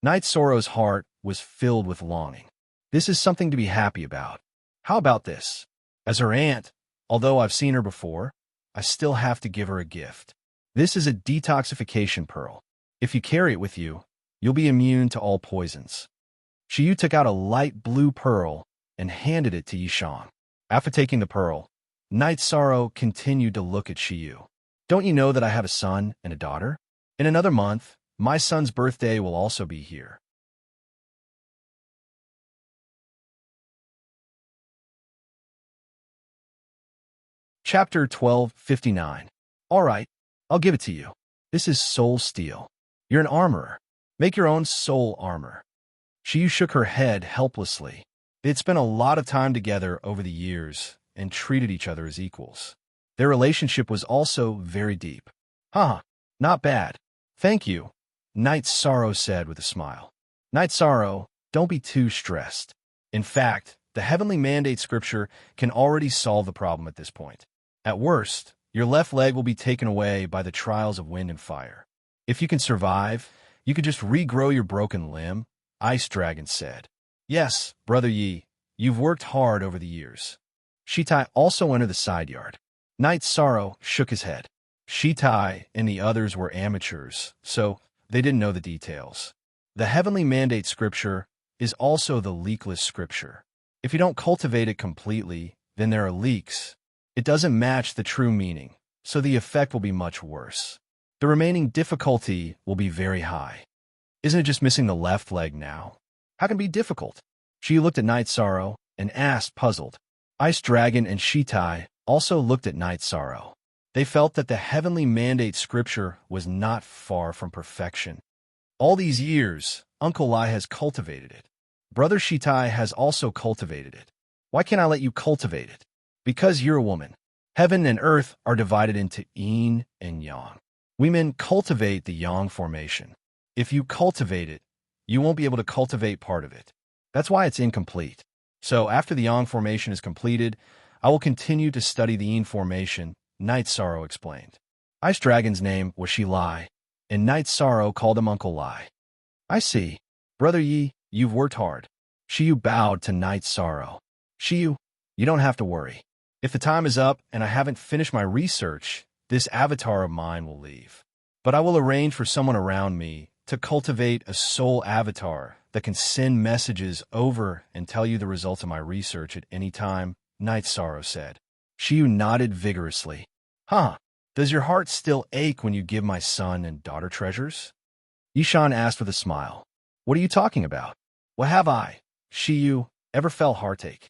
A: Night Sorrow's heart was filled with longing. This is something to be happy about. How about this? As her aunt, although I've seen her before, I still have to give her a gift. This is a detoxification pearl. If you carry it with you, you'll be immune to all poisons. Xiu took out a light blue pearl and handed it to Yishang. After taking the pearl, Night Sorrow continued to look at Xiu. Don't you know that I have a son and a daughter? In another month, my son's birthday will also be here. Chapter 1259. All right, I'll give it to you. This is soul steel. You're an armorer. Make your own soul armor. Xiu shook her head helplessly. They had spent a lot of time together over the years and treated each other as equals. Their relationship was also very deep. Not bad. Thank you, Night Sorrow said with a smile. Night Sorrow, don't be too stressed. In fact, The heavenly mandate scripture can already solve the problem at this point. At worst, your left leg will be taken away by the trials of wind and fire. If you can survive, you could just regrow your broken limb, Ice Dragon said. Yes, Brother Yi, you've worked hard over the years. Shitai also entered the side yard. Knight Sorrow shook his head. Shitai and the others were amateurs, so they didn't know the details. The heavenly mandate scripture is also the leakless scripture. If you don't cultivate it completely, then there are leaks. It doesn't match the true meaning, so the effect will be much worse. The remaining difficulty will be very high. Isn't it just missing the left leg now? How can it be difficult? She looked at Night Sorrow and asked, puzzled. Ice Dragon and Shitai also looked at Night Sorrow. They felt that the heavenly mandate scripture was not far from perfection. All these years, Uncle Lai has cultivated it. Brother Shitai has also cultivated it. Why can't I let you cultivate it? Because you're a woman. Heaven and earth are divided into yin and yang. We men cultivate the yang formation. If you cultivate it, you won't be able to cultivate part of it. That's why it's incomplete. So after the yang formation is completed, I will continue to study the yin formation, Night Sorrow explained. Ice Dragon's name was Shi Lai, and Night Sorrow called him Uncle Lai. I see. Brother Yi, you've worked hard. Shiyu bowed to Night Sorrow. Shiyu, you don't have to worry. If the time is up and I haven't finished my research, this avatar of mine will leave. But I will arrange for someone around me to cultivate a soul avatar that can send messages over and tell you the results of my research at any time, Night Sorrow said. Shiyu nodded vigorously. Huh, does your heart still ache when you give my son and daughter treasures? Yishan asked with a smile. What are you talking about? What have I, Shiyu, ever felt heartache?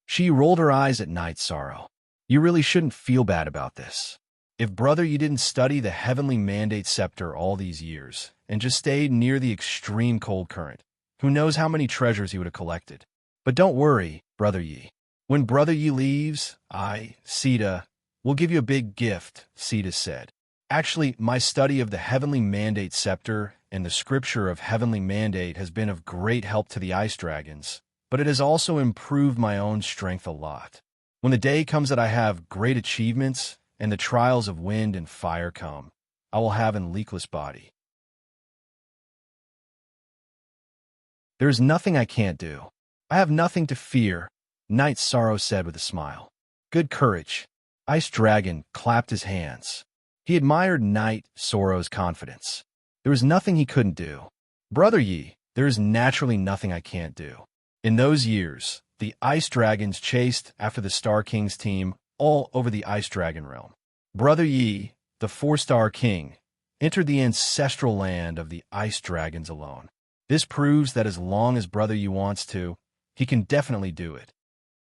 A: She rolled her eyes at Night Sorrow. You really shouldn't feel bad about this. If, brother, you didn't study the heavenly mandate scepter all these years and just stayed near the extreme cold current, who knows how many treasures he would have collected. But don't worry, Brother Yi. When Brother Yi leaves, I, Sita, will give you a big gift, Sita said. Actually, my study of the heavenly mandate scepter and the scripture of heavenly mandate has been of great help to the ice dragons, but it has also improved my own strength a lot. When the day comes that I have great achievements and the trials of wind and fire come, I will have an leakless body. There is nothing I can't do. I have nothing to fear, Night Sorrow said with a smile. Good courage. Ice Dragon clapped his hands. He admired Night Sorrow's confidence. There was nothing he couldn't do. Brother Yi, there is naturally nothing I can't do. In those years, the Ice Dragons chased after the Star King's team all over the Ice Dragon realm. Brother Yi, the 4-star king, entered the ancestral land of the Ice Dragons alone. This proves that as long as Brother Yi wants to, he can definitely do it.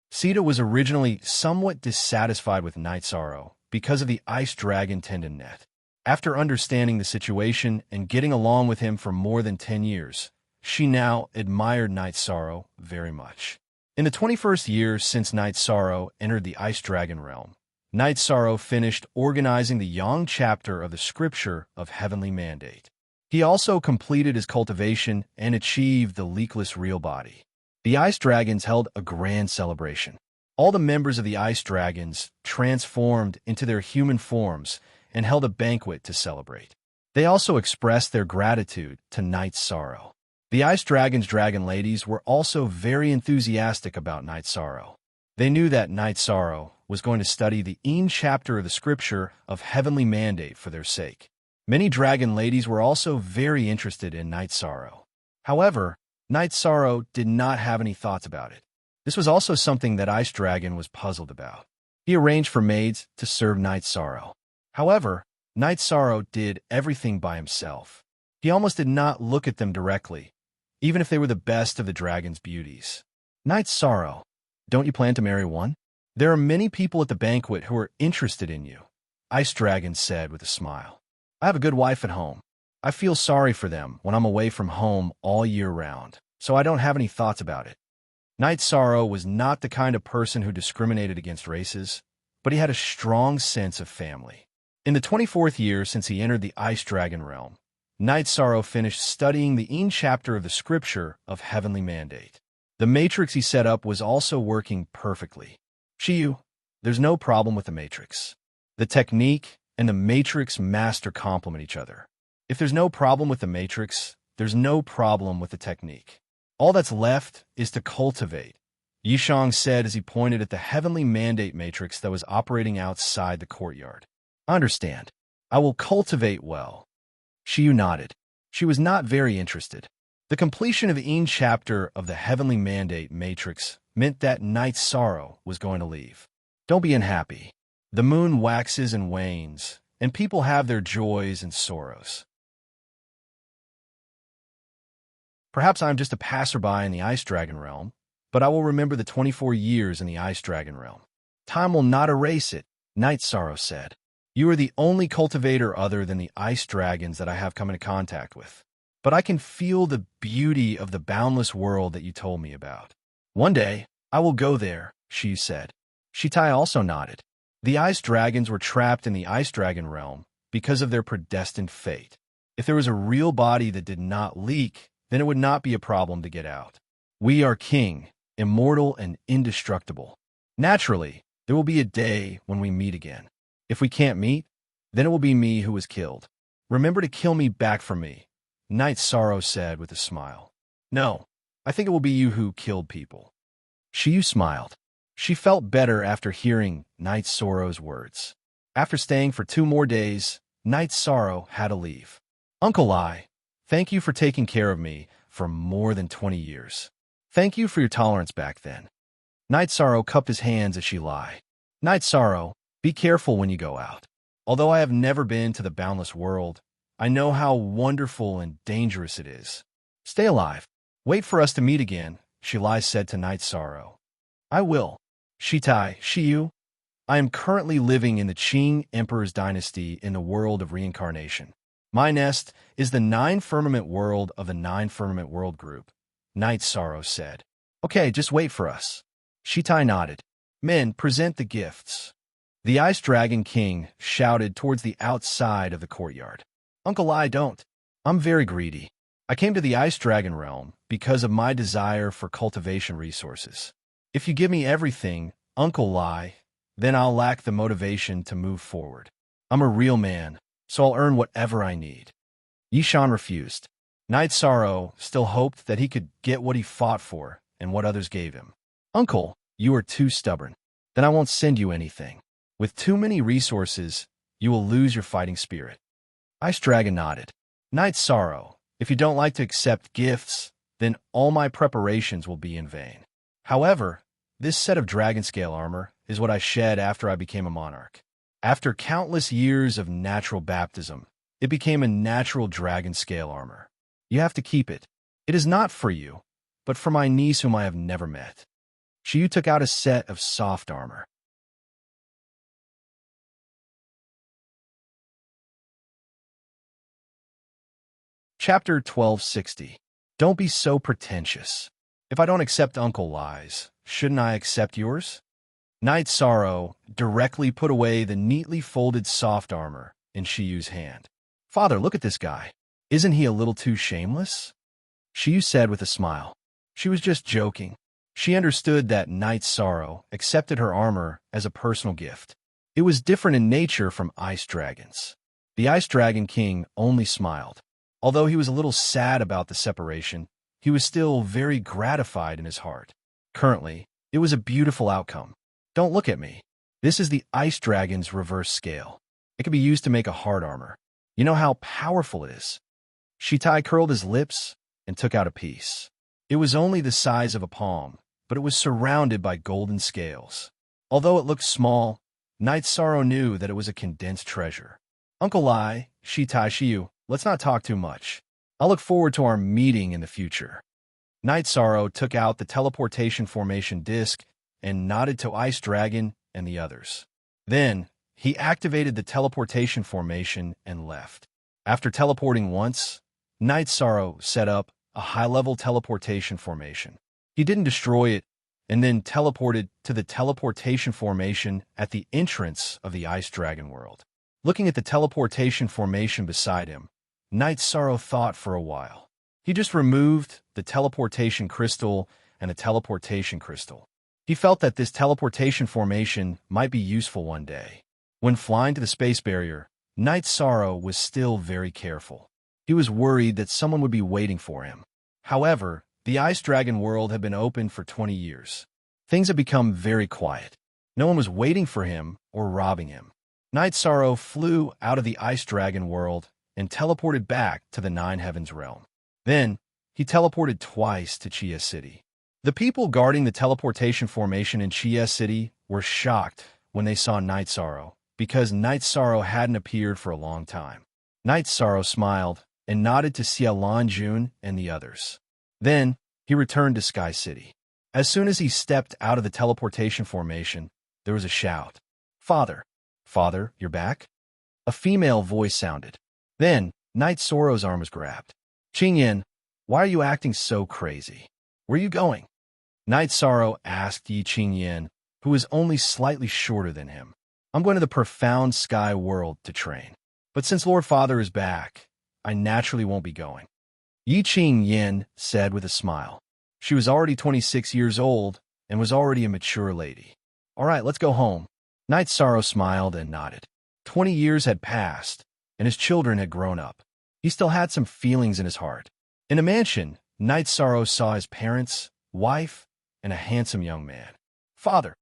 A: Sita was originally somewhat dissatisfied with Night Sorrow because of the Ice Dragon tendon net. After understanding the situation and getting along with him for more than 10 years, she now admired Night Sorrow very much. In the 21st year since Night Sorrow entered the Ice Dragon realm, Night Sorrow finished organizing the Yang chapter of the Scripture of Heavenly Mandate. He also completed his cultivation and achieved the leakless real body. The Ice Dragons held a grand celebration. All the members of the Ice Dragons transformed into their human forms and held a banquet to celebrate. They also expressed their gratitude to Night Sorrow. The Ice Dragons' dragon ladies were also very enthusiastic about Night Sorrow. They knew that Night Sorrow was going to study the Yin chapter of the Scripture of Heavenly Mandate for their sake. Many dragon ladies were also very interested in Night Sorrow. However, Night Sorrow did not have any thoughts about it. This was also something that Ice Dragon was puzzled about. He arranged for maids to serve Night Sorrow. However, Night Sorrow did everything by himself. He almost did not look at them directly, even if they were the best of the dragon's beauties. Night Sorrow, don't you plan to marry one? There are many people at the banquet who are interested in you, Ice Dragon said with a smile. I have a good wife at home. I feel sorry for them when I'm away from home all year round, so I don't have any thoughts about it. Night Sorrow was not the kind of person who discriminated against races, but he had a strong sense of family. In the 24th year since he entered the Ice Dragon realm, Night Sorrow finished studying the Yin chapter of the Scripture of Heavenly Mandate. The matrix he set up was also working perfectly. Shiyu, there's no problem with the matrix. The technique and the matrix master complement each other. If there's no problem with the matrix, there's no problem with the technique. All that's left is to cultivate, Yishang said as he pointed at the heavenly mandate matrix that was operating outside the courtyard. Understand. I will cultivate well. Shiyu nodded. She was not very interested. The completion of each chapter of the heavenly mandate matrix meant that Night's Sorrow was going to leave. Don't be unhappy. The moon waxes and wanes, and people have their joys and sorrows. Perhaps I'm just a passerby in the Ice Dragon realm, but I will remember the 24 years in the Ice Dragon realm. Time will not erase it, Night's Sorrow said. You are the only cultivator other than the ice dragons that I have come into contact with. But I can feel the beauty of the boundless world that you told me about. One day, I will go there, Shiyu said. Shitai also nodded. The ice dragons were trapped in the Ice Dragon realm because of their predestined fate. If there was a real body that did not leak, then it would not be a problem to get out. We are king, immortal and indestructible. Naturally, there will be a day when we meet again. If we can't meet, then it will be me who was killed. Remember to kill me back from me, Night's Sorrow said with a smile. No, I think it will be you who killed people. Shiyu smiled. She felt better after hearing Night's Sorrow's words. After staying for 2 more days, Night's Sorrow had to leave. Uncle Lai, thank you for taking care of me for more than 20 years. Thank you for your tolerance back then. Night's Sorrow cupped his hands as she lied. Night's Sorrow, be careful when you go out. Although I have never been to the boundless world, I know how wonderful and dangerous it is. Stay alive. Wait for us to meet again, Shilai said to Night's Sorrow. I will. Shitai, Shiyu, I am currently living in the Qing Emperor's dynasty in the world of reincarnation. My nest is the 9 Firmament world of the 9 Firmament world group, Night's Sorrow said. Okay, just wait for us. Shitai nodded. Men, present the gifts. The Ice Dragon King shouted towards the outside of the courtyard. Uncle Lai, don't. I'm very greedy. I came to the Ice Dragon realm because of my desire for cultivation resources. If you give me everything, Uncle Lai, then I'll lack the motivation to move forward. I'm a real man, so I'll earn whatever I need. Yishan refused. Night's Sorrow still hoped that he could get what he fought for and what others gave him. Uncle, you are too stubborn. Then I won't send you anything. With too many resources, you will lose your fighting spirit. Ice Dragon nodded. Night's Sorrow, if you don't like to accept gifts, then all my preparations will be in vain. However, this set of dragon scale armor is what I shed after I became a monarch. After countless years of natural baptism, it became a natural dragon scale armor. You have to keep it. It is not for you, but for my niece whom I have never met. Shiyu took out a set of soft armor. Chapter 1260. Don't be so pretentious. If I don't accept Uncle Lai's, shouldn't I accept yours? Night's Sorrow directly put away the neatly folded soft armor in Shiyu's hand. Father, look at this guy. Isn't he a little too shameless? Shiyu said with a smile. She was just joking. She understood that Night's Sorrow accepted her armor as a personal gift. It was different in nature from ice dragons. The Ice Dragon King only smiled. Although he was a little sad about the separation, he was still very gratified in his heart. Currently, it was a beautiful outcome. Don't look at me. This is the Ice Dragon's reverse scale. It can be used to make a hard armor. You know how powerful it is. Shitai curled his lips and took out a piece. It was only the size of a palm, but it was surrounded by golden scales. Although it looked small, Night's Sorrow knew that it was a condensed treasure. Uncle Lai, Shitai, Shiyu, let's not talk too much. I'll look forward to our meeting in the future. Night's Sorrow took out the teleportation formation disc and nodded to Ice Dragon and the others. Then, he activated the teleportation formation and left. After teleporting once, Night's Sorrow set up a high-level teleportation formation. He didn't destroy it, and then teleported to the teleportation formation at the entrance of the Ice Dragon world. Looking at the teleportation formation beside him, Night's Sorrow thought for a while. He just removed the teleportation crystal and a teleportation crystal. He felt that this teleportation formation might be useful one day. When flying to the space barrier, Knight Sorrow was still very careful. He was worried that someone would be waiting for him. However, the Ice Dragon world had been open for 20 years. Things had become very quiet. No one was waiting for him or robbing him. Knight Sorrow flew out of the Ice Dragon world and teleported back to the Nine Heavens realm. Then, he teleported twice to Chia City. The people guarding the teleportation formation in Chia City were shocked when they saw Knight Sorrow, because Knight Sorrow hadn't appeared for a long time. Knight Sorrow smiled and nodded to Xia Lanjun and the others. Then, he returned to Sky City. As soon as he stepped out of the teleportation formation, there was a shout. "Father! Father, you're back?" A female voice sounded. Then, Knight Sorrow's arm was grabbed. "Qingyan, why are you acting so crazy? Where are you going?" Knight Sorrow asked Yi Qingyan, who was only slightly shorter than him. "I'm going to the profound sky world to train. But since Lord Father is back, I naturally won't be going." Yi Qingyan said with a smile. She was already 26 years old and was already a mature lady. "All right, let's go home." Knight Sorrow smiled and nodded. 20 years had passed, and his children had grown up. He still had some feelings in his heart. In a mansion, Knight Sorrow saw his parents, wife, and a handsome young man. "Father."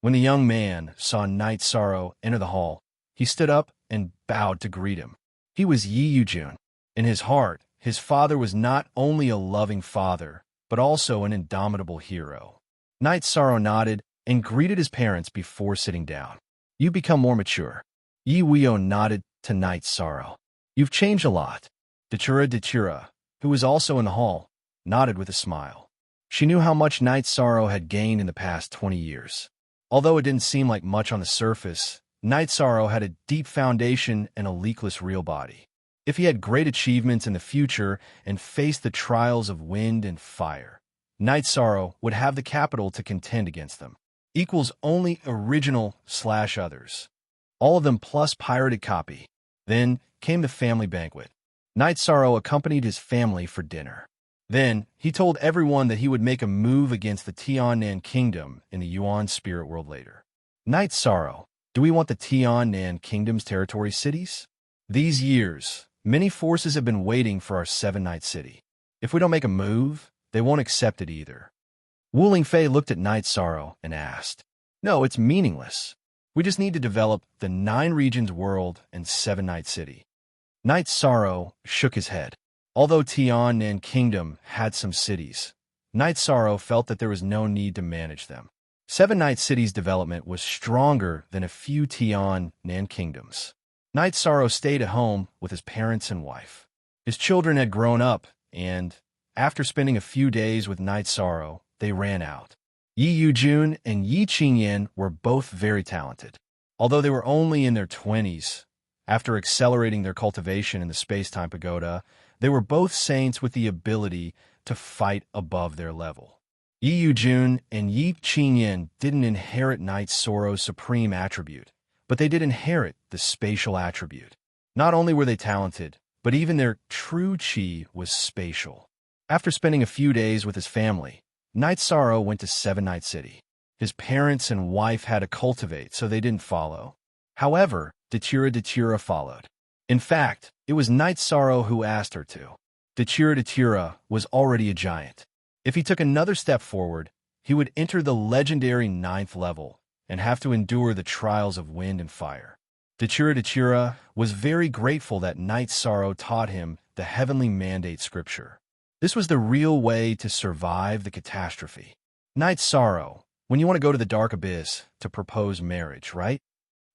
A: When the young man saw Knight Sorrow enter the hall, he stood up and bowed to greet him. He was Yi Yujun. In his heart, his father was not only a loving father, but also an indomitable hero. Knight Sorrow nodded and greeted his parents before sitting down. "You've become more mature." Yi Weo nodded to Knight Sorrow. "You've changed a lot." Dechura, who was also in the hall, nodded with a smile. She knew how much Knight Sorrow had gained in the past 20 years. Although it didn't seem like much on the surface, Knight Sorrow had a deep foundation and a leakless real body. If he had great achievements in the future and faced the trials of wind and fire, Knight Sorrow would have the capital to contend against them. Equals only original/others. All of them plus pirated copy. Then came the family banquet. Knight Sorrow accompanied his family for dinner. Then he told everyone that he would make a move against the Tiannan Kingdom in the Yuan spirit world later. "Knight Sorrow, do we want the Tiannan Kingdom's territory cities? These years, many forces have been waiting for our seven-night city. If we don't make a move, they won't accept it either." Wu Lingfei looked at Knight Sorrow and asked, "No, it's meaningless. We just need to develop the 9 regions world and 7-night city." Knight Sorrow shook his head. Although Tiannan Kingdom had some cities, Knight Sorrow felt that there was no need to manage them. 7-night city's development was stronger than a few Tiannan kingdoms. Knight Sorrow stayed at home with his parents and wife. His children had grown up, and, after spending a few days with Knight Sorrow, they ran out. Yi Yujun and Yi Qingyan were both very talented. Although they were only in their 20s, after accelerating their cultivation in the space-time pagoda, they were both saints with the ability to fight above their level. Yi Yujun and Yi Qingyan didn't inherit Knight Sorrow's supreme attribute, but they did inherit the spatial attribute. Not only were they talented, but even their true chi was spatial. After spending a few days with his family, Knight Sorrow went to 7-night city. His parents and wife had to cultivate, so they didn't follow. However, Dechura followed. In fact, it was Knight Sorrow who asked her to. Dechura was already a giant. If he took another step forward, he would enter the legendary 9th level and have to endure the trials of wind and fire. Dechura was very grateful that Knight Sorrow taught him the heavenly mandate scripture. This was the real way to survive the catastrophe. Knight Sorrow, when you want to go to the dark abyss to propose marriage, right?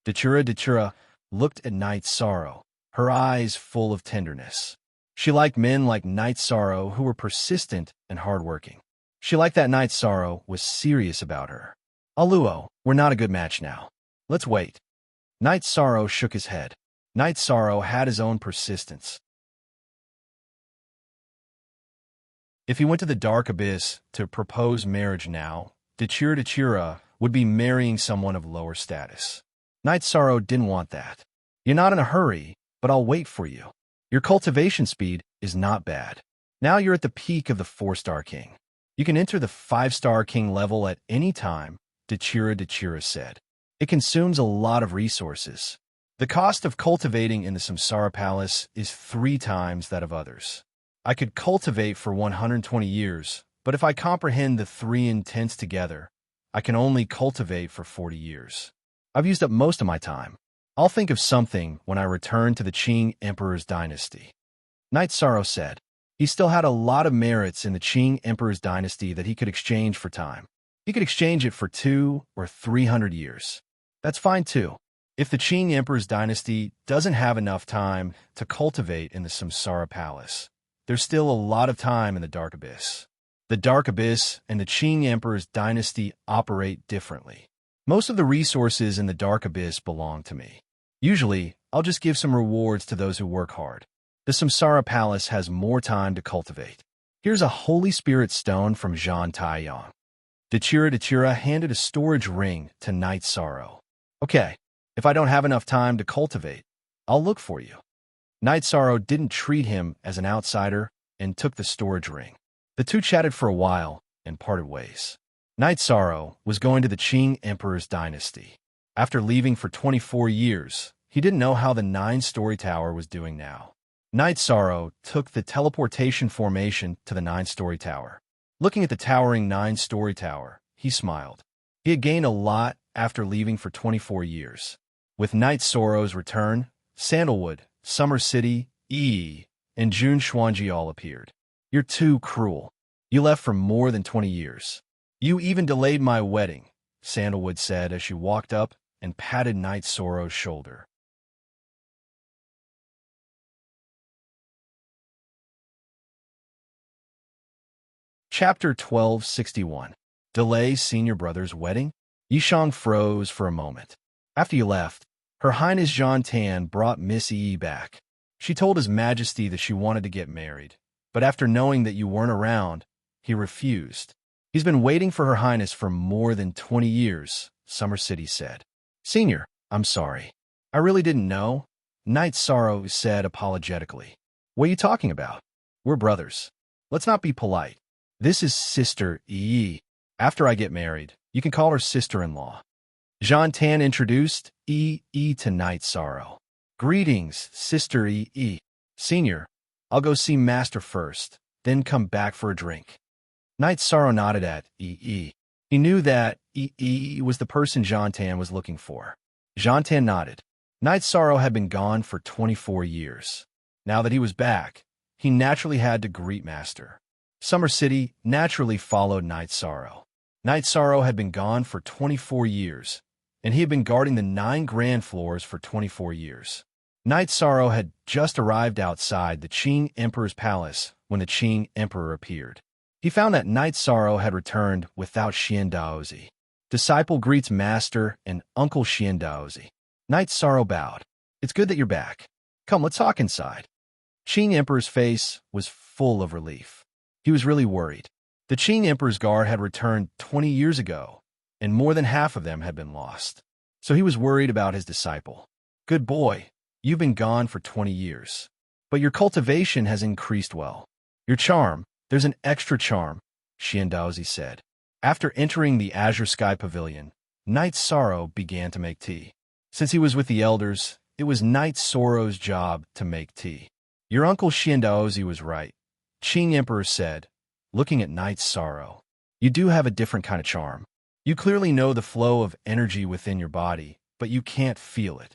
A: Dechura looked at Knight Sorrow, her eyes full of tenderness. She liked men like Knight Sorrow who were persistent and hardworking. She liked that Knight Sorrow was serious about her. "Aluo, we're not a good match now. Let's wait." Knight Sorrow shook his head. Knight Sorrow had his own persistence. If he went to the dark abyss to propose marriage now, Dechura would be marrying someone of lower status. Knight Sorrow didn't want that. "You're not in a hurry, but I'll wait for you. Your cultivation speed is not bad." Now you're at the peak of the 4-star king. You can enter the 5-star king level at any time, Dechira said. It consumes a lot of resources. The cost of cultivating in the Samsara Palace is 3 times that of others. I could cultivate for 120 years, but if I comprehend the 3 intents together, I can only cultivate for 40 years. I've used up most of my time. I'll think of something when I return to the Qing Emperor's dynasty. Knight Sorrow said. He still had a lot of merits in the Qing Emperor's dynasty that he could exchange for time. He could exchange it for 200 or 300 years. That's fine too. If the Qing Emperor's dynasty doesn't have enough time to cultivate in the Samsara Palace, there's still a lot of time in the Dark Abyss. The Dark Abyss and the Qing Emperor's dynasty operate differently. Most of the resources in the Dark Abyss belong to me. Usually, I'll just give some rewards to those who work hard. The Samsara Palace has more time to cultivate. Here's a Holy Spirit stone from Zhan Taiyang. Dechira handed a storage ring to Knight Sorrow. Okay, if I don't have enough time to cultivate, I'll look for you. Knight Sorrow didn't treat him as an outsider and took the storage ring. The two chatted for a while and parted ways. Knight Sorrow was going to the Qing Emperor's dynasty. After leaving for 24 years, he didn't know how the 9-story tower was doing now. Knight Sorrow took the teleportation formation to the 9-story tower. Looking at the towering 9-story tower, he smiled. He had gained a lot after leaving for 24 years. With Knight Sorrow's return, Sandalwood, Summer City, Yi, and Jun Xuanji all appeared. You're too cruel. You left for more than 20 years. You even delayed my wedding, Sandalwood said as she walked up and patted Knight Sorrow's shoulder. Chapter 1261. Delay Senior Brother's Wedding? Yishang froze for a moment. After you left, Her Highness Zhan Tan brought Miss Yi back. She told His Majesty that she wanted to get married, but after knowing that you weren't around, he refused. He's been waiting for Her Highness for more than 20 years, Summer City said. Senior, I'm sorry. I really didn't know, Knight Sorrow said apologetically. What are you talking about? We're brothers. Let's not be polite. This is Sister Yi. After I get married, you can call her sister-in-law. Zhan Tan introduced Yi to Knight Sorrow. Greetings, Sister Yi. Senior, I'll go see Master first, then come back for a drink. Knight Sorrow nodded at Yi. He knew that Yi was the person Zhan Tan was looking for. Zhan Tan nodded. Knight Sorrow had been gone for 24 years. Now that he was back, he naturally had to greet Master. Summer City naturally followed Knight Sorrow. Knight Sorrow had been gone for 24 years, and he had been guarding the 9 grand floors for 24 years. Knight Sorrow had just arrived outside the Qing Emperor's palace when the Qing Emperor appeared. He found that Knight Sorrow had returned without Xian Daozi. Disciple greets Master and Uncle Xian Daozi. Knight Sorrow bowed. It's good that you're back. Come, let's talk inside. Qing Emperor's face was full of relief. He was really worried. The Qing Emperor's guard had returned 20 years ago, and more than half of them had been lost. So he was worried about his disciple. Good boy, you've been gone for 20 years. But your cultivation has increased well. Your charm, there's an extra charm, Xian Daozi said. After entering the Azure Sky Pavilion, Knight Sorrow began to make tea. Since he was with the elders, it was Knight Sorrow's job to make tea. Your uncle Xian Daozi was right, Qing Emperor said, looking at Knight Sorrow. You do have a different kind of charm. You clearly know the flow of energy within your body, but you can't feel it.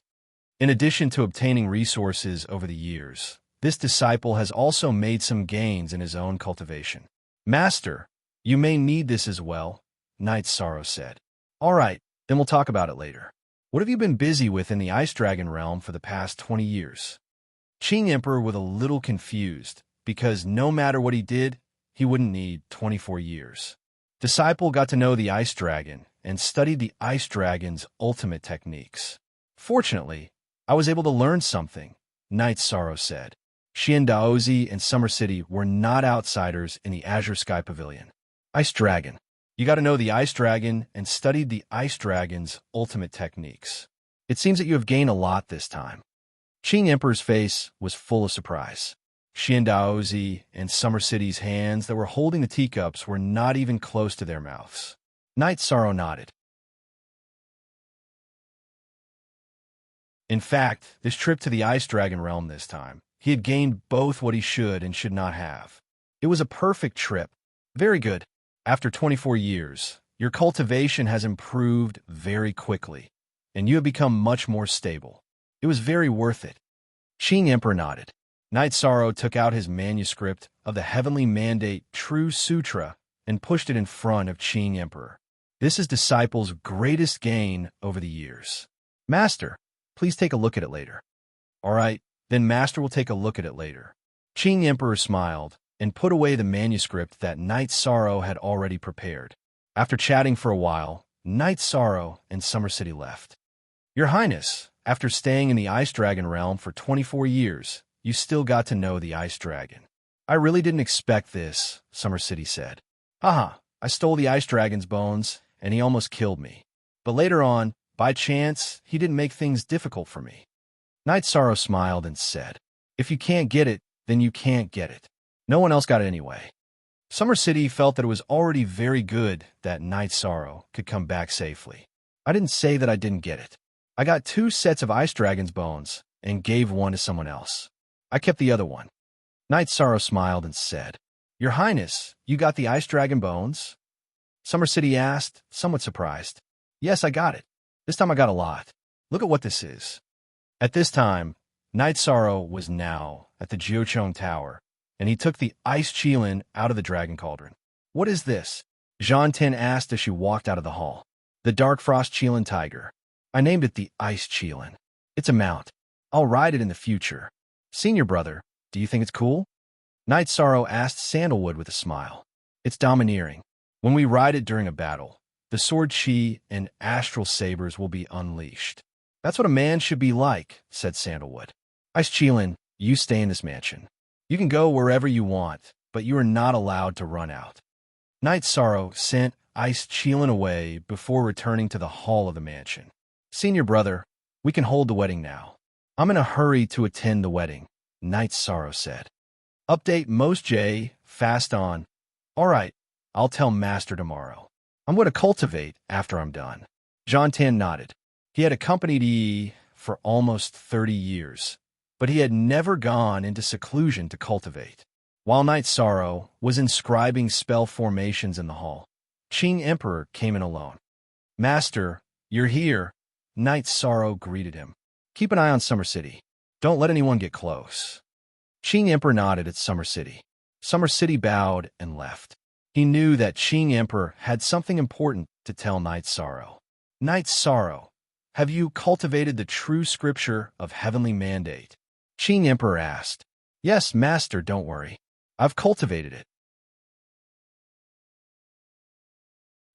A: In addition to obtaining resources over the years, this disciple has also made some gains in his own cultivation. Master, you may need this as well, Knight Sorrow said. All right, then we'll talk about it later. What have you been busy with in the Ice Dragon realm for the past 20 years? Qing Emperor was a little confused, because no matter what he did, he wouldn't need 24 years. Disciple got to know the Ice Dragon and studied the Ice Dragon's ultimate techniques. Fortunately, I was able to learn something, Knight Sorrow said. Xian Daozi and Summer City were not outsiders in the Azure Sky Pavilion. Ice Dragon. You got to know the Ice Dragon and studied the Ice Dragon's ultimate techniques. It seems that you have gained a lot this time. Qing Emperor's face was full of surprise. Xiandaozi and Summer City's hands that were holding the teacups were not even close to their mouths. Knight Sorrow nodded. In fact, this trip to the Ice Dragon realm this time, he had gained both what he should and should not have. It was a perfect trip. Very good. After 24 years, your cultivation has improved very quickly, and you have become much more stable. It was very worth it. Qing Emperor nodded. Knight Sorrow took out his manuscript of the Heavenly Mandate True Sutra and pushed it in front of Qing Emperor. This is Disciple's greatest gain over the years. Master, please take a look at it later. All right, then Master will take a look at it later. Qing Emperor smiled and put away the manuscript that Knight Sorrow had already prepared. After chatting for a while, Knight Sorrow and Summer City left. Your Highness, after staying in the Ice Dragon realm for 24 years, you still got to know the Ice Dragon. I really didn't expect this, Summer City said. Haha, I stole the Ice Dragon's bones, and he almost killed me. But later on, by chance, he didn't make things difficult for me. Knight Sorrow smiled and said, if you can't get it, then you can't get it. No one else got it anyway. Summer City felt that it was already very good that Knight Sorrow could come back safely. I didn't say that I didn't get it. I got 2 sets of Ice Dragon's bones and gave one to someone else. I kept the other one. Knight Sorrow smiled and said, Your Highness, you got the Ice Dragon bones? Summer City asked, somewhat surprised. Yes, I got it. This time I got a lot. Look at what this is. At this time, Knight Sorrow was now at the Jiuchong Tower, and he took the Ice Qilin out of the Dragon Cauldron. What is this? Zhan Tin asked as she walked out of the hall. The Dark Frost Qilin Tiger. I named it the Ice Qilin. It's a mount. I'll ride it in the future. Senior brother, do you think it's cool? Knight Sorrow asked Sandalwood with a smile. It's domineering. When we ride it during a battle, the sword chi and astral sabers will be unleashed. That's what a man should be like, said Sandalwood. Ice Qilin, you stay in this mansion. You can go wherever you want, but you are not allowed to run out. Knight Sorrow sent Ice Qilin away before returning to the hall of the mansion. Senior brother, we can hold the wedding now. I'm in a hurry to attend the wedding, Knight Sorrow said. Update Most J, fast on. All right, I'll tell Master tomorrow. I'm going to cultivate after I'm done. Zhan Tan nodded. He had accompanied Yi for almost 30 years, but he had never gone into seclusion to cultivate. While Knight Sorrow was inscribing spell formations in the hall, Qing Emperor came in alone. Master, you're here, Knight Sorrow greeted him. Keep an eye on Summer City. Don't let anyone get close. Qing Emperor nodded at Summer City. Summer City bowed and left. He knew that Qing Emperor had something important to tell Knight Sorrow. Knight Sorrow, have you cultivated the true scripture of heavenly mandate? Qing Emperor asked. Yes, Master, don't worry. I've cultivated it.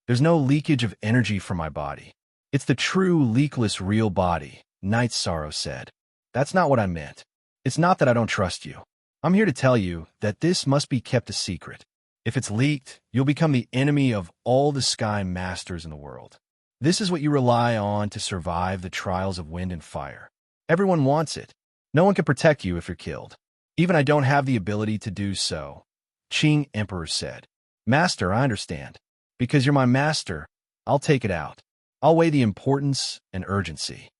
A: There's no leakage of energy from my body. It's the true, leakless, real body, Knight Sorrow said. That's not what I meant. It's not that I don't trust you. I'm here to tell you that this must be kept a secret. If it's leaked, you'll become the enemy of all the sky masters in the world. This is what you rely on to survive the trials of wind and fire. Everyone wants it. No one can protect you if you're killed. Even I don't have the ability to do so, Qing Emperor said. Master, I understand. Because you're my master, I'll take it out. I'll weigh the importance and urgency.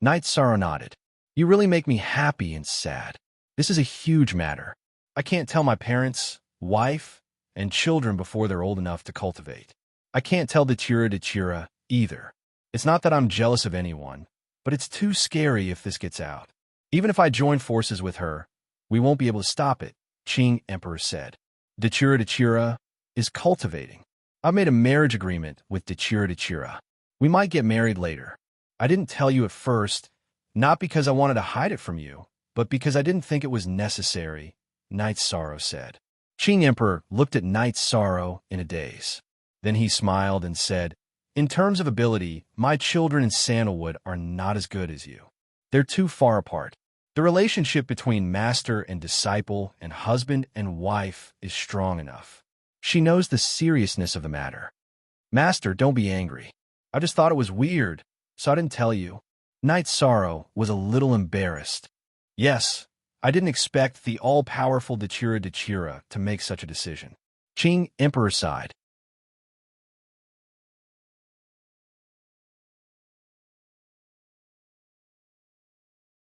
A: Knight Sorrow nodded. You really make me happy and sad. This is a huge matter. I can't tell my parents, wife, and children before they're old enough to cultivate. I can't tell the Chira either. It's not that I'm jealous of anyone, but it's too scary if this gets out. Even if I join forces with her, we won't be able to stop it, Qing Emperor said. Chira is cultivating. I've made a marriage agreement with Chira. We might get married later. I didn't tell you at first, not because I wanted to hide it from you, but because I didn't think it was necessary, Knight Sorrow said. Qing Emperor looked at Knight Sorrow in a daze. Then he smiled and said, In terms of ability, my children in Sandalwood are not as good as you. They're too far apart. The relationship between master and disciple and husband and wife is strong enough. She knows the seriousness of the matter. Master, don't be angry. I just thought it was weird, so I didn't tell you. Knight Sorrow was a little embarrassed. Yes, I didn't expect the all-powerful Dachira to make such a decision. Qing Emperor sighed.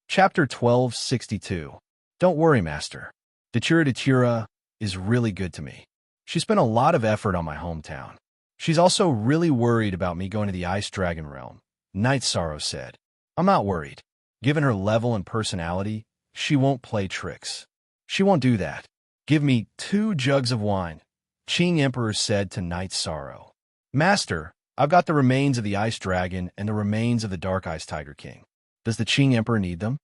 A: Chapter 1262. Don't worry, Master. Dachira is really good to me. She spent a lot of effort on my hometown. She's also really worried about me going to the Ice Dragon realm, Night Sorrow said. I'm not worried. Given her level and personality, she won't play tricks. She won't do that. Give me 2 jugs of wine, Qing Emperor said to Night Sorrow. Master, I've got the remains of the Ice Dragon and the remains of the Dark Ice Tiger King. Does the Qing Emperor need them?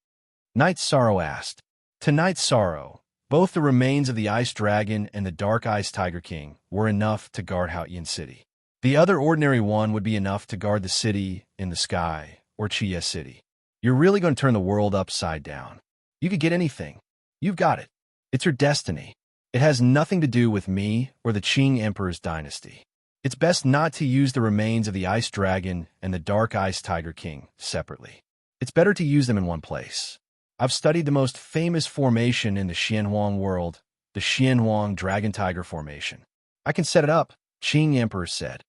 A: Night Sorrow asked. To Night Sorrow, both the remains of the Ice Dragon and the Dark Ice Tiger King were enough to guard Haoyin City. The other ordinary one would be enough to guard the city in the sky, or Chiye City. You're really going to turn the world upside down. You could get anything. You've got it. It's your destiny. It has nothing to do with me or the Qing Emperor's dynasty. It's best not to use the remains of the Ice Dragon and the Dark Ice Tiger King separately. It's better to use them in one place. I've studied the most famous formation in the Xianhuang world, the Xianhuang Dragon Tiger Formation. I can set it up, Qing Emperor said.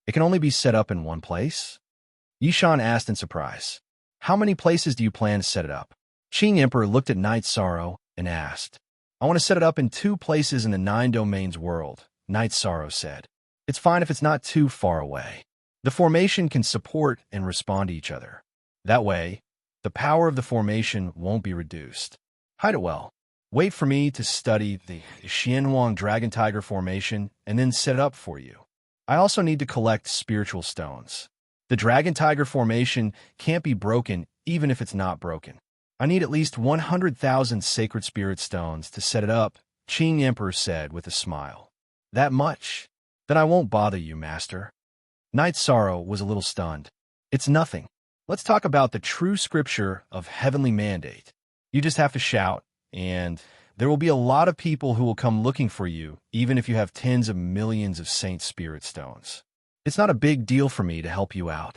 A: It can only be set up in one place? Yishan asked in surprise. How many places do you plan to set it up? Qing Emperor looked at Night Sorrow and asked. I want to set it up in 2 places in the 9 domains world, Night Sorrow said. It's fine if it's not too far away. The formation can support and respond to each other. That way, the power of the formation won't be reduced. Hide it well. Wait for me to study the Xianhuang Dragon Tiger Formation and then set it up for you. I also need to collect spiritual stones. The Dragon Tiger Formation can't be broken even if it's not broken. I need at least 100,000 sacred spirit stones to set it up, Qing Emperor said with a smile. That much? Then I won't bother you, Master. Night Sorrow was a little stunned. It's nothing. Let's talk about the true scripture of heavenly mandate. You just have to shout, and there will be a lot of people who will come looking for you, even if you have tens of millions of Saint Spirit stones. It's not a big deal for me to help you out.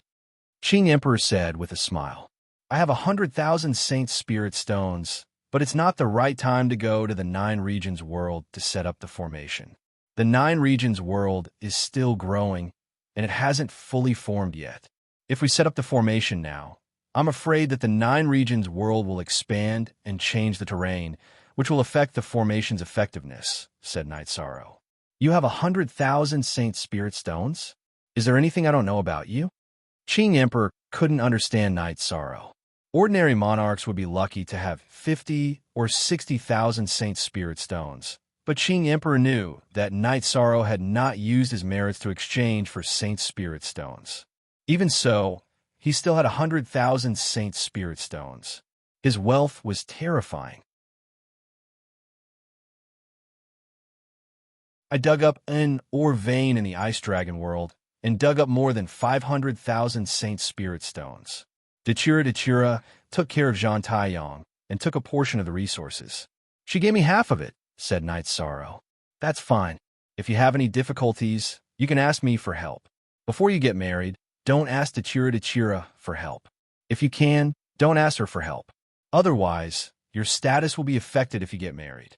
A: Qing Emperor said with a smile. I have 100,000 Saint Spirit stones, but it's not the right time to go to the 9 regions world to set up the formation. The 9 regions world is still growing, and it hasn't fully formed yet. If we set up the formation now, I'm afraid that the 9 regions world will expand and change the terrain, which will affect the formation's effectiveness, said Night Sorrow. You have 100,000 Saint Spirit stones? Is there anything I don't know about you? Qing Emperor couldn't understand Night Sorrow. Ordinary monarchs would be lucky to have 50 or 60,000 Saint Spirit stones, but Qing Emperor knew that Night Sorrow had not used his merits to exchange for Saint Spirit stones. Even so, he still had 100,000 Saint Spirit stones. His wealth was terrifying. I dug up an ore vein in the Ice Dragon world and dug up more than 500,000 Saint Spirit stones. Dachira took care of Zhang Taiyong and took a portion of the resources. She gave me half of it, said Night Sorrow. That's fine. If you have any difficulties, you can ask me for help. Before you get married, don't ask Dachira for help. If you can, don't ask her for help. Otherwise, your status will be affected if you get married.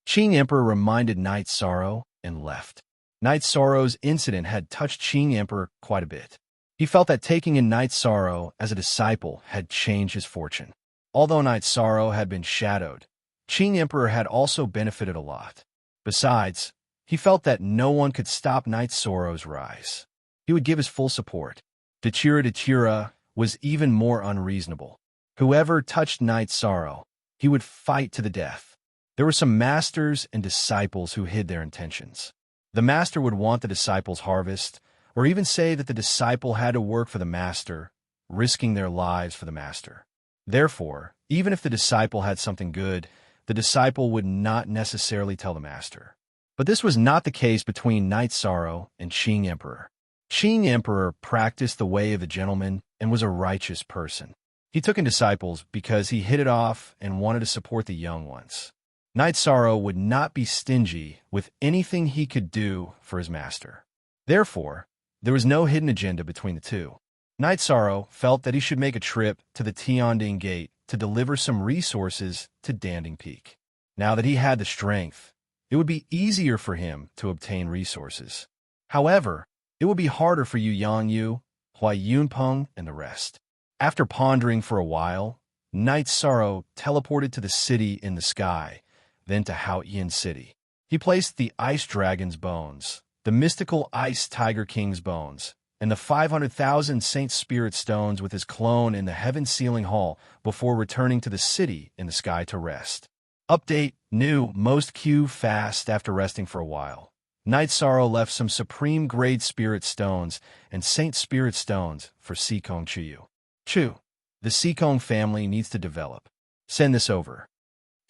A: Qing Emperor reminded Night Sorrow and left. Night Sorrow's incident had touched Qing Emperor quite a bit. He felt that taking in Night Sorrow as a disciple had changed his fortune. Although Night Sorrow had been shadowed, Qing Emperor had also benefited a lot. Besides, he felt that no one could stop Night Sorrow's rise. He would give his full support. Dachira was even more unreasonable. Whoever touched Night Sorrow, he would fight to the death. There were some masters and disciples who hid their intentions. The master would want the disciple's harvest, or even say that the disciple had to work for the master, risking their lives for the master. Therefore, even if the disciple had something good, the disciple would not necessarily tell the master. But this was not the case between Night Sorrow and Qing Emperor. Qing Emperor practiced the way of the gentleman and was a righteous person. He took in disciples because he hit it off and wanted to support the young ones. Night Sorrow would not be stingy with anything he could do for his master. Therefore, there was no hidden agenda between the two. Night Sorrow felt that he should make a trip to the Tianding Gate to deliver some resources to Danding Peak. Now that he had the strength, it would be easier for him to obtain resources. However, it would be harder for Yu Yangyu, Huai Yunpeng, and the rest. After pondering for a while, Knight Sorrow teleported to the city in the sky, then to Haoyin City. He placed the Ice Dragon's bones, the mystical Ice Tiger King's bones, and the 500,000 Saint Spirit stones with his clone in the Heaven Sealing Hall before returning to the city in the sky to rest. Update: New most queue fast after resting for a while. Knight Sorrow left some Supreme Grade Spirit Stones and Saint Spirit Stones for Sikong Chiyu. Chu. The Sikong family needs to develop. Send this over.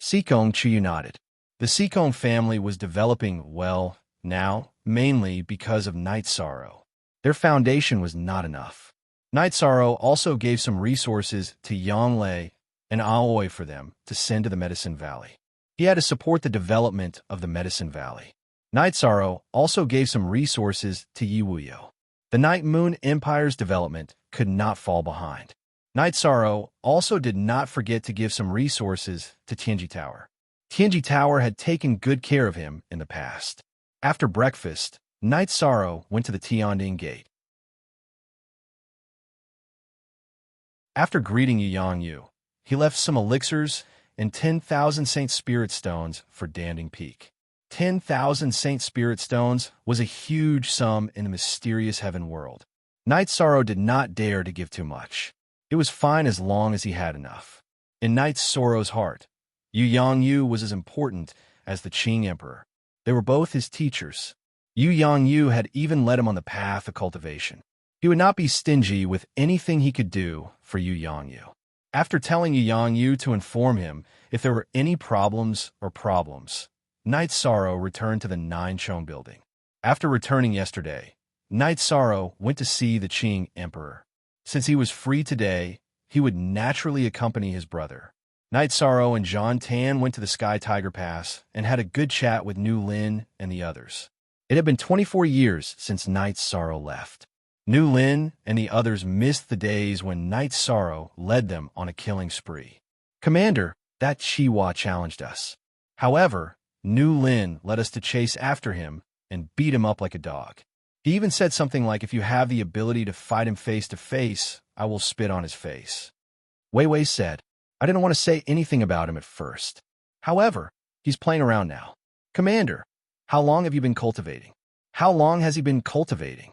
A: Sikong Chiyu nodded. The Sikong family was developing well now, mainly because of Knight Sorrow. Their foundation was not enough. Knight Sorrow also gave some resources to Yonglei and Aoi for them to send to the Medicine Valley. He had to support the development of the Medicine Valley. Knight Sorrow also gave some resources to Yiwuyo. The Night Moon Empire's development could not fall behind. Knight Sorrow also did not forget to give some resources to Tianji Tower. Tianji Tower had taken good care of him in the past. After breakfast, Knight Sorrow went to the Tianding Gate. After greeting Yu Yangyu, he left some elixirs and 10,000 Saint Spirit Stones for Danding Peak. 10,000 Saint Spirit Stones was a huge sum in the mysterious heaven world. Knight Sorrow did not dare to give too much. It was fine as long as he had enough. In Knight Sorrow's heart, Yu Yangyu was as important as the Qing Emperor. They were both his teachers. Yu Yangyu had even led him on the path of cultivation. He would not be stingy with anything he could do for Yu Yangyu. After telling Yu Yangyu to inform him if there were any problems, Knight Sorrow returned to the Nine Chong building. After returning yesterday, Knight Sorrow went to see the Qing Emperor. Since he was free today, he would naturally accompany his brother. Knight Sorrow and Zhan Tan went to the Sky Tiger Pass and had a good chat with Nu Lin and the others. It had been 24 years since Knight Sorrow left. Nu Lin and the others missed the days when Knight Sorrow led them on a killing spree. Commander, that Chihuahua challenged us. However, Nu Lin led us to chase after him and beat him up like a dog. He even said something like, if you have the ability to fight him face to face, I will spit on his face. Wei Wei said, I didn't want to say anything about him at first. However, he's playing around now. Commander, how long have you been cultivating? How long has he been cultivating?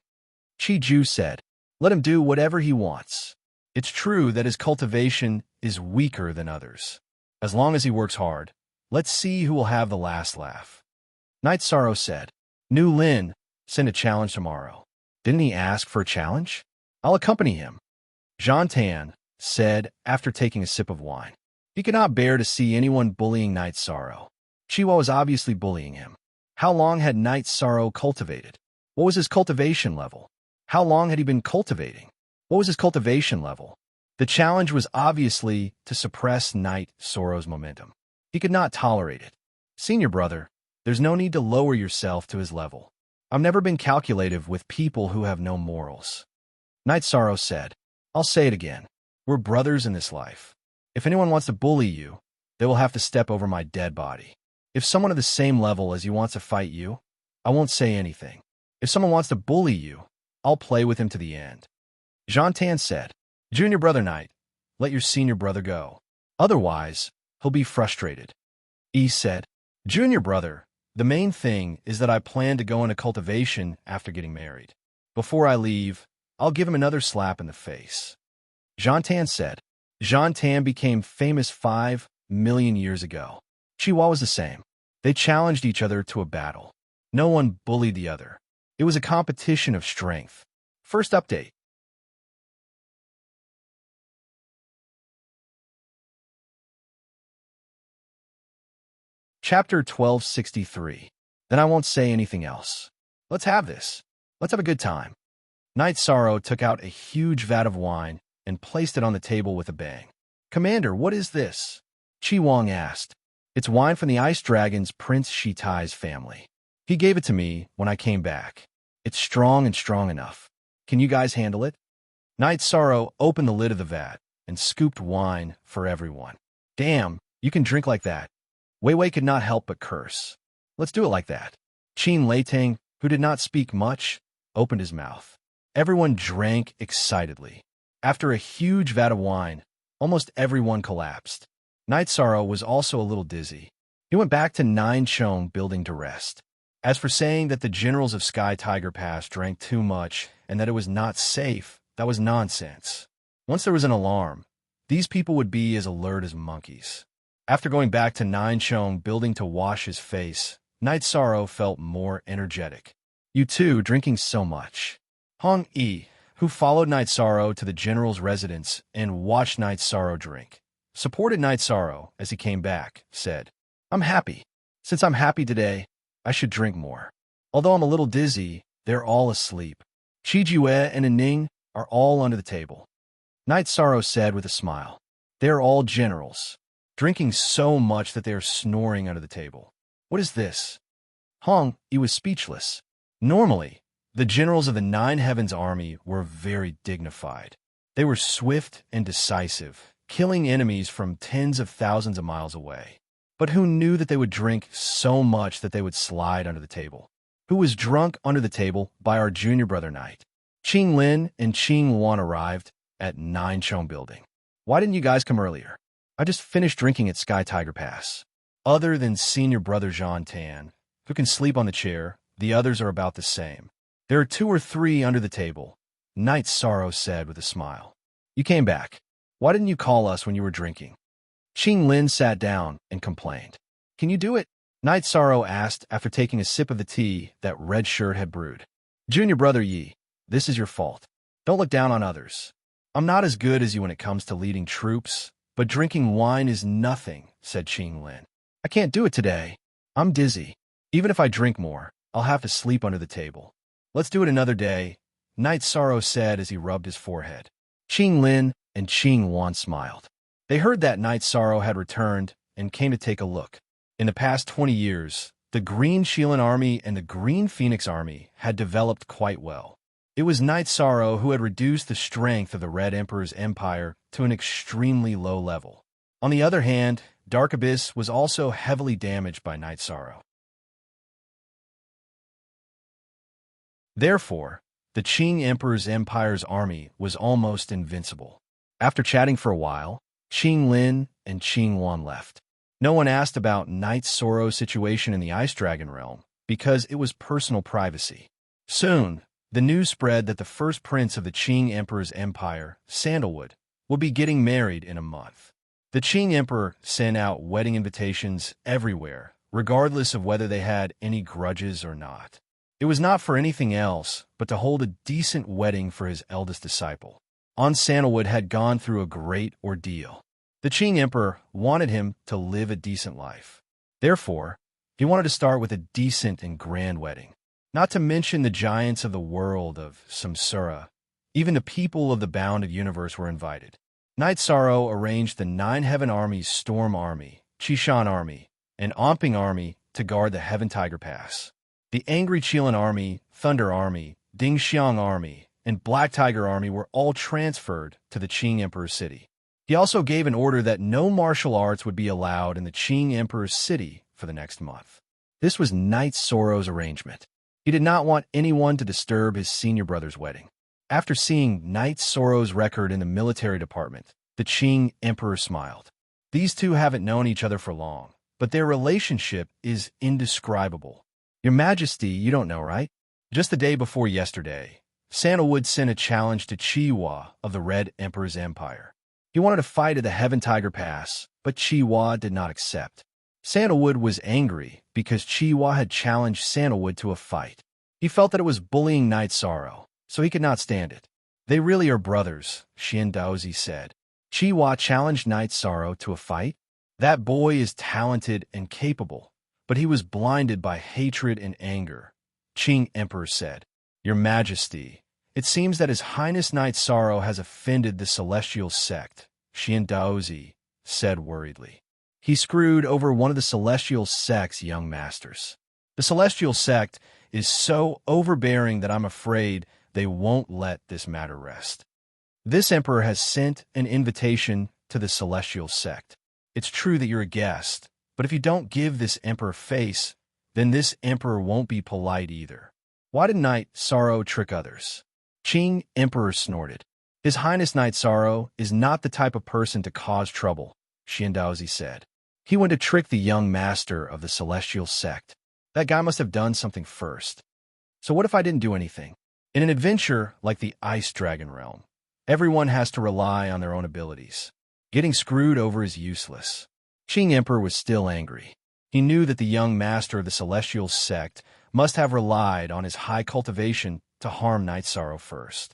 A: Chi Ju said, let him do whatever he wants. It's true that his cultivation is weaker than others. As long as he works hard, let's see who will have the last laugh. Knight Sorrow said, Nu Lin, send a challenge tomorrow. Didn't he ask for a challenge? I'll accompany him. Zhan Tan said after taking a sip of wine. He could not bear to see anyone bullying Knight Sorrow. Chihuahua was obviously bullying him. How long had Knight Sorrow cultivated? What was his cultivation level? How long had he been cultivating? What was his cultivation level? The challenge was obviously to suppress Knight Sorrow's momentum. He could not tolerate it. Senior brother, there's no need to lower yourself to his level. I've never been calculative with people who have no morals. Knight Sorrow said, I'll say it again. We're brothers in this life. If anyone wants to bully you, they will have to step over my dead body. If someone of the same level as you wants to fight you, I won't say anything. If someone wants to bully you, I'll play with him to the end. Zhan Tan said, Junior brother Knight, let your senior brother go. Otherwise, he'll be frustrated. Yi said, Junior brother, the main thing is that I plan to go into cultivation after getting married. Before I leave, I'll give him another slap in the face. Zhan Tan said, Zhan Tan became famous 5 million years ago. Chihuahua was the same. They challenged each other to a battle. No one bullied the other. It was a competition of strength. First update. Chapter 1263. Then I won't say anything else. Let's have this. Let's have a good time. Knight Sorrow took out a huge vat of wine and placed it on the table with a bang. Commander, what is this? Chi Wang asked. It's wine from the Ice Dragon's Prince Shitai's family. He gave it to me when I came back. It's strong and strong enough. Can you guys handle it? Knight Sorrow opened the lid of the vat and scooped wine for everyone. Damn, you can drink like that. Wei Wei could not help but curse. Let's do it like that. Qin Leiting, who did not speak much, opened his mouth. Everyone drank excitedly. After a huge vat of wine, almost everyone collapsed. Night Sorrow was also a little dizzy. He went back to Nine Chong building to rest. As for saying that the generals of Sky Tiger Pass drank too much and that it was not safe, that was nonsense. Once there was an alarm, these people would be as alert as monkeys. After going back to Nine Chong building to wash his face, Night Sorrow felt more energetic. You two drinking so much. Hong Yi, who followed Night Sorrow to the general's residence and watched Night Sorrow drink, supported Night Sorrow as he came back, said, I'm happy. Since I'm happy today, I should drink more. Although I'm a little dizzy, they're all asleep. Qi Jue and Ning are all under the table. Night Sorrow said with a smile, they are all generals, drinking so much that they are snoring under the table. What is this? Hong Yi was speechless. Normally, the generals of the Nine Heavens army were very dignified. They were swift and decisive, killing enemies from tens of thousands of miles away. But who knew that they would drink so much that they would slide under the table? Who was drunk under the table by our junior brother Knight? Qing Lin and Qing Wan arrived at Nine Chong Building. Why didn't you guys come earlier? I just finished drinking at Sky Tiger Pass. Other than senior brother Jean Tan, who can sleep on the chair, the others are about the same. There are 2 or 3 under the table, Night Sorrow said with a smile. You came back. Why didn't you call us when you were drinking? Qing Lin sat down and complained. Can you do it? Night Sorrow asked after taking a sip of the tea that Red Shirt had brewed. Junior brother Yi, this is your fault. Don't look down on others. I'm not as good as you when it comes to leading troops, but drinking wine is nothing, said Qing Lin. I can't do it today. I'm dizzy. Even if I drink more, I'll have to sleep under the table. Let's do it another day, Night Sorrow said as he rubbed his forehead. Qing Lin and Qing Wan smiled. They heard that Night Sorrow had returned and came to take a look. In the past 20 years, the Green Shielan Army and the Green Phoenix Army had developed quite well. It was Night Sorrow who had reduced the strength of the Red Emperor's empire to an extremely low level. On the other hand, Dark Abyss was also heavily damaged by Night Sorrow. Therefore, the Qing Emperor's empire's army was almost invincible. After chatting for a while, Qing Lin and Qing Wan left. No one asked about Night Sorrow's situation in the Ice Dragon realm, because it was personal privacy. Soon, the news spread that the first prince of the Qing Emperor's empire, Sandalwood, would be getting married in a month. The Qing Emperor sent out wedding invitations everywhere, regardless of whether they had any grudges or not. It was not for anything else but to hold a decent wedding for his eldest disciple. Sandalwood had gone through a great ordeal. The Qing Emperor wanted him to live a decent life. Therefore, he wanted to start with a decent and grand wedding. Not to mention the giants of the world of Samsara. Even the people of the bounded universe were invited. Night Sorrow arranged the Nine Heaven Army's Storm Army, Qishan Army, and Omping Army to guard the Heaven Tiger Pass. The Angry Qilan Army, Thunder Army, Dingxiang Army, and Black Tiger Army were all transferred to the Qing Emperor's city. He also gave an order that no martial arts would be allowed in the Qing Emperor's city for the next month. This was Night Sorrow's arrangement. He did not want anyone to disturb his senior brother's wedding. After seeing Night Sorrow's record in the military department, the Qing Emperor smiled. These two haven't known each other for long, but their relationship is indescribable. Your Majesty, you don't know, right? Just the day before yesterday, Sandalwood sent a challenge to Qihua of the Red Emperor's empire. He wanted to fight at the Heaven Tiger Pass, but Qihua did not accept. Sandalwood was angry because Qihua had challenged Sandalwood to a fight. He felt that it was bullying Night Sorrow, so he could not stand it. They really are brothers, Xian Daozi said. Qihua challenged Night Sorrow to a fight? That boy is talented and capable, but he was blinded by hatred and anger, Qing Emperor said. Your Majesty, it seems that His Highness Night Sorrow has offended the celestial sect, Xian Daozi said worriedly. He screwed over one of the celestial sect's young masters. The celestial sect is so overbearing that I'm afraid they won't let this matter rest. This emperor has sent an invitation to the celestial sect. It's true that you're a guest, but if you don't give this emperor face, then this emperor won't be polite either. Why did Knight Sorrow trick others? Qing Emperor snorted. His Highness Knight Sorrow is not the type of person to cause trouble, Xiandaozi said. He went to trick the young master of the celestial sect. That guy must have done something first. So what if I didn't do anything? In an adventure like the Ice Dragon Realm, everyone has to rely on their own abilities. Getting screwed over is useless. Qing Emperor was still angry. He knew that the young master of the celestial sect must have relied on his high cultivation to harm Knight Sorrow first.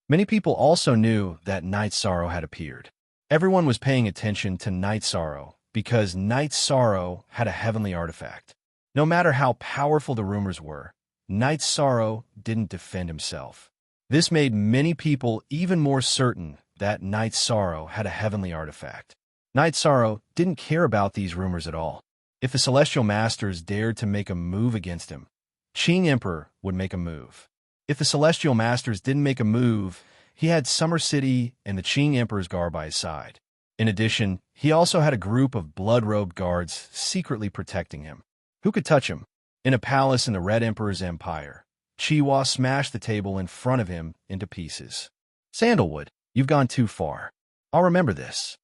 A: Many people also knew that Knight Sorrow had appeared. Everyone was paying attention to Knight Sorrow because Knight Sorrow had a heavenly artifact. No matter how powerful the rumors were, Knight Sorrow didn't defend himself. This made many people even more certain that Knight Sorrow had a heavenly artifact. Knight Sorrow didn't care about these rumors at all. If the Celestial Masters dared to make a move against him, Qing Emperor would make a move. If the Celestial Masters didn't make a move, he had Summer City and the Qing Emperor's guard by his side. In addition, he also had a group of blood-robed guards secretly protecting him. Who could touch him? In a palace in the Red Emperor's empire, Chiwa smashed the table in front of him into pieces. Sandalwood, you've gone too far. I'll remember this.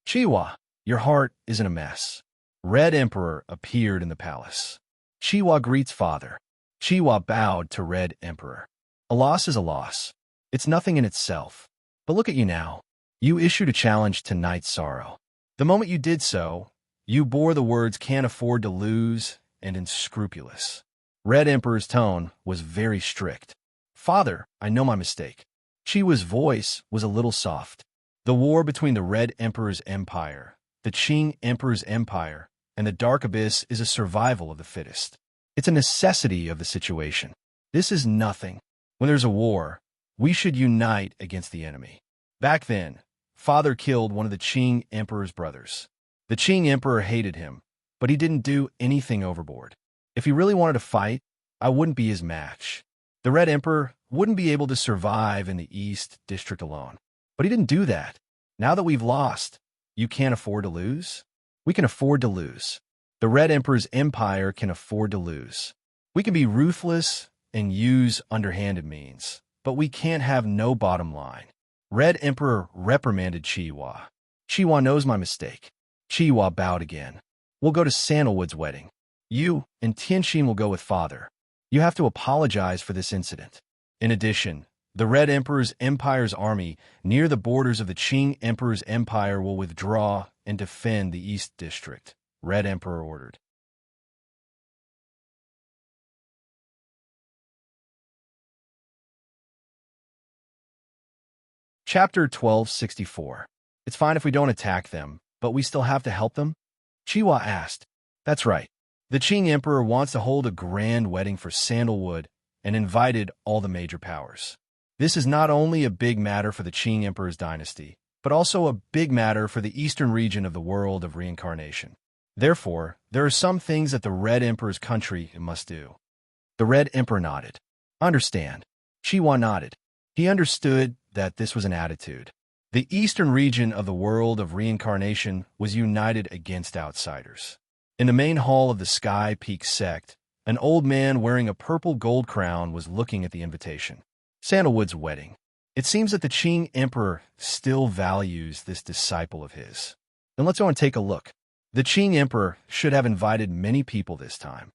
A: Chiwa, your heart is in a mess. Red Emperor appeared in the palace. Chiwa greets father. Chiwa bowed to Red Emperor. A loss is a loss. It's nothing in itself. But look at you now. You issued a challenge to Knight Sorrow. The moment you did so, you bore the words "can't afford to lose" and "unscrupulous." Red Emperor's tone was very strict. Father, I know my mistake. Chiwa's voice was a little soft. The war between the Red Emperor's empire, the Qing Emperor's empire, and the Dark Abyss is a survival of the fittest. It's a necessity of the situation. This is nothing. When there's a war, we should unite against the enemy. Back then, father killed one of the Qing Emperor's brothers. The Qing Emperor hated him, but he didn't do anything overboard. If he really wanted to fight, I wouldn't be his match. The Red Emperor wouldn't be able to survive in the East District alone. But he didn't do that. Now that we've lost, you can't afford to lose? We can afford to lose. The Red Emperor's empire can afford to lose. We can be ruthless and use underhanded means, but we can't have no bottom line. Red Emperor reprimanded Chiwa. Chiwa knows my mistake. Chiwa bowed again. We'll go to Sandalwood's wedding. You and Tianxin will go with father. You have to apologize for this incident. In addition, the Red Emperor's empire's army near the borders of the Qing Emperor's empire will withdraw and defend the East District, Red Emperor ordered. Chapter 1264. It's fine if we don't attack them, but we still have to help them? Chiwa asked. That's right. The Qing Emperor wants to hold a grand wedding for Sandalwood and invited all the major powers. This is not only a big matter for the Qing Emperor's dynasty, but also a big matter for the eastern region of the world of reincarnation. Therefore, there are some things that the Red Emperor's country must do. The Red Emperor nodded. Understand. Chiwa nodded. He understood that this was an attitude. The eastern region of the world of reincarnation was united against outsiders. In the main hall of the Sky Peak sect, an old man wearing a purple gold crown was looking at the invitation. Sandalwood's wedding. It seems that the Qing Emperor still values this disciple of his. Then let's go and take a look. The Qing Emperor should have invited many people this time.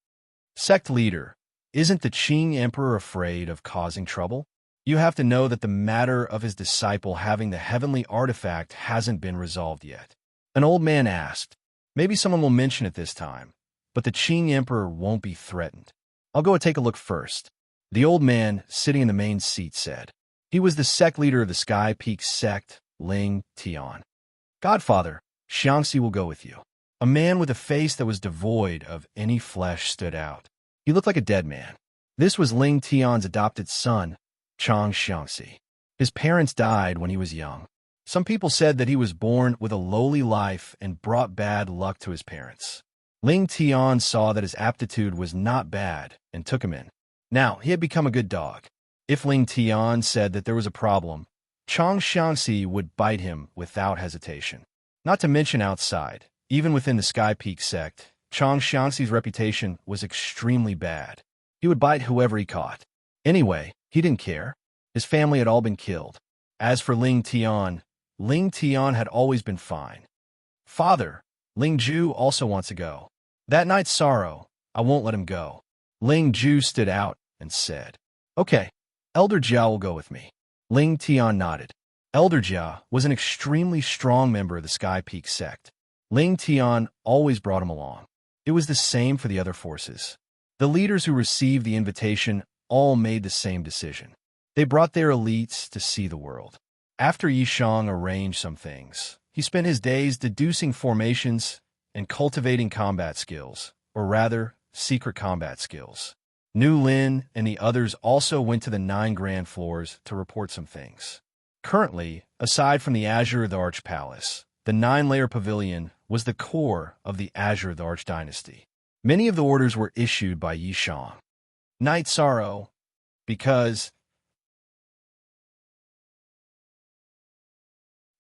A: Sect leader, isn't the Qing Emperor afraid of causing trouble? You have to know that the matter of his disciple having the heavenly artifact hasn't been resolved yet. An old man asked. Maybe someone will mention it this time, but the Qing Emperor won't be threatened. I'll go and take a look first. The old man, sitting in the main seat, said. He was the sect leader of the Sky Peak sect, Ling Tian. Godfather, Xiangxi will go with you. A man with a face that was devoid of any flesh stood out. He looked like a dead man. This was Ling Tian's adopted son, Chang Xiangxi. His parents died when he was young. Some people said that he was born with a lowly life and brought bad luck to his parents. Ling Tian saw that his aptitude was not bad and took him in. Now, he had become a good dog. If Ling Tian said that there was a problem, Chang Xiangxi would bite him without hesitation. Not to mention outside, even within the Sky Peak sect, Chang Xiangxi's reputation was extremely bad. He would bite whoever he caught. Anyway, he didn't care. His family had all been killed. As for Ling Tian had always been fine. Father, Ling Ju also wants to go. That night's sorrow, I won't let him go. Ling Ju stood out and said, Okay, Elder Jia will go with me. Ling Tian nodded. Elder Jia was an extremely strong member of the Sky Peak sect. Ling Tian always brought him along. It was the same for the other forces. The leaders who received the invitation all made the same decision. They brought their elites to see the world. After Yishang arranged some things, he spent his days deducing formations and cultivating combat skills, or rather, secret combat skills. Nu Lin and the others also went to the 9 grand floors to report some things. Currently, aside from the Azure of the Arch Palace, the 9-layer pavilion was the core of the Azure of the Arch dynasty. Many of the orders were issued by Yishang. Night Sorrow, because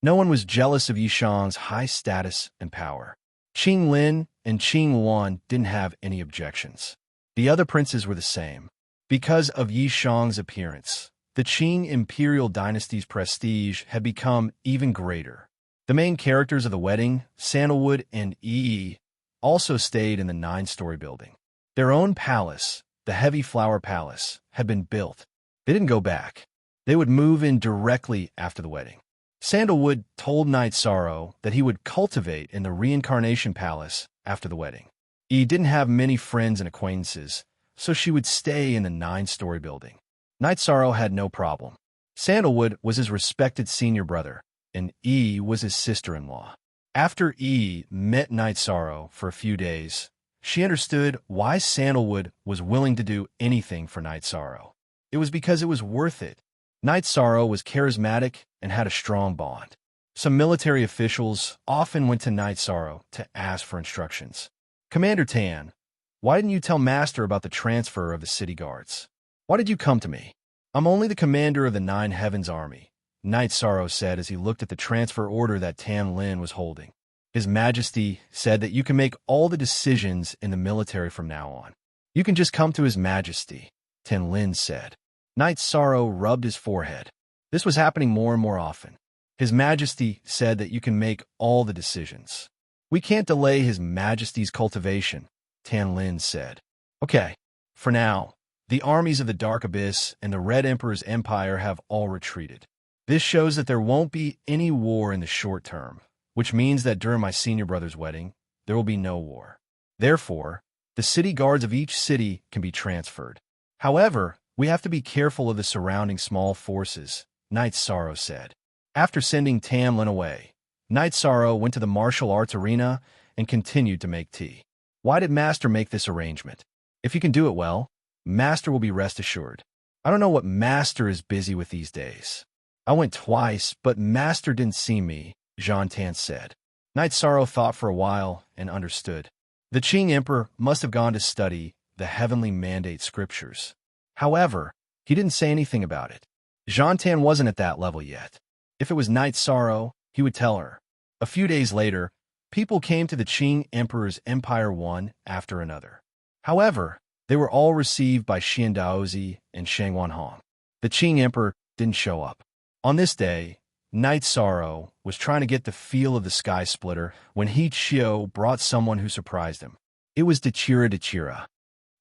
A: no one was jealous of Yishang's high status and power. Qing Lin and Qing Wan didn't have any objections. The other princes were the same. Because of Yishang's appearance, the Qing imperial dynasty's prestige had become even greater. The main characters of the wedding, Sandalwood and Yi, also stayed in the 9-story building. Their own palace, the Heavy Flower Palace, had been built. They didn't go back. They would move in directly after the wedding. Sandalwood told Night Sorrow that he would cultivate in the Reincarnation Palace after the wedding. He didn't have many friends and acquaintances, so she would stay in the 9-story building. Night Sorrow had no problem. Sandalwood was his respected senior brother, and E was his sister-in-law. After E met Night Sorrow for a few days, she understood why Sandalwood was willing to do anything for Night Sorrow. It was because it was worth it. Night Sorrow was charismatic and had a strong bond. Some military officials often went to Night Sorrow to ask for instructions. Commander Tan, why didn't you tell Master about the transfer of the city guards? Why did you come to me? I'm only the commander of the 9 Heavens Army, Night Sorrow said as he looked at the transfer order that Tan Lin was holding. His Majesty said that you can make all the decisions in the military from now on. You can just come to His Majesty, Tan Lin said. Night Sorrow rubbed his forehead. This was happening more and more often. His Majesty said that you can make all the decisions. We can't delay His Majesty's cultivation, Tan Lin said. Okay, for now, the armies of the Dark Abyss and the Red Emperor's empire have all retreated. This shows that there won't be any war in the short term, which means that during my senior brother's wedding, there will be no war. Therefore, the city guards of each city can be transferred. However, we have to be careful of the surrounding small forces, Night Sorrow said. After sending Tan Lin away, Night Sorrow went to the martial arts arena and continued to make tea. Why did Master make this arrangement? If you can do it well, Master will be rest assured. I don't know what Master is busy with these days. I went twice, but Master didn't see me, Jean Tan said. Night Sorrow thought for a while and understood. The Qing Emperor must have gone to study the heavenly mandate scriptures. However, he didn't say anything about it. Jean Tan wasn't at that level yet. If it was Night Sorrow, he would tell her. A few days later, people came to the Qing Emperor's empire one after another. However, they were all received by Xian Daozi and Shang Wanhong. The Qing Emperor didn't show up. On this day, Night Sorrow was trying to get the feel of the sky splitter when He Qiu brought someone who surprised him. It was Dechira.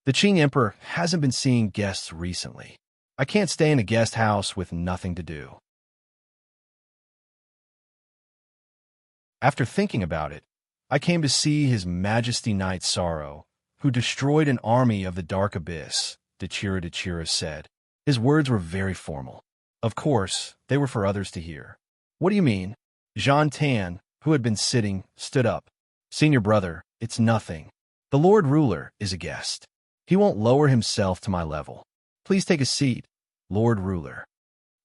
A: The Qing Emperor hasn't been seeing guests recently. I can't stay in a guest house with nothing to do. After thinking about it, I came to see His Majesty Night Sorrow, who destroyed an army of the Dark Abyss, Dechira said. His words were very formal. Of course, they were for others to hear. What do you mean? Jean Tan, who had been sitting, stood up. Senior brother, it's nothing. The Lord Ruler is a guest. He won't lower himself to my level. Please take a seat, Lord Ruler.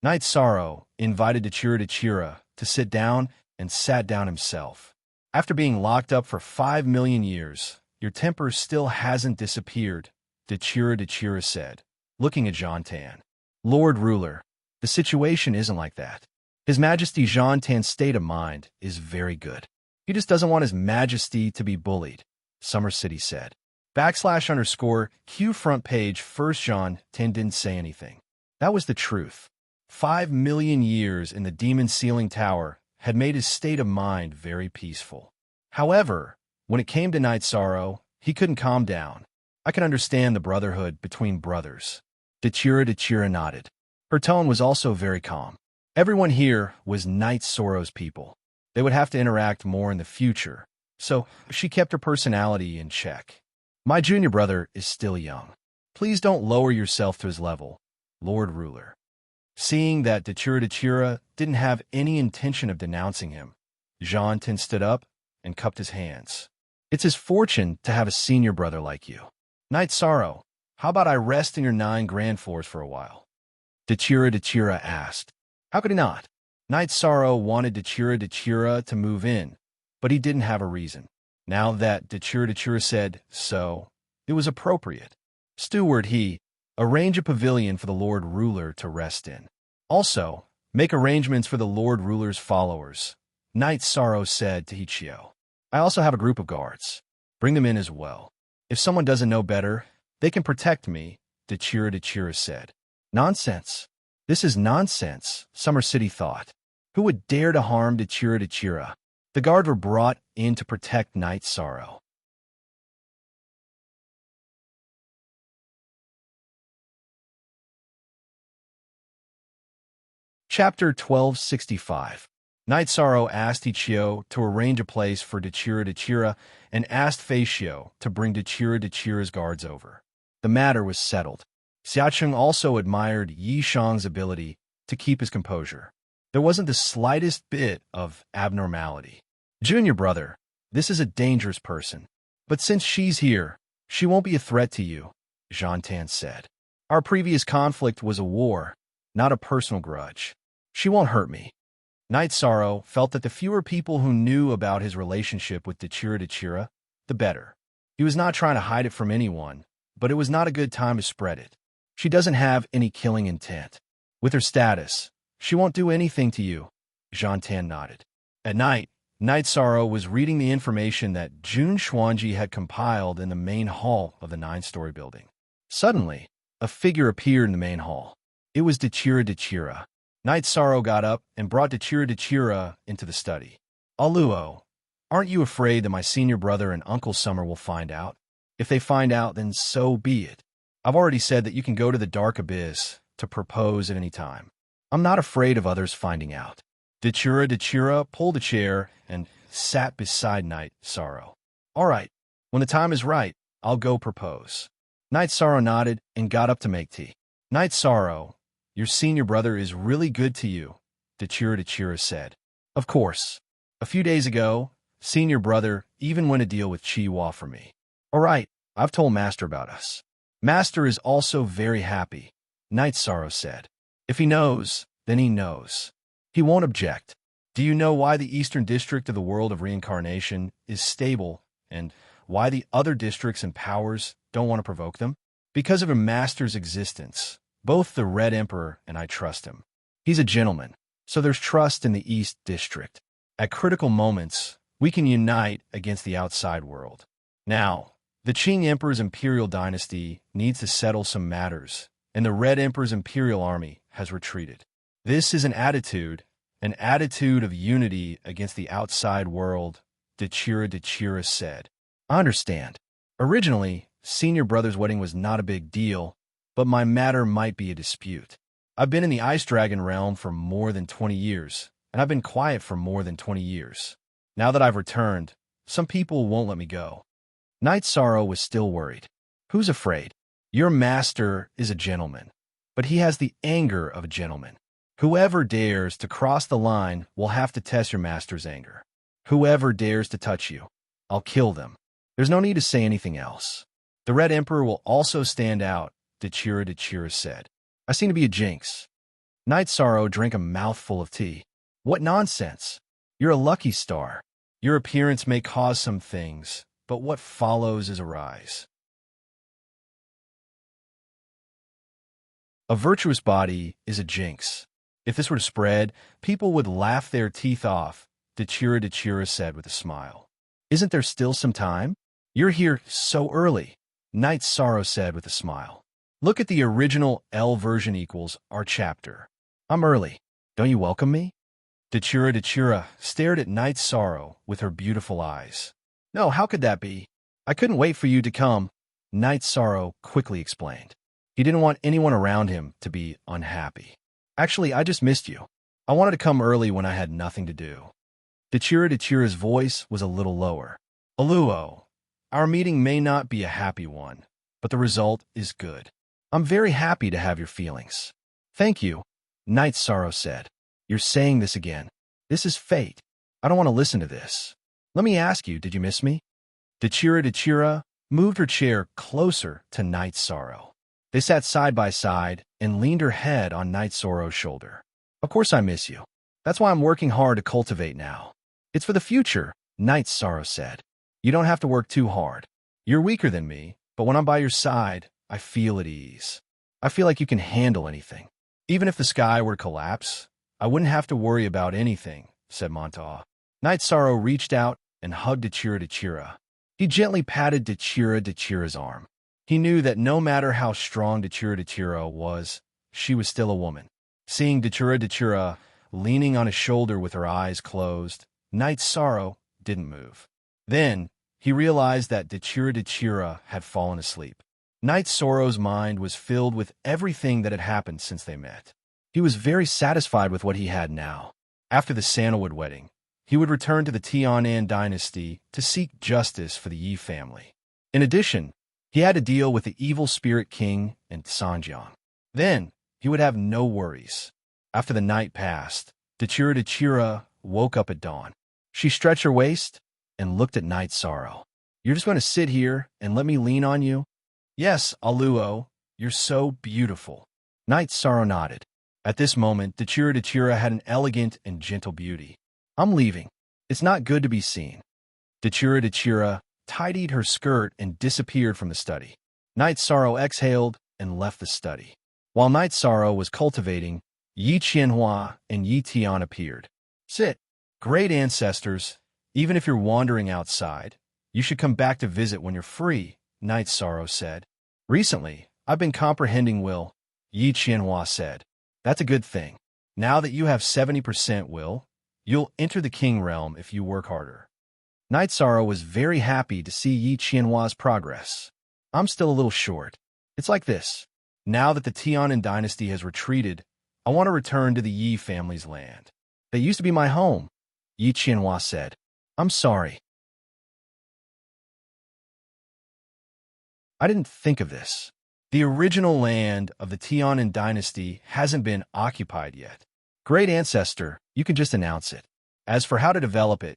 A: Night Sorrow invited Dechira to sit down and sat down himself. After being locked up for 5 million years, your temper still hasn't disappeared, Dechira said, looking at Jean Tan. Lord Ruler, the situation isn't like that. His Majesty Jean Tan's state of mind is very good. He just doesn't want His Majesty to be bullied, Summer City said. /_Q front page. First Jean Tan didn't say anything. That was the truth. 5 million years in the Demon Ceiling Tower had made his state of mind very peaceful. However, when it came to Night Sorrow, he couldn't calm down. I can understand the brotherhood between brothers. Dechira nodded. Her tone was also very calm. Everyone here was Night Sorrow's people. They would have to interact more in the future, so she kept her personality in check. My junior brother is still young. Please don't lower yourself to his level, Lord Ruler. Seeing that Dechira didn't have any intention of denouncing him, Jean Tan stood up and cupped his hands. It's his fortune to have a senior brother like you. Night Sorrow, how about I rest in your 9 grand floors for a while? Dechira asked. How could he not? Night Sorrow wanted Dechira to move in, but he didn't have a reason. Now that Dechira said so, it was appropriate. Steward arrange a pavilion for the Lord Ruler to rest in. Also, make arrangements for the Lord Ruler's followers, Night Sorrow said to Hichio. I also have a group of guards. Bring them in as well. If someone doesn't know better, they can protect me, Dechira said. Nonsense. This is nonsense, Summer City thought. Who would dare to harm Dechira? The guard were brought in to protect Night Sorrow. Chapter 1265. Night Sorrow asked Ichio to arrange a place for Dechira and asked Feishio to bring Dechira's guards over. The matter was settled. Xiacheng also admired Yi Shang's ability to keep his composure. There wasn't the slightest bit of abnormality. Junior brother, this is a dangerous person. But since she's here, she won't be a threat to you, Jean Tan said. Our previous conflict was a war, not a personal grudge. She won't hurt me. Night Sorrow felt that the fewer people who knew about his relationship with Dechira, the better. He was not trying to hide it from anyone, but it was not a good time to spread it. She doesn't have any killing intent. With her status, she won't do anything to you, Jean Tan nodded. At night, Night Sorrow was reading the information that Jun Xuanji had compiled in the main hall of the 9-story building. Suddenly, a figure appeared in the main hall. It was Dechira. Night Sorrow got up and brought Dechira into the study. Aluo, aren't you afraid that my senior brother and Uncle Summer will find out? If they find out, then so be it. I've already said that you can go to the dark abyss to propose at any time. I'm not afraid of others finding out. Dechira pulled a chair and sat beside Night Sorrow. All right, when the time is right, I'll go propose. Night Sorrow nodded and got up to make tea. Night Sorrow, your senior brother is really good to you, Dechira said. Of course. A few days ago, senior brother even went to deal with Chi-Hua for me. All right, I've told Master about us. Master is also very happy, Night Sorrow said. If he knows, then he knows. He won't object. Do you know why the Eastern District of the World of Reincarnation is stable and why the other districts and powers don't want to provoke them? Because of a master's existence. Both the Red Emperor and I trust him. He's a gentleman, so there's trust in the East District. At critical moments, we can unite against the outside world. Now, the Qing Emperor's imperial dynasty needs to settle some matters, and the Red Emperor's imperial army has retreated. This is an attitude of unity against the outside world, Dechira said. I understand. Originally, senior brother's wedding was not a big deal, but my matter might be a dispute. I've been in the Ice Dragon realm for more than 20 years, and I've been quiet for more than 20 years. Now that I've returned, some people won't let me go. Night Sorrow was still worried. Who's afraid? Your master is a gentleman, but he has the anger of a gentleman. Whoever dares to cross the line will have to test your master's anger. Whoever dares to touch you, I'll kill them. There's no need to say anything else. The Red Emperor will also stand out, Dechira said. I seem to be a jinx. Night Sorrow drank a mouthful of tea. What nonsense! You're a lucky star. Your appearance may cause some things, but what follows is a rise. A virtuous body is a jinx. If this were to spread, people would laugh their teeth off, Dechira said with a smile. Isn't there still some time? You're here so early, Night Sorrow said with a smile. Look at the original L version equals our chapter. I'm early. Don't you welcome me? Dechira stared at Night Sorrow with her beautiful eyes. No, how could that be? I couldn't wait for you to come, Night Sorrow quickly explained. He didn't want anyone around him to be unhappy. Actually, I just missed you. I wanted to come early when I had nothing to do. Dechira's voice was a little lower. Aluo, our meeting may not be a happy one, but the result is good. I'm very happy to have your feelings. Thank you, Night Sorrow said. You're saying this again. This is fate. I don't want to listen to this. Let me ask you, did you miss me? Dechira moved her chair closer to Night Sorrow. They sat side by side and leaned her head on Night Sorrow's shoulder. Of course I miss you. That's why I'm working hard to cultivate now. It's for the future, Night Sorrow said. You don't have to work too hard. You're weaker than me, but when I'm by your side, I feel at ease. I feel like you can handle anything. Even if the sky were to collapse, I wouldn't have to worry about anything, said Montauk. Night Sorrow reached out and hugged Dechira. He gently patted Dechira's arm. He knew that no matter how strong Dechira was, she was still a woman. Seeing Dechira leaning on his shoulder with her eyes closed, Night Sorrow didn't move. Then, he realized that Dechira had fallen asleep. Night Sorrow's mind was filled with everything that had happened since they met. He was very satisfied with what he had now. After the Sandalwood wedding, he would return to the Tianan dynasty to seek justice for the Yi family. In addition, he had to deal with the evil spirit king and Sanjiang. Then, he would have no worries. After the night passed, Dechira woke up at dawn. She stretched her waist and looked at Night Sorrow. You're just going to sit here and let me lean on you? Yes, Aluo, you're so beautiful. Night Sorrow nodded. At this moment, Dechira had an elegant and gentle beauty. I'm leaving. It's not good to be seen. Dechira tidied her skirt and disappeared from the study. Night Sorrow exhaled and left the study. While Night Sorrow was cultivating, Yi Qianhua and Yi Tian appeared. Sit. Great ancestors, even if you're wandering outside, you should come back to visit when you're free, Night Sorrow said. Recently, I've been comprehending will, Yi Qianhua said. That's a good thing. Now that you have 70% will, you'll enter the king realm if you work harder. Night Sorrow was very happy to see Yi Qianhua's progress. I'm still a little short. It's like this. Now that the Tianan dynasty has retreated, I want to return to the Yi family's land. They used to be my home, Yi Qianhua said. I'm sorry. I didn't think of this. The original land of the Tianan dynasty hasn't been occupied yet. Great ancestor, you can just announce it. As for how to develop it,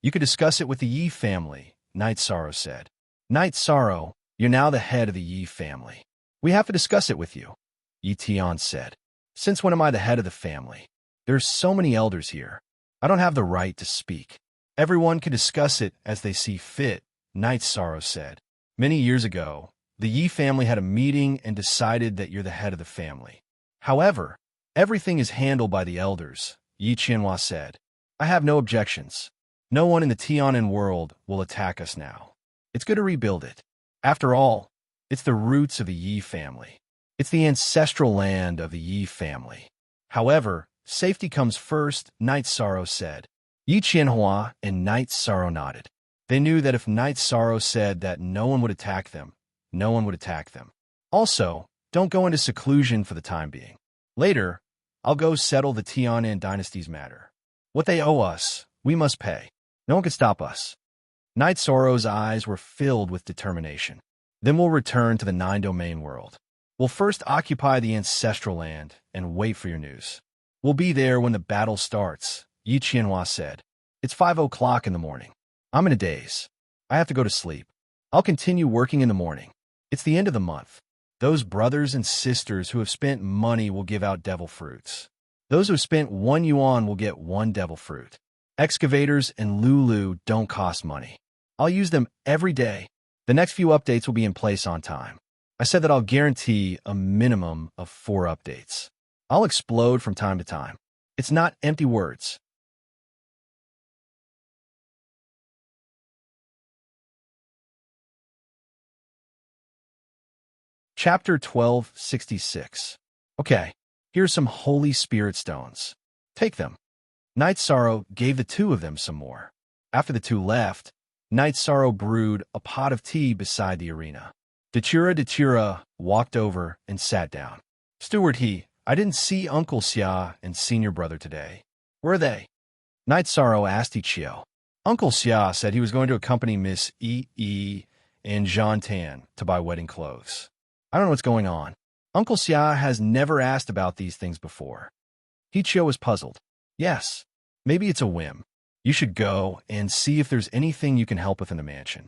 A: you could discuss it with the Yi family, Night Sorrow said. Night Sorrow, you're now the head of the Yi family. We have to discuss it with you, Yi Tian said. Since when am I the head of the family? There's so many elders here. I don't have the right to speak. Everyone can discuss it as they see fit, Night Sorrow said. Many years ago, the Yi family had a meeting and decided that you're the head of the family. However, everything is handled by the elders, Yi Qianhua said. I have no objections. No one in the Tianan world will attack us now. It's good to rebuild it. After all, it's the roots of the Yi family. It's the ancestral land of the Yi family. However, safety comes first, Night Sorrow said. Yi Qianhua and Night Sorrow nodded. They knew that if Night Sorrow said that no one would attack them, no one would attack them. Also, don't go into seclusion for the time being. Later, I'll go settle the Tianan dynasty's matter. What they owe us, we must pay. No one can stop us. Night Sorrow's eyes were filled with determination. Then we'll return to the nine-domain world. We'll first occupy the ancestral land and wait for your news. We'll be there when the battle starts, Yi Qianhua said. It's 5 o'clock in the morning. I'm in a daze. I have to go to sleep. I'll continue working in the morning. It's the end of the month. Those brothers and sisters who have spent money will give out devil fruits. Those who have spent 1 yuan will get 1 devil fruit. Excavators and Lulu don't cost money. I'll use them every day. The next few updates will be in place on time. I said that I'll guarantee a minimum of 4 updates. I'll explode from time to time. It's not empty words. Chapter 1266. Okay, here's some Holy Spirit stones. Take them. Night Sorrow gave the 2 of them some more. After the 2 left, Night Sorrow brewed a pot of tea beside the arena. Dechira walked over and sat down. Steward I didn't see Uncle Xia and Senior Brother today. Where are they? Night Sorrow asked Ichio. Uncle Xia said he was going to accompany Miss E and Jean Tan to buy wedding clothes. I don't know what's going on. Uncle Xia has never asked about these things before. Ichio was puzzled. Yes, maybe it's a whim. You should go and see if there's anything you can help with in the mansion.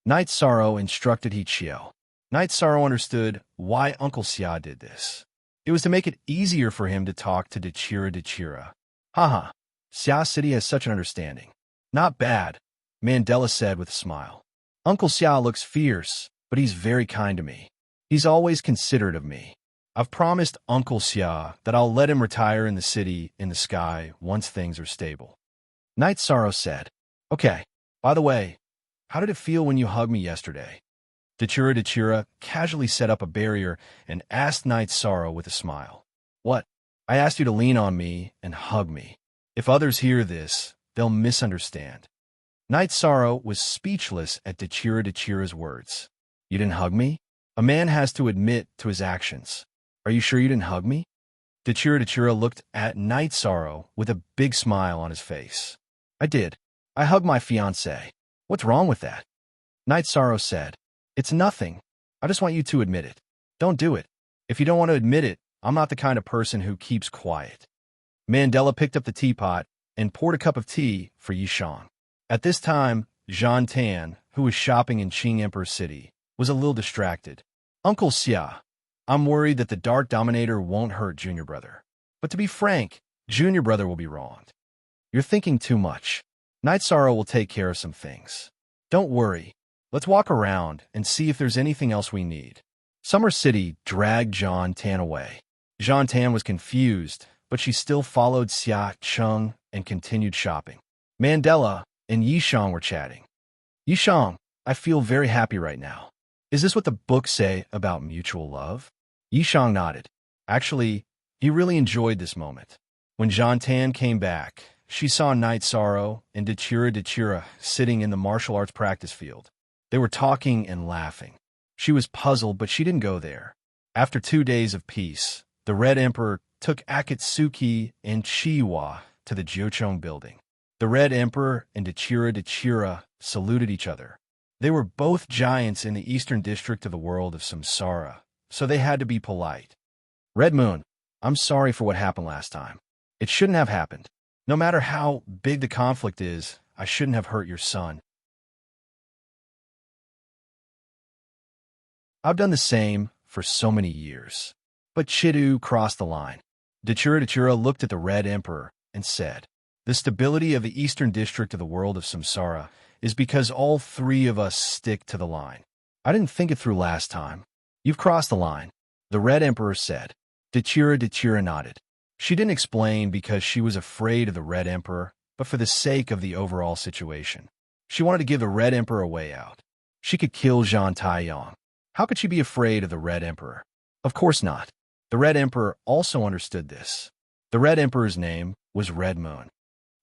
A: Night Sorrow instructed Ichio. Night Sorrow understood why Uncle Xia did this. It was to make it easier for him to talk to Dechira. Haha, Xia City has such an understanding. Not bad, Mandela said with a smile. Uncle Xia looks fierce, but he's very kind to me. He's always considerate of me. I've promised Uncle Xia that I'll let him retire in the city in the sky once things are stable. Night Sorrow said, Okay, by the way, how did it feel when you hugged me yesterday? Dechira casually set up a barrier and asked Night Sorrow with a smile. What? I asked you to lean on me and hug me. If others hear this, they'll misunderstand. Night Sorrow was speechless at Dechira's words. You didn't hug me? A man has to admit to his actions. Are you sure you didn't hug me? Dechira looked at Night Sorrow with a big smile on his face. I did. I hugged my fiancée. What's wrong with that? Night Sorrow said, It's nothing. I just want you to admit it. Don't do it. If you don't want to admit it, I'm not the kind of person who keeps quiet. Mandela picked up the teapot and poured a cup of tea for Yishang. At this time, Jean Tan, who was shopping in Qing Emperor City, was a little distracted. Uncle Xia, I'm worried that the Dark Dominator won't hurt Junior Brother. But to be frank, Junior Brother will be wronged. You're thinking too much. Night Sorrow will take care of some things. Don't worry. Let's walk around and see if there's anything else we need. Summer City dragged Jean Tan away. Jean Tan was confused, but she still followed Xia Cheng and continued shopping. Mandela and Yishang were chatting. Yishang, I feel very happy right now. Is this what the books say about mutual love? Yishang nodded. Actually, he really enjoyed this moment. When Jean Tan came back, she saw Night Sorrow and Dechira sitting in the martial arts practice field. They were talking and laughing. She was puzzled, but she didn't go there. After 2 days of peace, the Red Emperor took Akatsuki and Chiwa to the Jochong building. The Red Emperor and Dechira saluted each other. They were both giants in the eastern district of the world of Samsara, so they had to be polite. Red Moon, I'm sorry for what happened last time. It shouldn't have happened. No matter how big the conflict is, I shouldn't have hurt your son. I've done the same for so many years. But Chidu crossed the line. Dechira looked at the Red Emperor and said, The stability of the eastern district of the world of Samsara is because all 3 of us stick to the line. I didn't think it through last time. You've crossed the line, the Red Emperor said. Dechira nodded. She didn't explain because she was afraid of the Red Emperor, but for the sake of the overall situation. She wanted to give the Red Emperor a way out. She could kill Zhang Taiyong. How could she be afraid of the Red Emperor? Of course not. The Red Emperor also understood this. The Red Emperor's name was Red Moon.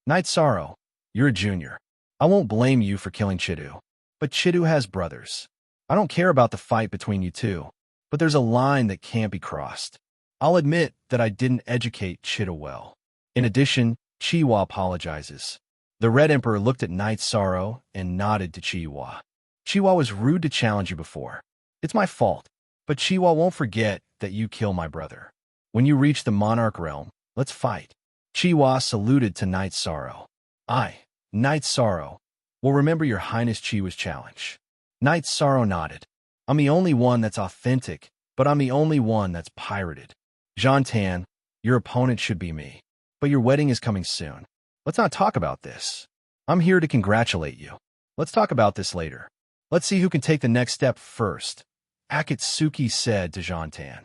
A: Night Sorrow, you're a junior. I won't blame you for killing Chidu. But Chidu has brothers. I don't care about the fight between you two, but there's a line that can't be crossed. I'll admit that I didn't educate Chidu well. In addition, Chiwa apologizes. The Red Emperor looked at Night Sorrow and nodded to Chiwa. Chiwa was rude to challenge you before. It's my fault, but Chiwa won't forget that you killed my brother. When you reach the Monarch Realm, let's fight. Chiwa saluted to Night Sorrow. I, Night Sorrow, will remember your Highness Chiwa's challenge. Night Sorrow nodded. I'm the only one that's authentic, but I'm the only one that's pirated. Jean Tan, your opponent should be me. But your wedding is coming soon. Let's not talk about this. I'm here to congratulate you. Let's talk about this later. Let's see who can take the next step first. Akatsuki said to Jean-Tan.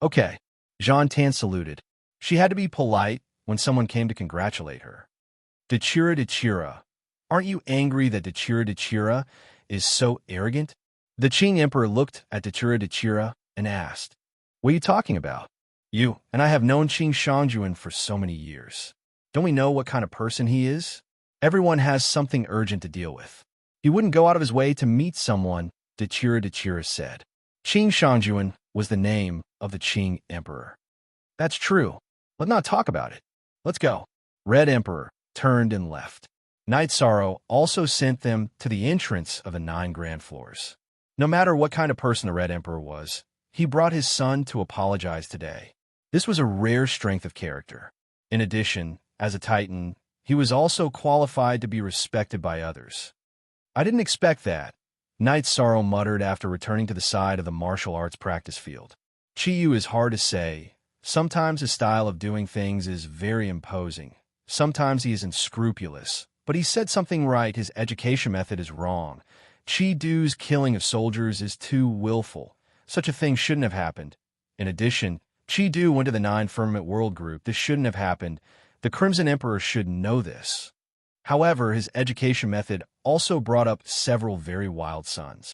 A: Okay. Jean-Tan saluted. She had to be polite when someone came to congratulate her. Dachira, aren't you angry that Dachira is so arrogant? The Qing Emperor looked at Dachira and asked, What are you talking about? You and I have known Qing Shangjuan for so many years. Don't we know what kind of person he is? Everyone has something urgent to deal with. He wouldn't go out of his way to meet someone, Dachira said. Qing Shangjuan was the name of the Qing Emperor. That's true. Let's not talk about it. Let's go. Red Emperor turned and left. Night Sorrow also sent them to the entrance of the 9 grand floors. No matter what kind of person the Red Emperor was, he brought his son to apologize today. This was a rare strength of character. In addition, as a Titan, he was also qualified to be respected by others. I didn't expect that, Night Sorrow muttered after returning to the side of the martial arts practice field. Chiyu is hard to say. Sometimes his style of doing things is very imposing. Sometimes he is unscrupulous. But he said something right. His education method is wrong. Chi-Du's killing of soldiers is too willful. Such a thing shouldn't have happened. In addition, Chi-Du went to the 9 Firmament World Group. This shouldn't have happened. The Crimson Emperor should know this. However, his education method also brought up several very wild sons.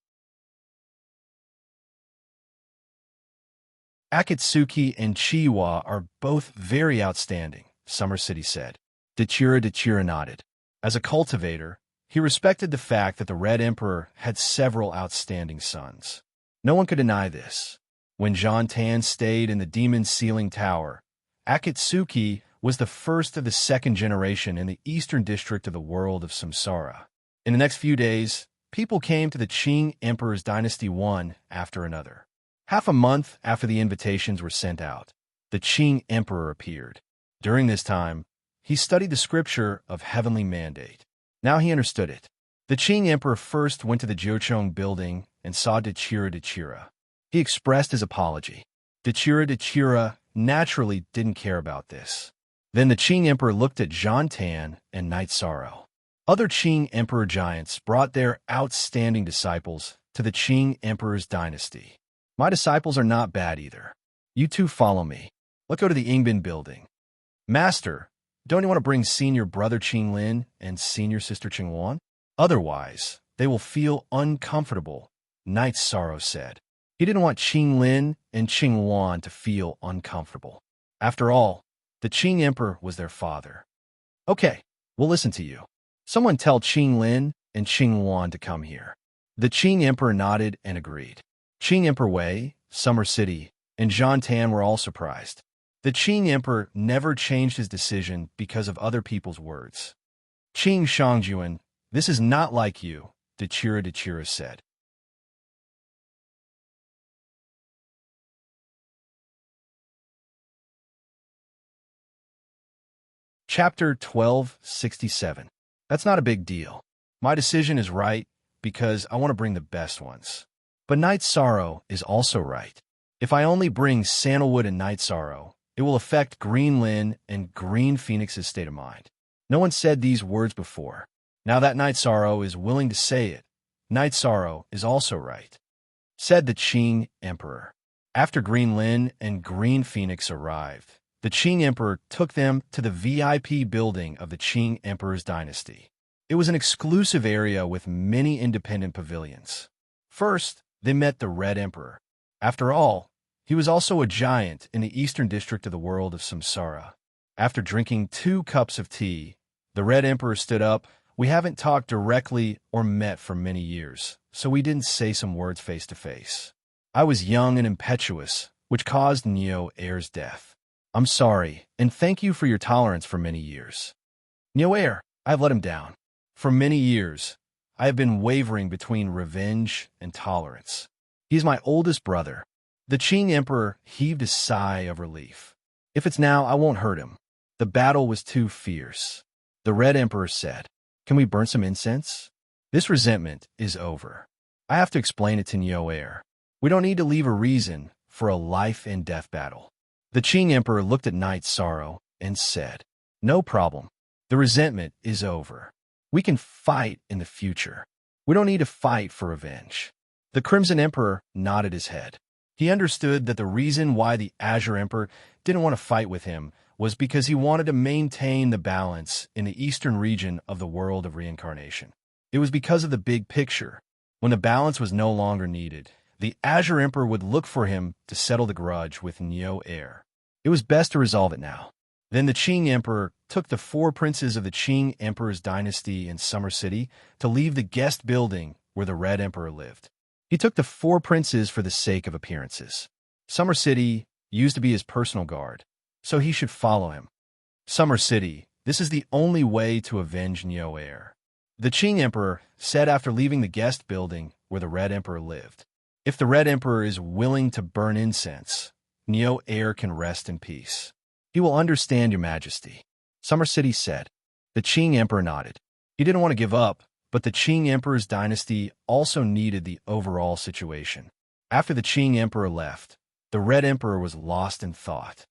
A: Akatsuki and Chiwa are both very outstanding, Summer City said. Dachira nodded. As a cultivator, he respected the fact that the Red Emperor had several outstanding sons. No one could deny this. When Jean-Tan stayed in the Demon Ceiling Tower, Akatsuki was the first of the 2nd generation in the eastern district of the world of Samsara. In the next few days, people came to the Qing Emperor's dynasty one after another. Half a month after the invitations were sent out, the Qing Emperor appeared. During this time, he studied the scripture of heavenly mandate. Now he understood it. The Qing Emperor first went to the Jiuchong building and saw Dachira. He expressed his apology. Dachira naturally didn't care about this. Then the Qing Emperor looked at Jean-Tan and Night Sorrow. Other Qing Emperor giants brought their outstanding disciples to the Qing Emperor's dynasty. My disciples are not bad either. You two follow me. Let's go to the Yingbin building. Master, don't you want to bring senior brother Qing Lin and senior sister Qing Wan? Otherwise, they will feel uncomfortable, Night Sorrow said. He didn't want Qing Lin and Qing Wan to feel uncomfortable. After all, the Qing Emperor was their father. Okay, we'll listen to you. Someone tell Qing Lin and Qing Wan to come here. The Qing Emperor nodded and agreed. Qing Emperor Wei, Summer City, and Jean-Tan were all surprised. The Qing Emperor never changed his decision because of other people's words. Qing Shangjuan, this is not like you, Dachira said. Chapter 1267. That's not a big deal. My decision is right because I want to bring the best ones. But Night Sorrow is also right. If I only bring Sandalwood and Night Sorrow, it will affect Green Lin and Green Phoenix's state of mind. No one said these words before. Now that Night Sorrow is willing to say it, Night Sorrow is also right, said the Qing Emperor. After Green Lin and Green Phoenix arrived, the Qing Emperor took them to the VIP building of the Qing Emperor's dynasty. It was an exclusive area with many independent pavilions. First, they met the Red Emperor. After all, he was also a giant in the eastern district of the world of Samsara. After drinking 2 cups of tea, the Red Emperor stood up. We haven't talked directly or met for many years, so we didn't say some words face to face. I was young and impetuous, which caused Neo Air's death. I'm sorry, and thank you for your tolerance for many years. Neo Air, I have let him down. For many years, I have been wavering between revenge and tolerance. He is my oldest brother. The Qing Emperor heaved a sigh of relief. If it's now, I won't hurt him. The battle was too fierce. The Red Emperor said, Can we burn some incense? This resentment is over. I have to explain it to Neo Air. We don't need to leave a reason for a life and death battle. The Qing Emperor looked at Night Sorrow and said, No problem. The resentment is over. We can fight in the future. We don't need to fight for revenge. The Crimson Emperor nodded his head. He understood that the reason why the Azure Emperor didn't want to fight with him was because he wanted to maintain the balance in the eastern region of the world of reincarnation. It was because of the big picture. When the balance was no longer needed, the Azure Emperor would look for him to settle the grudge with Neo Heir. It was best to resolve it now. Then the Qing Emperor took the 4 princes of the Qing Emperor's dynasty in Summer City to leave the guest building where the Red Emperor lived. He took the 4 princes for the sake of appearances. Summer City used to be his personal guard, so he should follow him. Summer City, this is the only way to avenge Neo Heir. The Qing Emperor said after leaving the guest building where the Red Emperor lived. If the Red Emperor is willing to burn incense, Neo Heir can rest in peace. He will understand, Your Majesty. Summer City said. The Qing Emperor nodded. He didn't want to give up, but the Qing Emperor's dynasty also needed the overall situation. After the Qing Emperor left, the Red Emperor was lost in thought.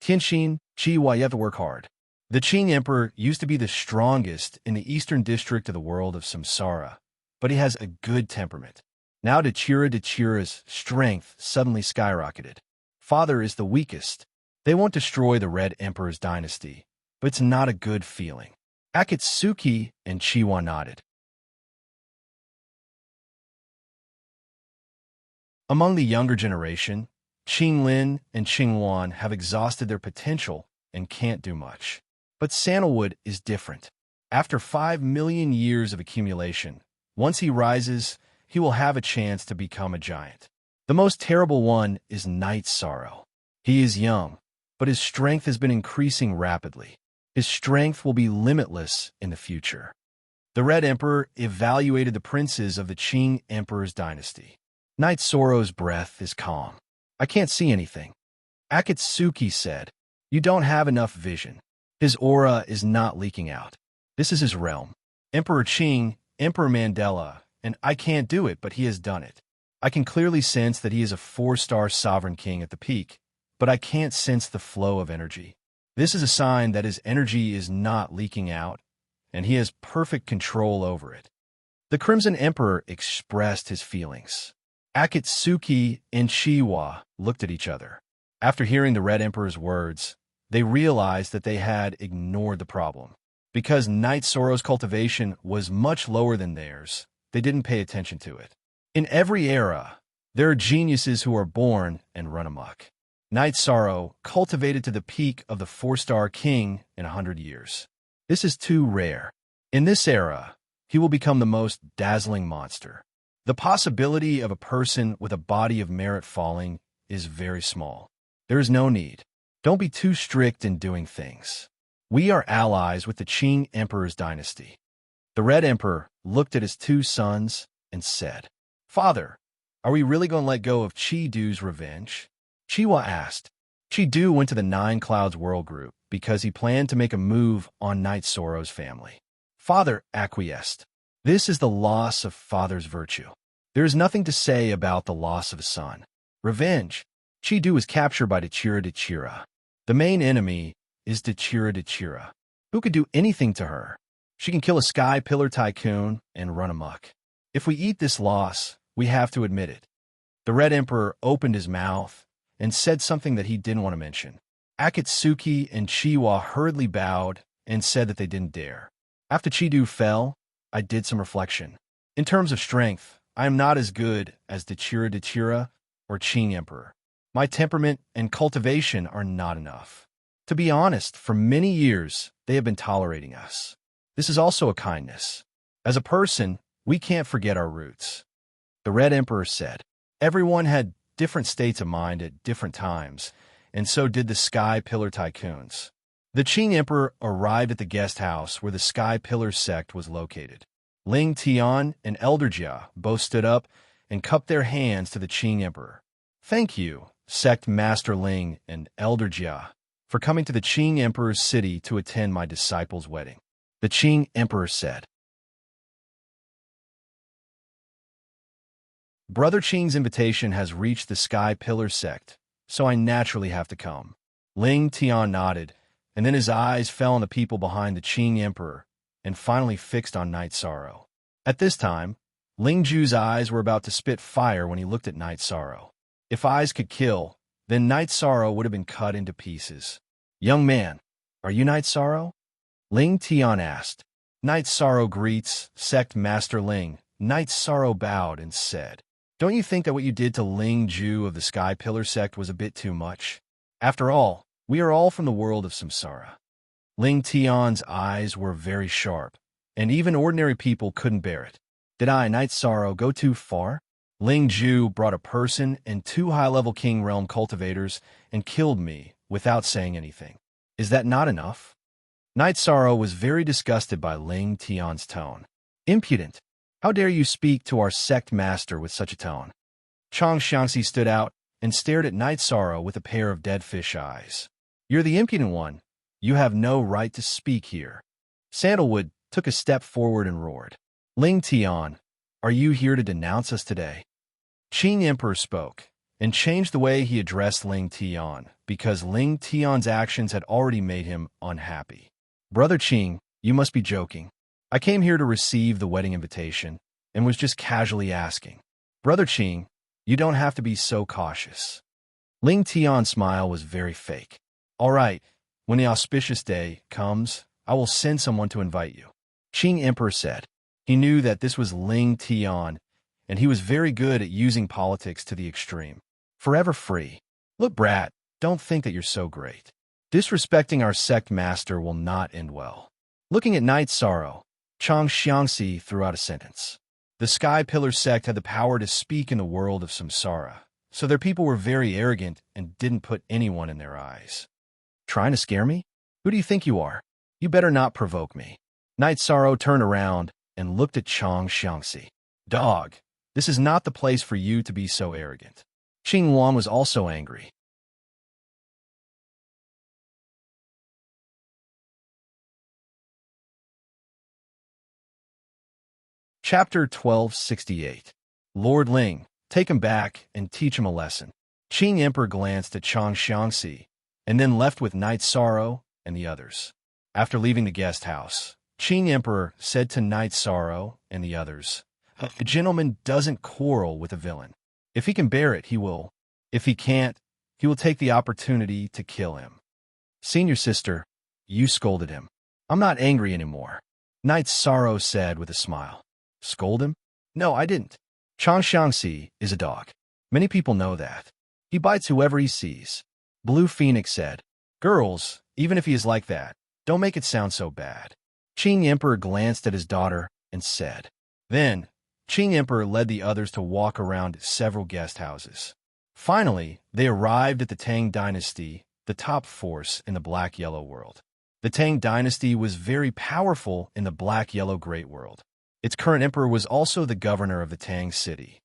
A: Tianxin, Qihua, you have to work hard. The Qing Emperor used to be the strongest in the eastern district of the world of Samsara, but he has a good temperament. Now Dechira's strength suddenly skyrocketed. Father is the weakest. They won't destroy the Red Emperor's dynasty, but it's not a good feeling. Akatsuki and Qihua nodded. Among the younger generation, Qinglin and Qingluan have exhausted their potential and can't do much. But Sandalwood is different. After 5 million years of accumulation, once he rises, he will have a chance to become a giant. The most terrible one is Night Sorrow. He is young, but his strength has been increasing rapidly. His strength will be limitless in the future. The Red Emperor evaluated the princes of the Qing Emperor's dynasty. Night Sorrow's breath is calm. I can't see anything. Akatsuki said, You don't have enough vision. His aura is not leaking out. This is his realm. Emperor Qing, Emperor Mandela, and I can't do it, but he has done it. I can clearly sense that he is a 4-star sovereign king at the peak, but I can't sense the flow of energy. This is a sign that his energy is not leaking out, and he has perfect control over it. The Crimson Emperor expressed his feelings. Akatsuki and Qihua looked at each other. After hearing the Red Emperor's words, they realized that they had ignored the problem. Because Night Sorrow's cultivation was much lower than theirs, they didn't pay attention to it. In every era, there are geniuses who are born and run amok. Night Sorrow cultivated to the peak of the 4-star king in 100 years. This is too rare. In this era, he will become the most dazzling monster. The possibility of a person with a body of merit falling is very small. There is no need. Don't be too strict in doing things. We are allies with the Qing Emperor's dynasty. The Red Emperor looked at his 2 sons and said, Father, are we really going to let go of Chi-Du's revenge? Qihua asked. Chi-Du went to the 9 Clouds World Group because he planned to make a move on Night Sorrow's family. Father acquiesced. This is the loss of father's virtue. There is nothing to say about the loss of a son. Revenge. Chi-Du was captured by Dechira. The main enemy is Dechira, who could do anything to her. She can kill a Sky Pillar Tycoon and run amok. If we eat this loss, we have to admit it. The Red Emperor opened his mouth and said something that he didn't want to mention. Akatsuki and Qihua hurriedly bowed and said that they didn't dare. After Chi-Du fell, I did some reflection. In terms of strength, I am not as good as Dechira or Qing Emperor. My temperament and cultivation are not enough. To be honest, for many years, they have been tolerating us. This is also a kindness. As a person, we can't forget our roots. The Red Emperor said. Everyone had different states of mind at different times, and so did the Sky Pillar Tycoons. The Qing Emperor arrived at the guest house where the Sky Pillar sect was located. Ling Tian and Elder Jia both stood up and cupped their hands to the Qing Emperor. Thank you, Sect Master Ling and Elder Jia, for coming to the Qing Emperor's city to attend my disciple's wedding. The Qing Emperor said. Brother Qing's invitation has reached the Sky Pillar sect, so I naturally have to come. Ling Tian nodded, and then his eyes fell on the people behind the Qing Emperor and finally fixed on Night Sorrow. At this time, Ling Ju's eyes were about to spit fire when he looked at Night Sorrow. If eyes could kill, then Night Sorrow would have been cut into pieces. "Young man, are you Night Sorrow?" Ling Tian asked. "Night Sorrow greets, Sect Master Ling." Night Sorrow bowed and said, "Don't you think that what you did to Ling Ju of the Sky Pillar sect was a bit too much? After all, we are all from the world of samsara." Ling Tian's eyes were very sharp, and even ordinary people couldn't bear it. "Did I, Night Sorrow, go too far? Ling Ju brought a person and 2 high-level King Realm cultivators and killed me without saying anything. Is that not enough?" Night Sorrow was very disgusted by Ling Tian's tone. "Impudent! How dare you speak to our sect master with such a tone?" Chang Xiangxi stood out and stared at Night Sorrow with a pair of dead fish eyes. "You're the impudent one. You have no right to speak here." Sandalwood took a step forward and roared, "Ling Tian, are you here to denounce us today?" Qing Emperor spoke and changed the way he addressed Ling Tian because Ling Tian's actions had already made him unhappy. "Brother Qing, you must be joking. I came here to receive the wedding invitation and was just casually asking. Brother Qing, you don't have to be so cautious." Ling Tian's smile was very fake. "All right, when the auspicious day comes, I will send someone to invite you," Qing Emperor said. He knew that this was Ling Tian, and he was very good at using politics to the extreme. Forever free. "Look, brat, don't think that you're so great. Disrespecting our sect master will not end well." Looking at Night Sorrow, Chang Xiangxi threw out a sentence. The Sky Pillar sect had the power to speak in the world of samsara, so their people were very arrogant and didn't put anyone in their eyes. "Trying to scare me? Who do you think you are? You better not provoke me." Night Sorrow turned around and looked at Chang Xiangxi. "Dog, this is not the place for you to be so arrogant." Qing Wan was also angry. Chapter 1268. Lord Ling, take him back and teach him a lesson. Qing Emperor glanced at Chang Xiangxi and then left with Night Sorrow and the others. After leaving the guest house, Qing Emperor said to Night Sorrow and the others, "A gentleman doesn't quarrel with a villain. If he can bear it, he will. If he can't, he will take the opportunity to kill him." "Senior sister, you scolded him." "I'm not angry anymore," Night Sorrow said with a smile. "Scold him? No, I didn't. Chang Xiangxi is a dog. Many people know that. He bites whoever he sees." Blue Phoenix said, "Girls, even if he is like that, don't make it sound so bad." Qing Emperor glanced at his daughter and said. Then, Qing Emperor led the others to walk around several guest houses. Finally, they arrived at the Tang Dynasty, the top force in the Black-Yellow world. The Tang Dynasty was very powerful in the Black-Yellow Great World. Its current emperor was also the governor of the Tang city.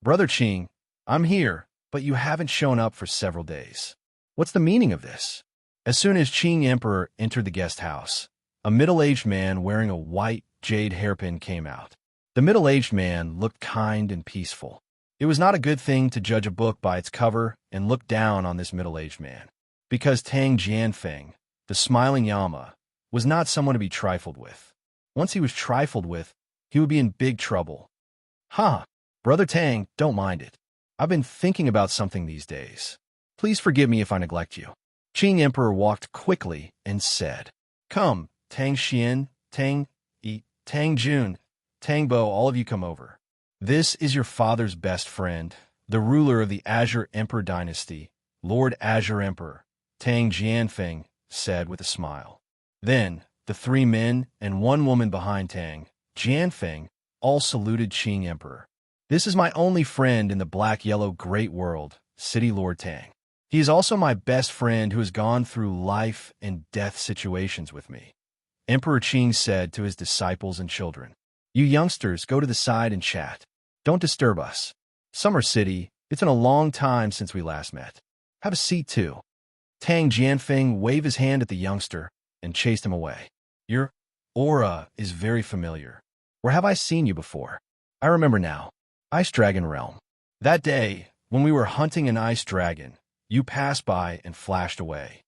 A: "Brother Qing, I'm here, but you haven't shown up for several days. What's the meaning of this?" As soon as Qing Emperor entered the guest house, a middle-aged man wearing a white jade hairpin came out. The middle-aged man looked kind and peaceful. It was not a good thing to judge a book by its cover and look down on this middle-aged man, because Tang Jianfeng, the smiling Yama, was not someone to be trifled with. Once he was trifled with, he would be in big trouble. "Huh, Brother Tang, don't mind it. I've been thinking about something these days. Please forgive me if I neglect you." Qing Emperor walked quickly and said, "Come, Tang Xian, Tang Yi, Tang Jun, Tang Bo, all of you come over. This is your father's best friend, the ruler of the Azure Emperor dynasty, Lord Azure Emperor," Tang Jianfeng said with a smile. Then, the 3 men and 1 woman behind Tang Jianfeng all saluted Qing Emperor. "This is my only friend in the Black-Yellow Great World, City Lord Tang. He is also my best friend who has gone through life and death situations with me," Emperor Qing said to his disciples and children. "You youngsters go to the side and chat. Don't disturb us. Summer City, it's been a long time since we last met. Have a seat too." Tang Jianfeng waved his hand at the youngster and chased him away. "Your aura is very familiar. Where have I seen you before? I remember now. Ice Dragon Realm. That day, when we were hunting an ice dragon, you passed by and flashed away."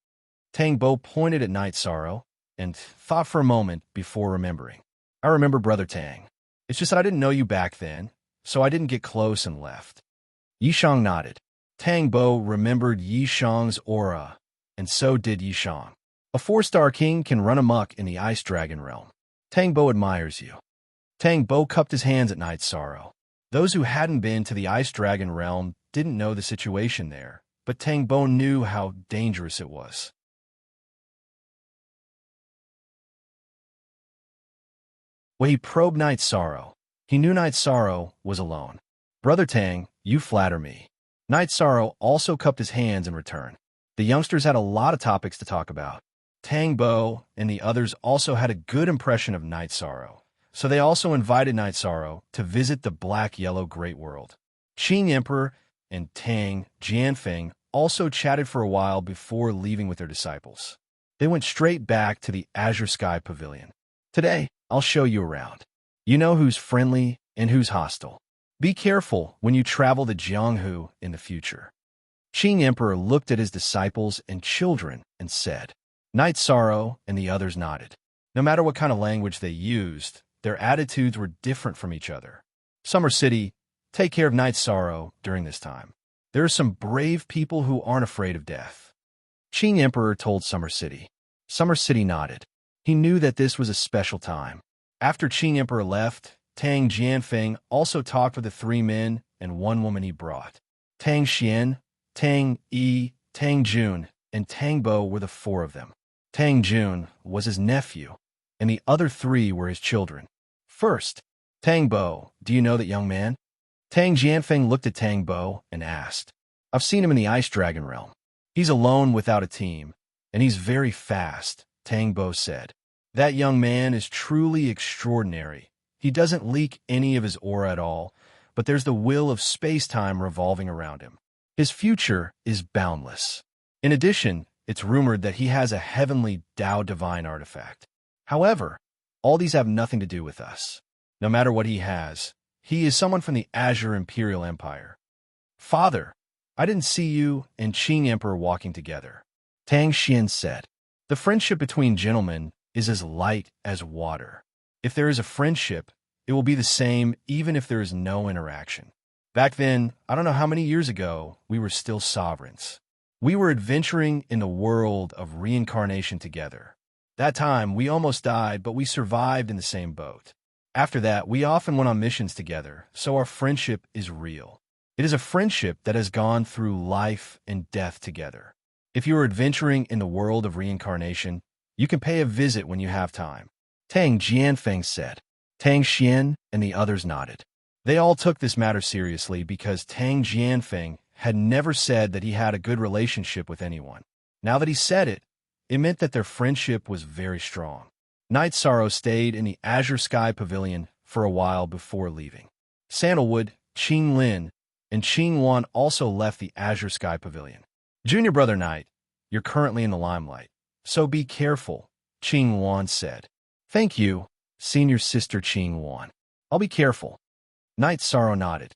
A: Tang Bo pointed at Night Sorrow and thought for a moment before remembering. "I remember Brother Tang. It's just that I didn't know you back then, so I didn't get close and left. Yishang nodded. Tang Bo remembered Yishang's aura, and so did Yishang. A 4-star king can run amok in the Ice Dragon realm. Tang Bo admires you. Tang Bo cupped his hands at Night Sorrow. Those who hadn't been to the Ice Dragon realm didn't know the situation there, but Tang Bo knew how dangerous it was. When he probed Night Sorrow, he knew Night Sorrow was alone. Brother Tang, you flatter me. Night Sorrow also cupped his hands in return. The youngsters had a lot of topics to talk about. Tang Bo and the others also had a good impression of Night Sorrow, so they also invited Night Sorrow to visit the Black-Yellow Great World. Qing Emperor and Tang Jianfeng also chatted for a while before leaving with their disciples. They went straight back to the Azure Sky Pavilion. Today, I'll show you around. You know who's friendly and who's hostile. Be careful when you travel to Jianghu in the future. Qing Emperor looked at his disciples and children and said. Night Sorrow and the others nodded. No matter what kind of language they used, their attitudes were different from each other. Summer City, take care of Night Sorrow during this time. There are some brave people who aren't afraid of death. Qing Emperor told Summer City. Summer City nodded. He knew that this was a special time. After Qing Emperor left, Tang Jianfeng also talked with the 3 men and 1 woman he brought. Tang Xian, Tang Yi, Tang Jun, and Tang Bo were the 4 of them. Tang Jun was his nephew, and the other 3 were his children. First, Tang Bo, do you know that young man? Tang Jianfeng looked at Tang Bo and asked. I've seen him in the Ice Dragon realm. He's alone without a team, and he's very fast, Tang Bo said. That young man is truly extraordinary. He doesn't leak any of his aura at all, but there's the will of space-time revolving around him. His future is boundless. In addition, it's rumored that he has a heavenly Tao divine artifact. However, all these have nothing to do with us. No matter what he has, he is someone from the Azure Imperial Empire. Father, I didn't see you and Qing Emperor walking together. Tang Xian said. The friendship between gentlemen is as light as water. If there is a friendship, it will be the same even if there is no interaction. Back then, I don't know how many years ago, we were still sovereigns. We were adventuring in the world of reincarnation together. That time, we almost died, but we survived in the same boat. After that, we often went on missions together, so our friendship is real. It is a friendship that has gone through life and death together. If you are adventuring in the world of reincarnation, you can pay a visit when you have time. Tang Jianfeng said. Tang Xian and the others nodded. They all took this matter seriously because Tang Jianfeng had never said that he had a good relationship with anyone. Now that he said it, it meant that their friendship was very strong. Night Sorrow stayed in the Azure Sky Pavilion for a while before leaving. Sandalwood, Qing Lin, and Qing Wan also left the Azure Sky Pavilion. Junior brother Night, you're currently in the limelight, so be careful, Qing Wan said. Thank you, senior sister Qing Wan. I'll be careful. Night Sorrow nodded.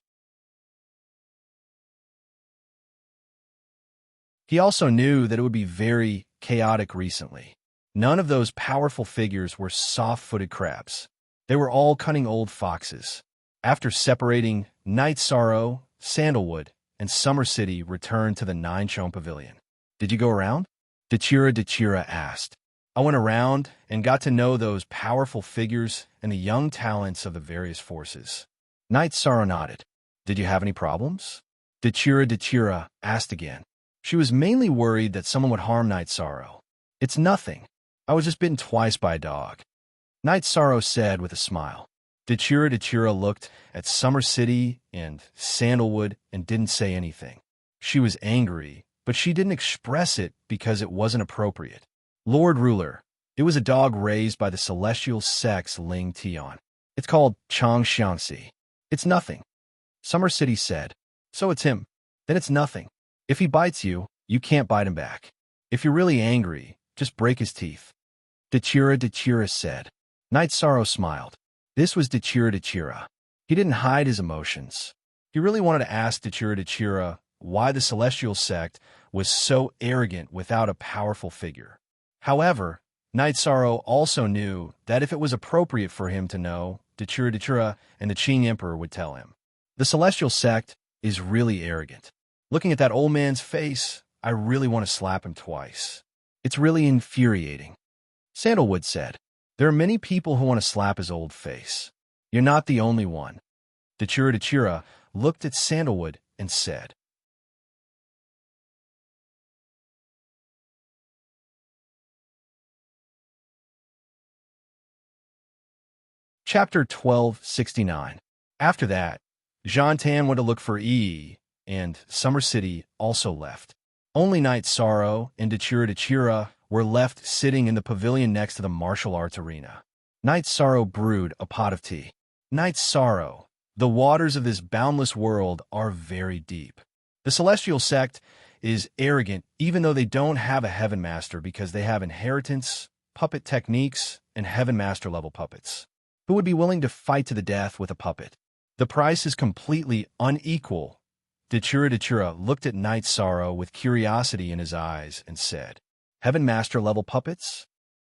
A: He also knew that it would be very chaotic recently. None of those powerful figures were soft-footed crabs. They were all cunning old foxes. After separating, Night Sorrow, Sandalwood, and Summer City returned to the Nine-Chong Pavilion. Did you go around? Dechira asked. I went around and got to know those powerful figures and the young talents of the various forces. Night Sorrow nodded. Did you have any problems? Dechira asked again. She was mainly worried that someone would harm Night Sorrow. It's nothing. I was just bitten twice by a dog. Night Sorrow said with a smile. Dechira looked at Summer City and Sandalwood and didn't say anything. She was angry, but she didn't express it because it wasn't appropriate. Lord Ruler, it was a dog raised by the celestial sex Ling Tian. It's called Chang Xiangxi. It's nothing. Summer City said. So it's him. Then it's nothing. If he bites you, you can't bite him back. If you're really angry, just break his teeth. Dechira said. Night Sorrow smiled. This was Dechira. He didn't hide his emotions. He really wanted to ask Dechira why the celestial sect was so arrogant without a powerful figure. However, Night Sorrow also knew that if it was appropriate for him to know, Dachira and the Qing Emperor would tell him. The celestial sect is really arrogant. Looking at that old man's face, I really want to slap him twice. It's really infuriating. Sandalwood said, there are many people who want to slap his old face. You're not the only one. Dachira looked at Sandalwood and said, Chapter 1269. After that, Jean Tan went to look for Yi, and Summer City also left. Only Night Sorrow and Dachira were left sitting in the pavilion next to the martial arts arena. Night Sorrow brewed a pot of tea. Night Sorrow, the waters of this boundless world are very deep. The celestial sect is arrogant even though they don't have a Heaven Master because they have inheritance, puppet techniques, and Heaven Master level puppets. Who would be willing to fight to the death with a puppet? The price is completely unequal. Dachira looked at Night Sorrow with curiosity in his eyes and said, Heaven Master level puppets?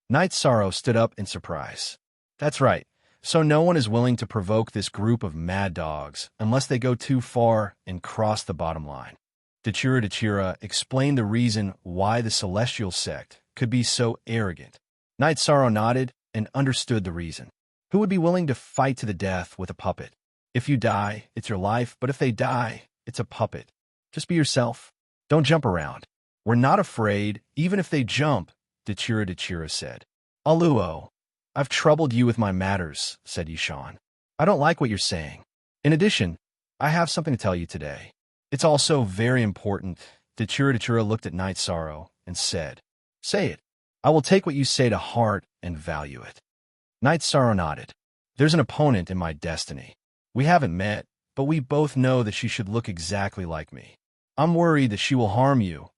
A: Night Sorrow stood up in surprise. That's right. So no one is willing to provoke this group of mad dogs unless they go too far and cross the bottom line. Dachira explained the reason why the celestial sect could be so arrogant. Night Sorrow nodded and understood the reason. Who would be willing to fight to the death with a puppet? If you die, it's your life, but if they die, it's a puppet. Just be yourself. Don't jump around. We're not afraid, even if they jump, Dachira said. Aluo, I've troubled you with my matters, said Yishan. I don't like what you're saying. In addition, I have something to tell you today. It's also very important. Dachira looked at Night Sorrow and said, Say it. I will take what you say to heart and value it. Night Sorrow nodded. There's an opponent in my destiny. We haven't met, but we both know that she should look exactly like me. I'm worried that she will harm you.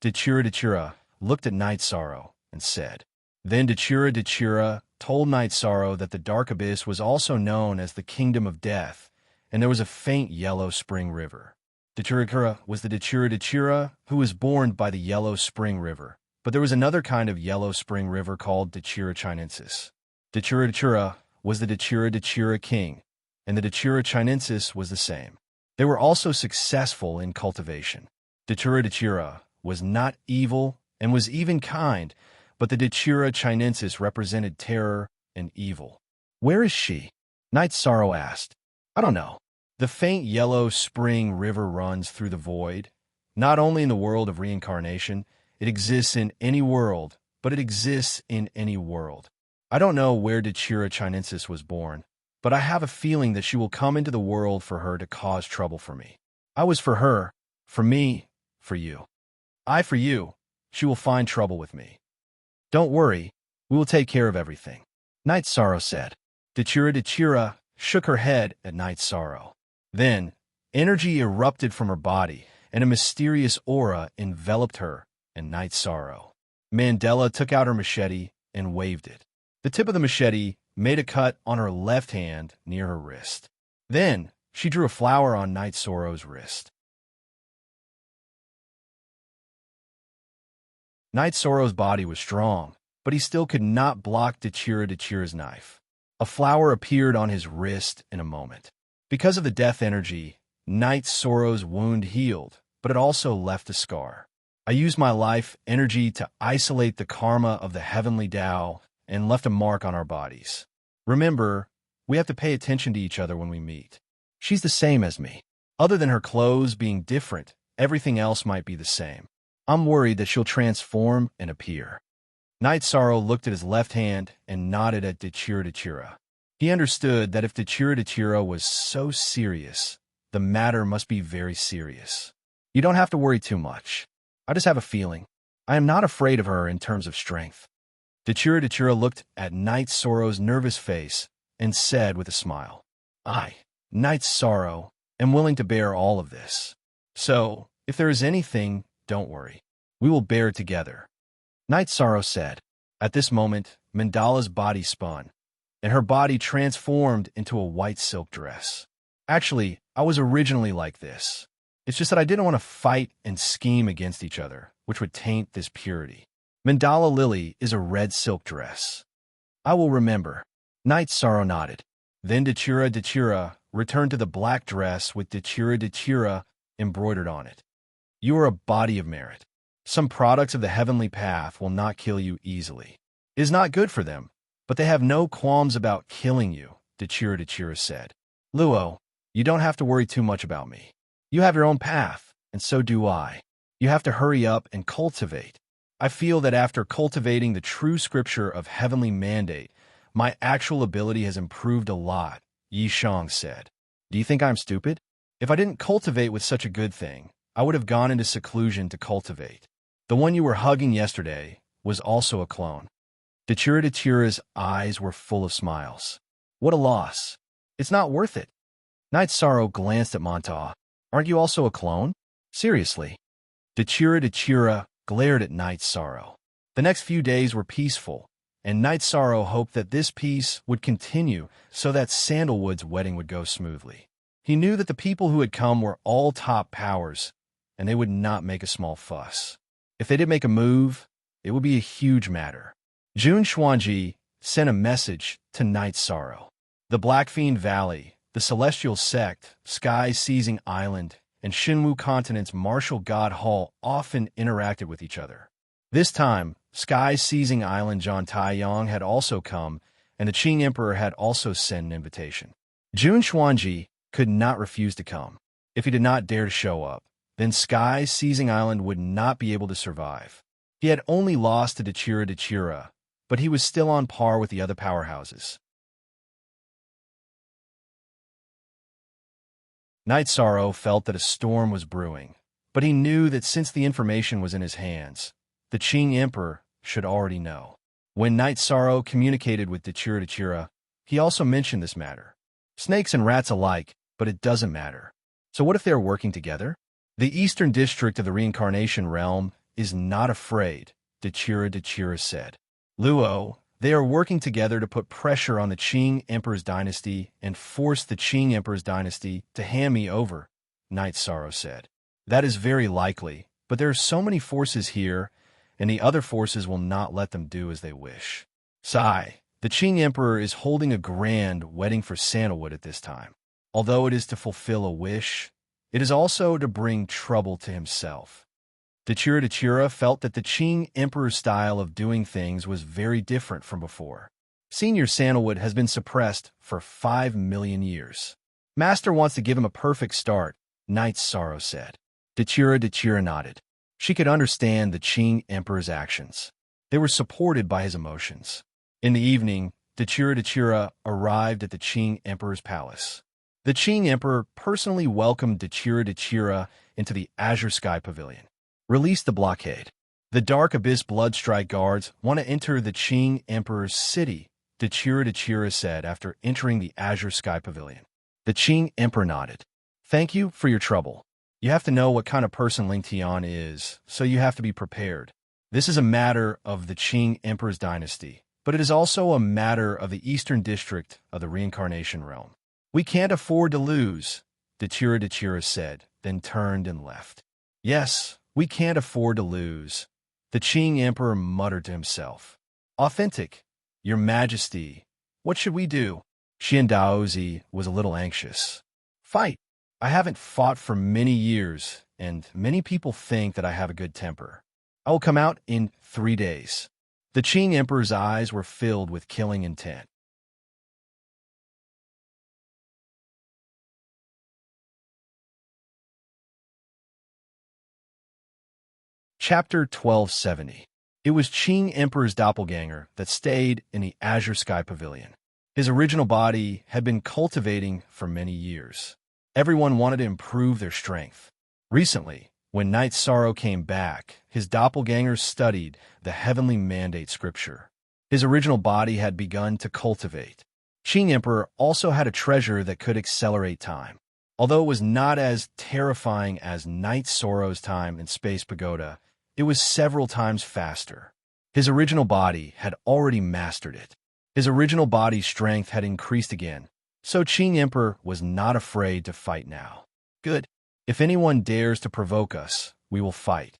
A: Dachira looked at Night Sorrow and said. Then Dachira told Night Sorrow that the Dark Abyss was also known as the Kingdom of Death, and there was a faint yellow spring river. Dachira was the Dachira who was born by the yellow spring river, but there was another kind of yellow spring river called Dachira chinensis. Dachira was the Dachira king, and the Dachira chinensis was the same. They were also successful in cultivation. Dachira was not evil and was even kind, but the Dachira chinensis represented terror and evil. Where is she? Night Sorrow asked. I don't know. The faint yellow spring river runs through the void. Not only in the world of reincarnation, it exists in any world, but it exists in any world. I don't know where Dachira chinensis was born, but I have a feeling that she will come into the world for her to cause trouble for me. I was for her, for me, for you. I for you. She will find trouble with me. Don't worry, we will take care of everything. Night Sorrow said. Dachira shook her head at Night Sorrow. Then, energy erupted from her body, and a mysterious aura enveloped her and Night Sorrow. Mandela took out her machete and waved it. The tip of the machete made a cut on her left hand near her wrist. Then, she drew a flower on Night Sorrow's wrist. Night Sorrow's body was strong, but he still could not block Dachira's knife. A flower appeared on his wrist in a moment. Because of the death energy, Night Sorrow's wound healed, but it also left a scar. I used my life energy to isolate the karma of the heavenly Tao and left a mark on our bodies. Remember, we have to pay attention to each other when we meet. She's the same as me. Other than her clothes being different, everything else might be the same. I'm worried that she'll transform and appear. Night Sorrow looked at his left hand and nodded at Dachira. He understood that if Dachira was so serious, the matter must be very serious. You don't have to worry too much. I just have a feeling. I am not afraid of her in terms of strength. Dachira looked at Night Sorrow's nervous face and said with a smile, I, Night Sorrow, am willing to bear all of this. So, if there is anything, don't worry. We will bear it together. Night Sorrow said. At this moment, Mandala's body spun, and her body transformed into a white silk dress. Actually, I was originally like this. It's just that I didn't want to fight and scheme against each other, which would taint this purity. Mandala Lily is a red silk dress. I will remember. Night Sorrow nodded. Then Dachira returned to the black dress with Dachira embroidered on it. You are a body of merit. Some products of the heavenly path will not kill you easily. It is not good for them, but they have no qualms about killing you, Dachira said. Luo, you don't have to worry too much about me. You have your own path, and so do I. You have to hurry up and cultivate. I feel that after cultivating the true scripture of heavenly mandate, my actual ability has improved a lot, Yi Shang said. Do you think I'm stupid? If I didn't cultivate with such a good thing, I would have gone into seclusion to cultivate. The one you were hugging yesterday was also a clone. Dachira's eyes were full of smiles. What a loss. It's not worth it. Night Sorrow glanced at Montauk. Aren't you also a clone? Seriously. Dachira glared at Night Sorrow. The next few days were peaceful, and Night Sorrow hoped that this peace would continue so that Sandalwood's wedding would go smoothly. He knew that the people who had come were all top powers, and they would not make a small fuss. If they did make a move, it would be a huge matter. Jun Xuanji sent a message to Night Sorrow. The Blackfiend Valley, the Celestial Sect, Sky's Seizing Island, and Shinwu Continent's Martial God Hall often interacted with each other. This time, Sky's Seizing Island Zhang Taiyang had also come, and the Qing Emperor had also sent an invitation. Jun Xuanji could not refuse to come. If he did not dare to show up, then Sky's Seizing Island would not be able to survive. He had only lost to Dachira, but he was still on par with the other powerhouses. Night Sorrow felt that a storm was brewing, but he knew that since the information was in his hands, the Qing Emperor should already know. When Night Sorrow communicated with Dachira, he also mentioned this matter. Snakes and rats alike, but it doesn't matter. So what if they are working together? The Eastern District of the Reincarnation Realm is not afraid, Dachira said. Luo, they are working together to put pressure on the Qing Emperor's dynasty and force the Qing Emperor's dynasty to hand me over, Night Sorrow said. That is very likely, but there are so many forces here, and the other forces will not let them do as they wish. Sigh, the Qing Emperor is holding a grand wedding for Sandalwood at this time. Although it is to fulfill a wish, it is also to bring trouble to himself. Dachira felt that the Qing Emperor's style of doing things was very different from before. Senior Sandalwood has been suppressed for 5 million years. Master wants to give him a perfect start, Night Sorrow said. Dachira nodded. She could understand the Qing Emperor's actions. They were supported by his emotions. In the evening, Dachira arrived at the Qing Emperor's palace. The Qing Emperor personally welcomed Dachira into the Azure Sky Pavilion. Release the blockade. The Dark Abyss Bloodstrike Guards want to enter the Qing Emperor's city, Dachira said after entering the Azure Sky Pavilion. The Qing Emperor nodded. Thank you for your trouble. You have to know what kind of person Ling Tian is, so you have to be prepared. This is a matter of the Qing Emperor's dynasty, but it is also a matter of the Eastern District of the Reincarnation Realm. We can't afford to lose, Dachira said, then turned and left. Yes, we can't afford to lose, the Qing Emperor muttered to himself. Authentic, Your Majesty, what should we do? Xian Daozi was a little anxious. Fight. I haven't fought for many years, and many people think that I have a good temper. I will come out in 3 days. The Qing Emperor's eyes were filled with killing intent. Chapter 1270. It was Qing Emperor's doppelganger that stayed in the Azure Sky Pavilion. His original body had been cultivating for many years. Everyone wanted to improve their strength. Recently, when Night Sorrow came back, his doppelganger studied the heavenly mandate scripture. His original body had begun to cultivate. Qing Emperor also had a treasure that could accelerate time. Although it was not as terrifying as Night Sorrow's time in Space Pagoda, it was several times faster. His original body had already mastered it. His original body's strength had increased again, so Qing Emperor was not afraid to fight now. Good. If anyone dares to provoke us, we will fight.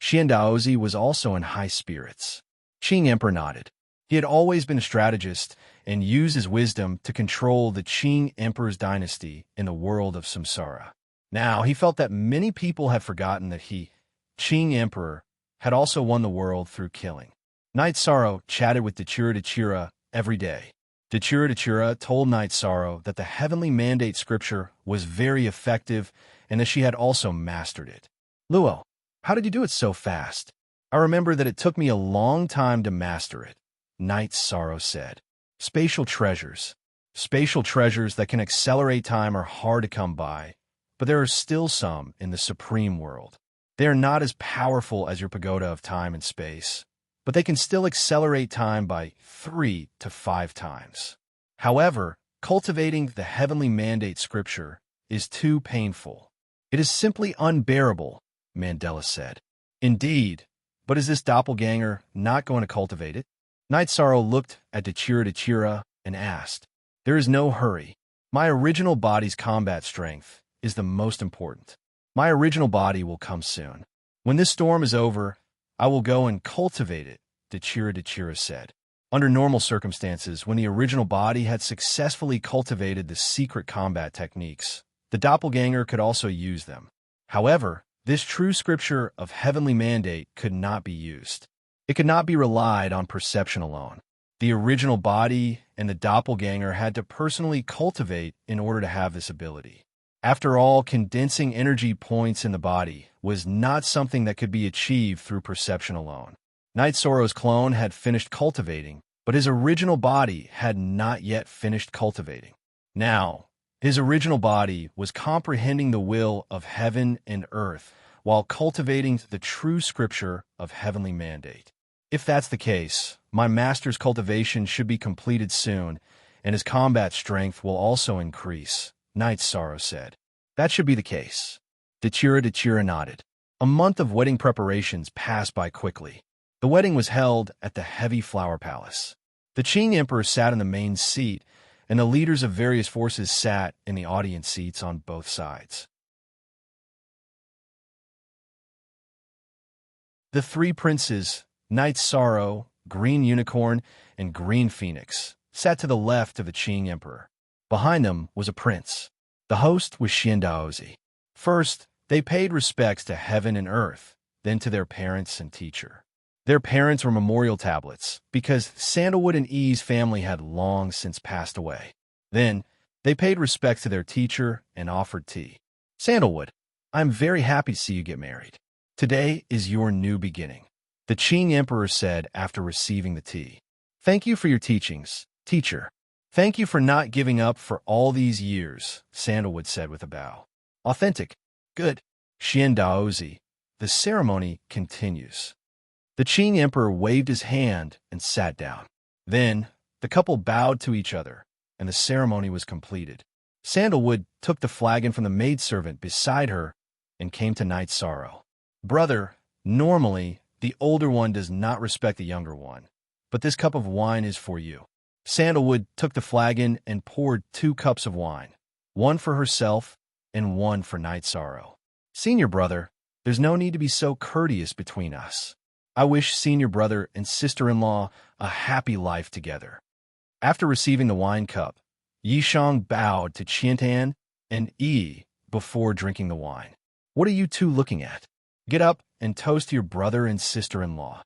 A: Xian Daozi was also in high spirits. Qing Emperor nodded. He had always been a strategist and used his wisdom to control the Qing Emperor's dynasty in the world of samsara. Now, he felt that many people had forgotten that he, Qing Emperor, had also won the world through killing. Night Sorrow chatted with Dachira every day. Dachira told Night Sorrow that the heavenly mandate scripture was very effective and that she had also mastered it. Luo, how did you do it so fast? I remember that it took me a long time to master it, Night Sorrow said. Spatial treasures. Spatial treasures that can accelerate time are hard to come by, but there are still some in the supreme world. They are not as powerful as your pagoda of time and space, but they can still accelerate time by 3 to 5 times. However, cultivating the heavenly mandate scripture is too painful. It is simply unbearable, Mandela said. Indeed, but is this doppelganger not going to cultivate it? Night Sorrow looked at Dachira and asked, There is no hurry. My original body's combat strength is the most important. My original body will come soon. When this storm is over, I will go and cultivate it, Dachira said. Under normal circumstances, when the original body had successfully cultivated the secret combat techniques, the doppelganger could also use them. However, this true scripture of heavenly mandate could not be used. It could not be relied on perception alone. The original body and the doppelganger had to personally cultivate in order to have this ability. After all, condensing energy points in the body was not something that could be achieved through perception alone. Night Sorrow's clone had finished cultivating, but his original body had not yet finished cultivating. Now, his original body was comprehending the will of heaven and earth while cultivating the true scripture of heavenly mandate. If that's the case, my master's cultivation should be completed soon, and his combat strength will also increase, Night Sorrow said. That should be the case. Dachira nodded. A month of wedding preparations passed by quickly. The wedding was held at the Heavy Flower Palace. The Qing Emperor sat in the main seat, and the leaders of various forces sat in the audience seats on both sides. The three princes, Night Sorrow, Green Unicorn, and Green Phoenix, sat to the left of the Qing Emperor. Behind them was a prince. The host was Xiandaozi. First, they paid respects to heaven and earth, then to their parents and teacher. Their parents were memorial tablets, because Sandalwood and E's family had long since passed away. Then, they paid respects to their teacher and offered tea. Sandalwood, I'm very happy to see you get married. Today is your new beginning, the Qing Emperor said after receiving the tea. Thank you for your teachings, teacher. Thank you for not giving up for all these years, Sandalwood said with a bow. Authentic. Good. Xiandaozi. The ceremony continues. The Qing Emperor waved his hand and sat down. Then, the couple bowed to each other, and the ceremony was completed. Sandalwood took the flagon from the maidservant beside her and came to Night Sorrow. Brother, normally, the older one does not respect the younger one, but this cup of wine is for you. Sandalwood took the flagon and poured 2 cups of wine, one for herself and one for Night Sorrow. Senior brother, there's no need to be so courteous between us. I wish senior brother and sister-in-law a happy life together. After receiving the wine cup, Yishang bowed to Qiantan and Yi before drinking the wine. What are you two looking at? Get up and toast to your brother and sister-in-law.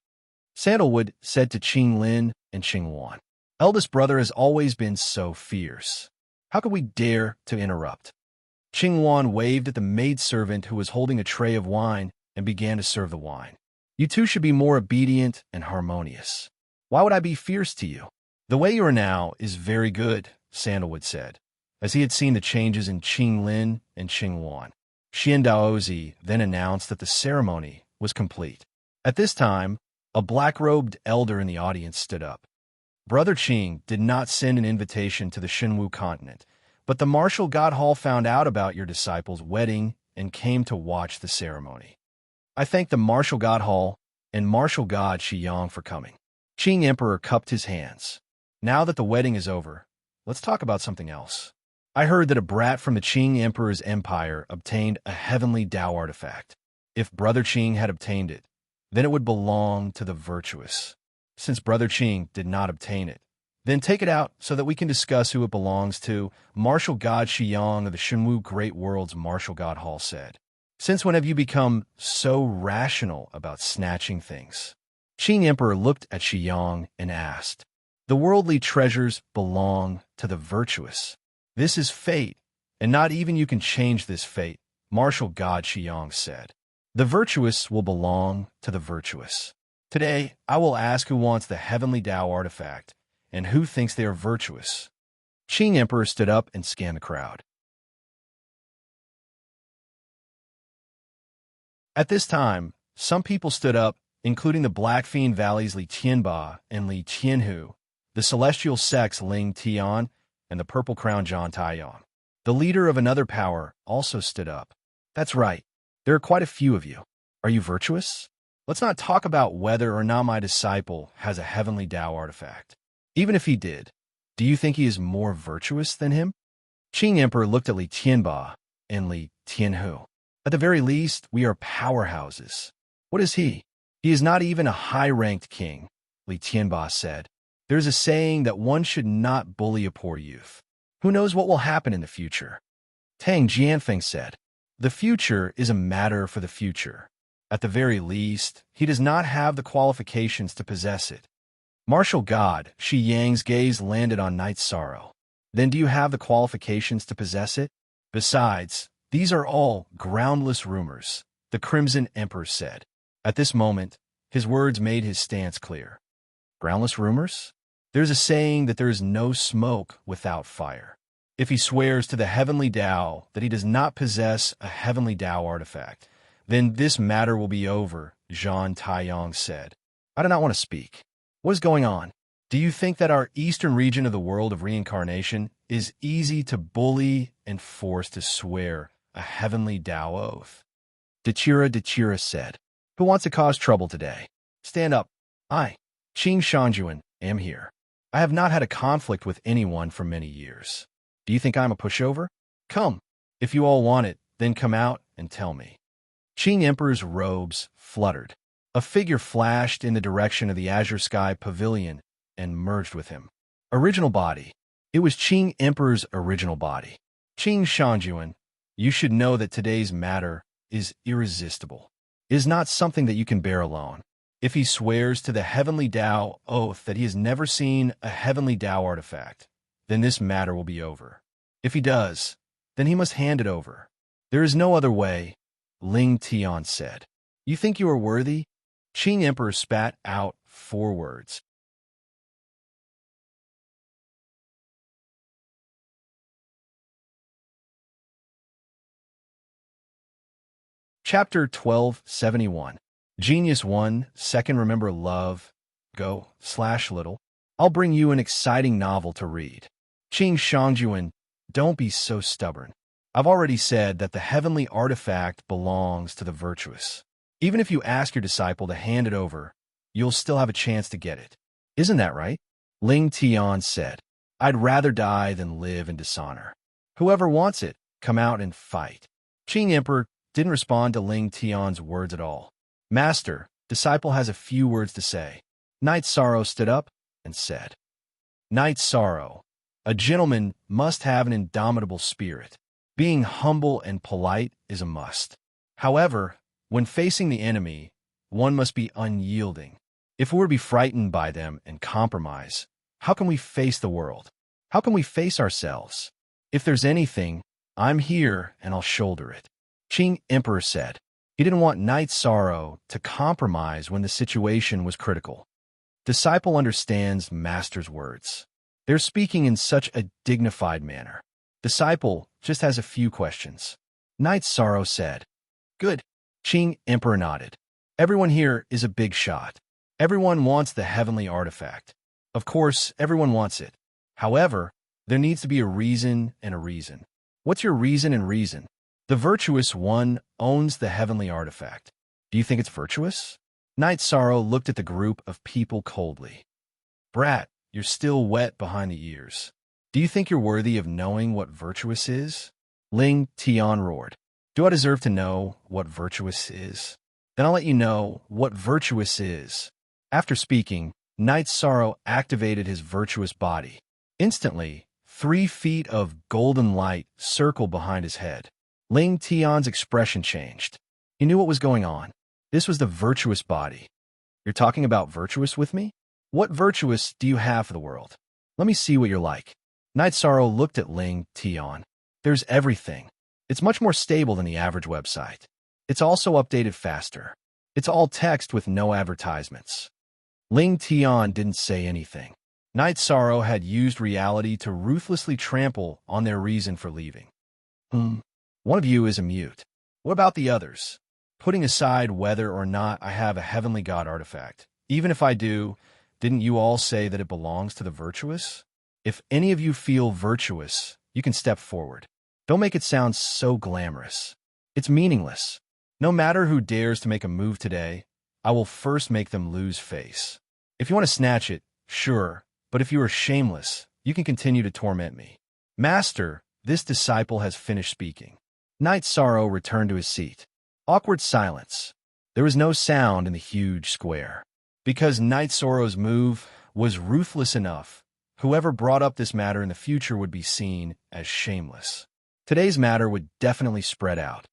A: Sandalwood said to Qing Lin and Qing Wan. Eldest brother has always been so fierce. How could we dare to interrupt? Qing Wan waved at the maidservant who was holding a tray of wine and began to serve the wine. You two should be more obedient and harmonious. Why would I be fierce to you? The way you are now is very good, Sandalwood said, as he had seen the changes in Qing Lin and Qing Wan. Xiandaozi then announced that the ceremony was complete. At this time, a black-robed elder in the audience stood up. Brother Qing did not send an invitation to the Shenwu continent, but the martial god hall found out about your disciple's wedding and came to watch the ceremony. I thank the martial god hall and martial god Shiyang for coming. Qing Emperor cupped his hands. Now that the wedding is over, let's talk about something else. I heard that a brat from the Qing Emperor's empire obtained a heavenly Tao artifact. If Brother Qing had obtained it, then it would belong to the virtuous. since Brother Qing did not obtain it. Then take it out so that we can discuss who it belongs to, Martial God Shiyang of the Shenwu Great World's Martial God Hall said. Since when have you become so rational about snatching things? Qing Emperor looked at Shiyang and asked, The worldly treasures belong to the virtuous. This is fate, and not even you can change this fate, Martial God Shiyang said. The virtuous will belong to the virtuous. Today, I will ask who wants the heavenly Tao artifact, and who thinks they are virtuous. Qing Emperor stood up and scanned the crowd. At this time, some people stood up, including the Black Fiend Valley's Li Tianba and Li Tianhu, the Celestial Sect's Ling Tian, and the Purple Crown Zhang Taiyang. The leader of another power also stood up. That's right. There are quite a few of you. Are you virtuous? Let's not talk about whether or not my disciple has a heavenly Tao artifact. Even if he did, do you think he is more virtuous than him? Qing Emperor looked at Li Tianba and Li Tianhu. At the very least, we are powerhouses. What is he? He is not even a high-ranked king, Li Tianba said. There's a saying that one should not bully a poor youth. Who knows what will happen in the future? Tang Jianfeng said. The future is a matter for the future. At the very least, he does not have the qualifications to possess it. Martial God Shi Yang's gaze landed on Night Sorrow. Then do you have the qualifications to possess it? Besides, these are all groundless rumors, the Crimson Emperor said. At this moment, his words made his stance clear. Groundless rumors? There's a saying that there is no smoke without fire. If he swears to the heavenly Tao that he does not possess a heavenly Tao artifact, then this matter will be over, Zhang Taiyang said. I do not want to speak. What is going on? Do you think that our eastern region of the world of reincarnation is easy to bully and force to swear a heavenly Tao oath? Dechira said. Who wants to cause trouble today? Stand up. I, Qing Shanjuan, am here. I have not had a conflict with anyone for many years. Do you think I'm a pushover? Come. If you all want it, then come out and tell me. Qing Emperor's robes fluttered. A figure flashed in the direction of the Azure Sky Pavilion and merged with him. Original body. It was Qing Emperor's original body. Qing Shanjuan, you should know that today's matter is irresistible. It is not something that you can bear alone. If he swears to the heavenly Tao oath that he has never seen a heavenly Tao artifact, then this matter will be over. If he does, then he must hand it over. There is no other way, Ling Tian said. You think you are worthy? Qing Emperor spat out 4 words. Chapter 1271. Genius 1, Second Remember Love, Go/little. I'll bring you an exciting novel to read. Qing Shangjuan, don't be so stubborn. I've already said that the heavenly artifact belongs to the virtuous. Even if you ask your disciple to hand it over, you'll still have a chance to get it. Isn't that right? Ling Tian said. I'd rather die than live in dishonor. Whoever wants it, come out and fight. Qing Emperor didn't respond to Ling Tian's words at all. Master, disciple has a few words to say. Night Sorrow stood up and said, Night Sorrow, a gentleman must have an indomitable spirit. Being humble and polite is a must. However, when facing the enemy, one must be unyielding. If we're to be frightened by them and compromise, how can we face the world? How can we face ourselves? If there's anything, I'm here and I'll shoulder it. Qing Emperor said. He didn't want Night Sorrow to compromise when the situation was critical. Disciple understands master's words. They're speaking in such a dignified manner. Disciple just has a few questions. Night Sorrow said. Good. Qing Emperor nodded. Everyone here is a big shot. Everyone wants the heavenly artifact. Of course, everyone wants it. However, there needs to be a reason and a reason. What's your reason and reason? The virtuous one owns the heavenly artifact. Do you think it's virtuous? Night Sorrow looked at the group of people coldly. Brat, you're still wet behind the ears. Do you think you're worthy of knowing what virtuous is? Ling Tian roared. Do I deserve to know what virtuous is? Then I'll let you know what virtuous is. After speaking, Night Sorrow activated his virtuous body. Instantly, 3 feet of golden light circled behind his head. Ling Tian's expression changed. He knew what was going on. This was the virtuous body. You're talking about virtuous with me? What virtuous do you have for the world? Let me see what you're like. Night Sorrow looked at Ling Tian. There's everything. It's much more stable than the average website. It's also updated faster. It's all text with no advertisements. Ling Tian didn't say anything. Night Sorrow had used reality to ruthlessly trample on their reason for leaving. One of you is a mute. What about the others? Putting aside whether or not I have a heavenly god artifact, even if I do, didn't you all say that it belongs to the virtuous? If any of you feel virtuous, you can step forward. Don't make it sound so glamorous. It's meaningless. No matter who dares to make a move today, I will first make them lose face. If you want to snatch it, sure, but if you are shameless, you can continue to torment me. Master, this disciple has finished speaking. Night Sorrow returned to his seat. Awkward silence. There was no sound in the huge square. Because Night Sorrow's move was ruthless enough, whoever brought up this matter in the future would be seen as shameless. Today's matter would definitely spread out.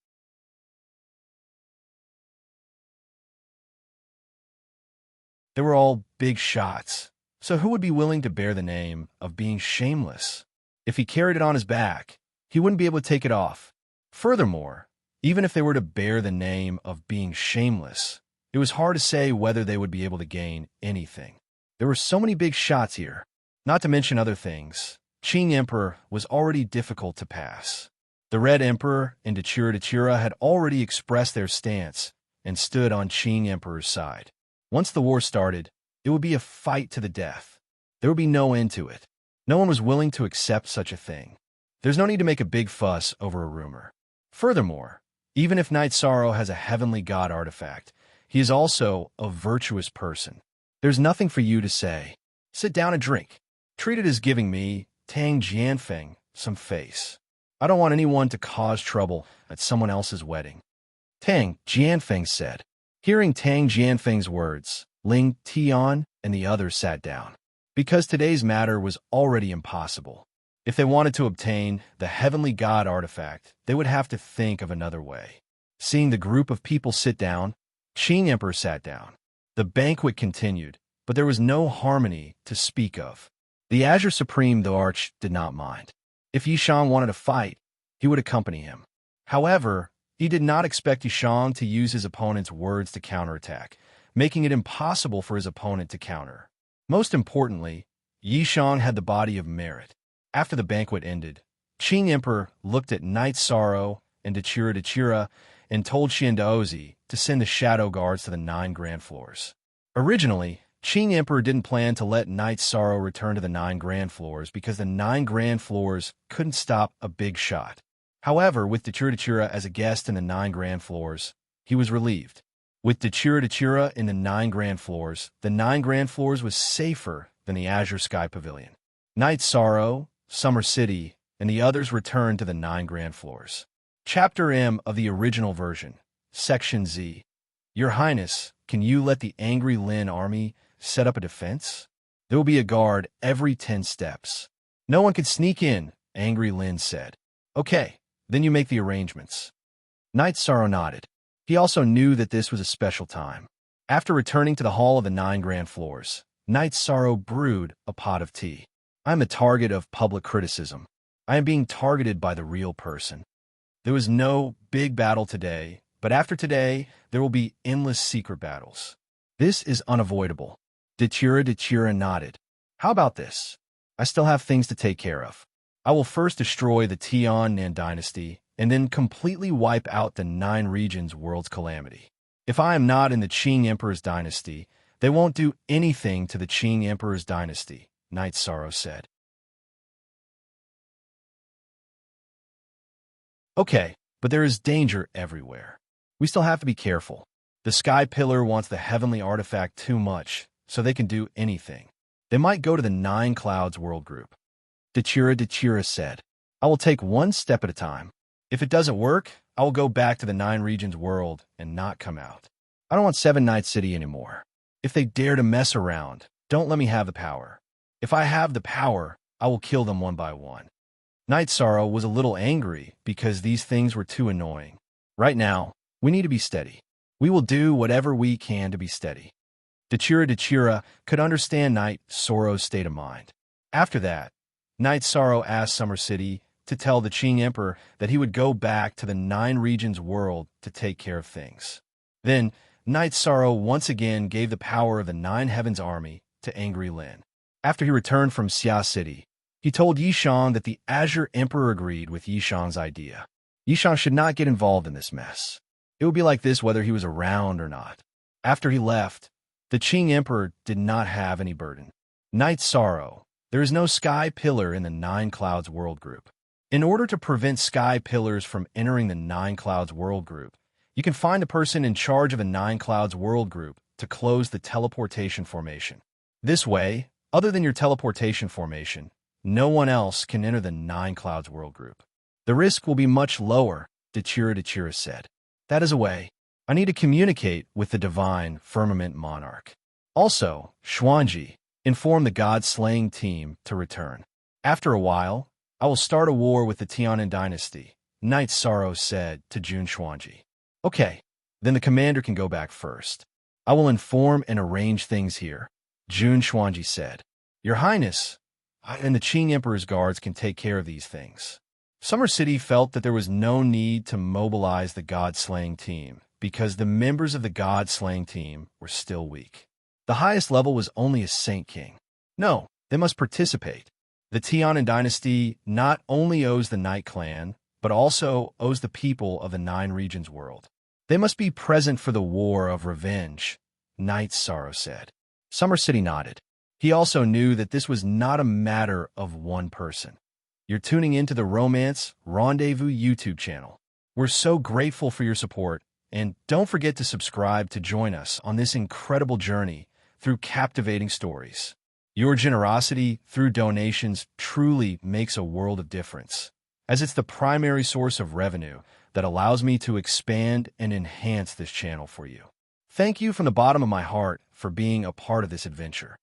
A: They were all big shots, so who would be willing to bear the name of being shameless? If he carried it on his back, he wouldn't be able to take it off. Furthermore, even if they were to bear the name of being shameless, it was hard to say whether they would be able to gain anything. There were so many big shots here. Not to mention other things, Qing Emperor was already difficult to pass. The Red Emperor and Dechira had already expressed their stance and stood on Qing Emperor's side. Once the war started, it would be a fight to the death. There would be no end to it. No one was willing to accept such a thing. There's no need to make a big fuss over a rumor. Furthermore, even if Night Sorrow has a heavenly god artifact, he is also a virtuous person. There's nothing for you to say. Sit down and drink. Treat it as giving me, Tang Jianfeng, some face. I don't want anyone to cause trouble at someone else's wedding. Tang Jianfeng said. Hearing Tang Jianfeng's words, Ling Tian and the others sat down. Because today's matter was already impossible. If they wanted to obtain the heavenly god artifact, they would have to think of another way. Seeing the group of people sit down, Qing Emperor sat down. The banquet continued, but there was no harmony to speak of. The Azure Supreme, the Arch, did not mind. If Yishang wanted to fight, he would accompany him. However, he did not expect Yishang to use his opponent's words to counterattack, making it impossible for his opponent to counter. Most importantly, Yishang had the body of merit. After the banquet ended, Qing Emperor looked at Night Sorrow and Dechira and told Xiandaozi to send the shadow guards to the 9 grand floors. Originally, Qing Emperor didn't plan to let Night Sorrow return to the 9 grand floors because the 9 grand floors couldn't stop a big shot. However, with Dechira as a guest in the 9 grand floors, he was relieved. With Dechira in the 9 grand floors, the 9 grand floors was safer than the Azure Sky Pavilion. Night Sorrow, Summer City, and the others returned to the 9 grand floors. Chapter M of the original version, Section Z. Your Highness, can you let the Angry Lin army set up a defense? There will be a guard every 10 steps. No one can sneak in, Angry Lin said. Okay, then you make the arrangements. Night Sorrow nodded. He also knew that this was a special time. After returning to the hall of the 9 grand floors, Night Sorrow brewed a pot of tea. I am the target of public criticism. I am being targeted by the real person. There was no big battle today, but after today, there will be endless secret battles. This is unavoidable. Dechira nodded. How about this? I still have things to take care of. I will first destroy the Tian dynasty and then completely wipe out the 9 regions world's calamity. If I am not in the Qing Emperor's dynasty, they won't do anything to the Qing Emperor's dynasty, Night Sorrow said. Okay, but there is danger everywhere. We still have to be careful. The Sky Pillar wants the heavenly artifact too much, so they can do anything. They might go to the 9 Clouds World Group. Dechira said, I will take one step at a time. If it doesn't work, I will go back to the 9 regions world and not come out. I don't want 7 Night City anymore. If they dare to mess around, Don't let me have the power. If I have the power, I will kill them one by one. Night Sorrow was a little angry because these things were too annoying. Right now, we need to be steady. We will do whatever we can to be steady. Dachira could understand Night Sorrow's state of mind. After that, Night Sorrow asked Summer City to tell the Qing Emperor that he would go back to the Nine Regions world to take care of things. Then, Night Sorrow once again gave the power of the Nine Heavens Army to Angry Lin. After he returned from Xia City, he told Yishang that the Azure Emperor agreed with Yishang's idea. Yishang should not get involved in this mess. It would be like this whether he was around or not. After he left, the Qing Emperor did not have any burden. Night Sorrow, there is no Sky Pillar in the Nine Clouds World Group. In order to prevent Sky Pillars from entering the Nine Clouds World Group, you can find the person in charge of the Nine Clouds World Group to close the teleportation formation. This way, other than your teleportation formation, no one else can enter the Nine Clouds World Group. The risk will be much lower, Dachira said. That is a way. I need to communicate with the Divine Firmament Monarch. Also, Xuanji, inform the God-slaying team to return. After a while, I will start a war with the Tianan dynasty, Night Sorrow said to Jun Xuanji. Okay, then the commander can go back first. I will inform and arrange things here, Jun Xuanji said. Your Highness, I and the Qing Emperor's guards can take care of these things. Summer City felt that there was no need to mobilize the God-slaying team because the members of the God-slaying team were still weak. The highest level was only a Saint King. No, they must participate. The Tianan dynasty not only owes the Night Clan, but also owes the people of the Nine Regions world. They must be present for the war of revenge, Night Sorrow said. Summer City nodded. He also knew that this was not a matter of one person. You're tuning into the Romance Rendezvous YouTube channel. We're so grateful for your support, and don't forget to subscribe to join us on this incredible journey through captivating stories. Your generosity through donations truly makes a world of difference, as it's the primary source of revenue that allows me to expand and enhance this channel for you. Thank you from the bottom of my heart for being a part of this adventure.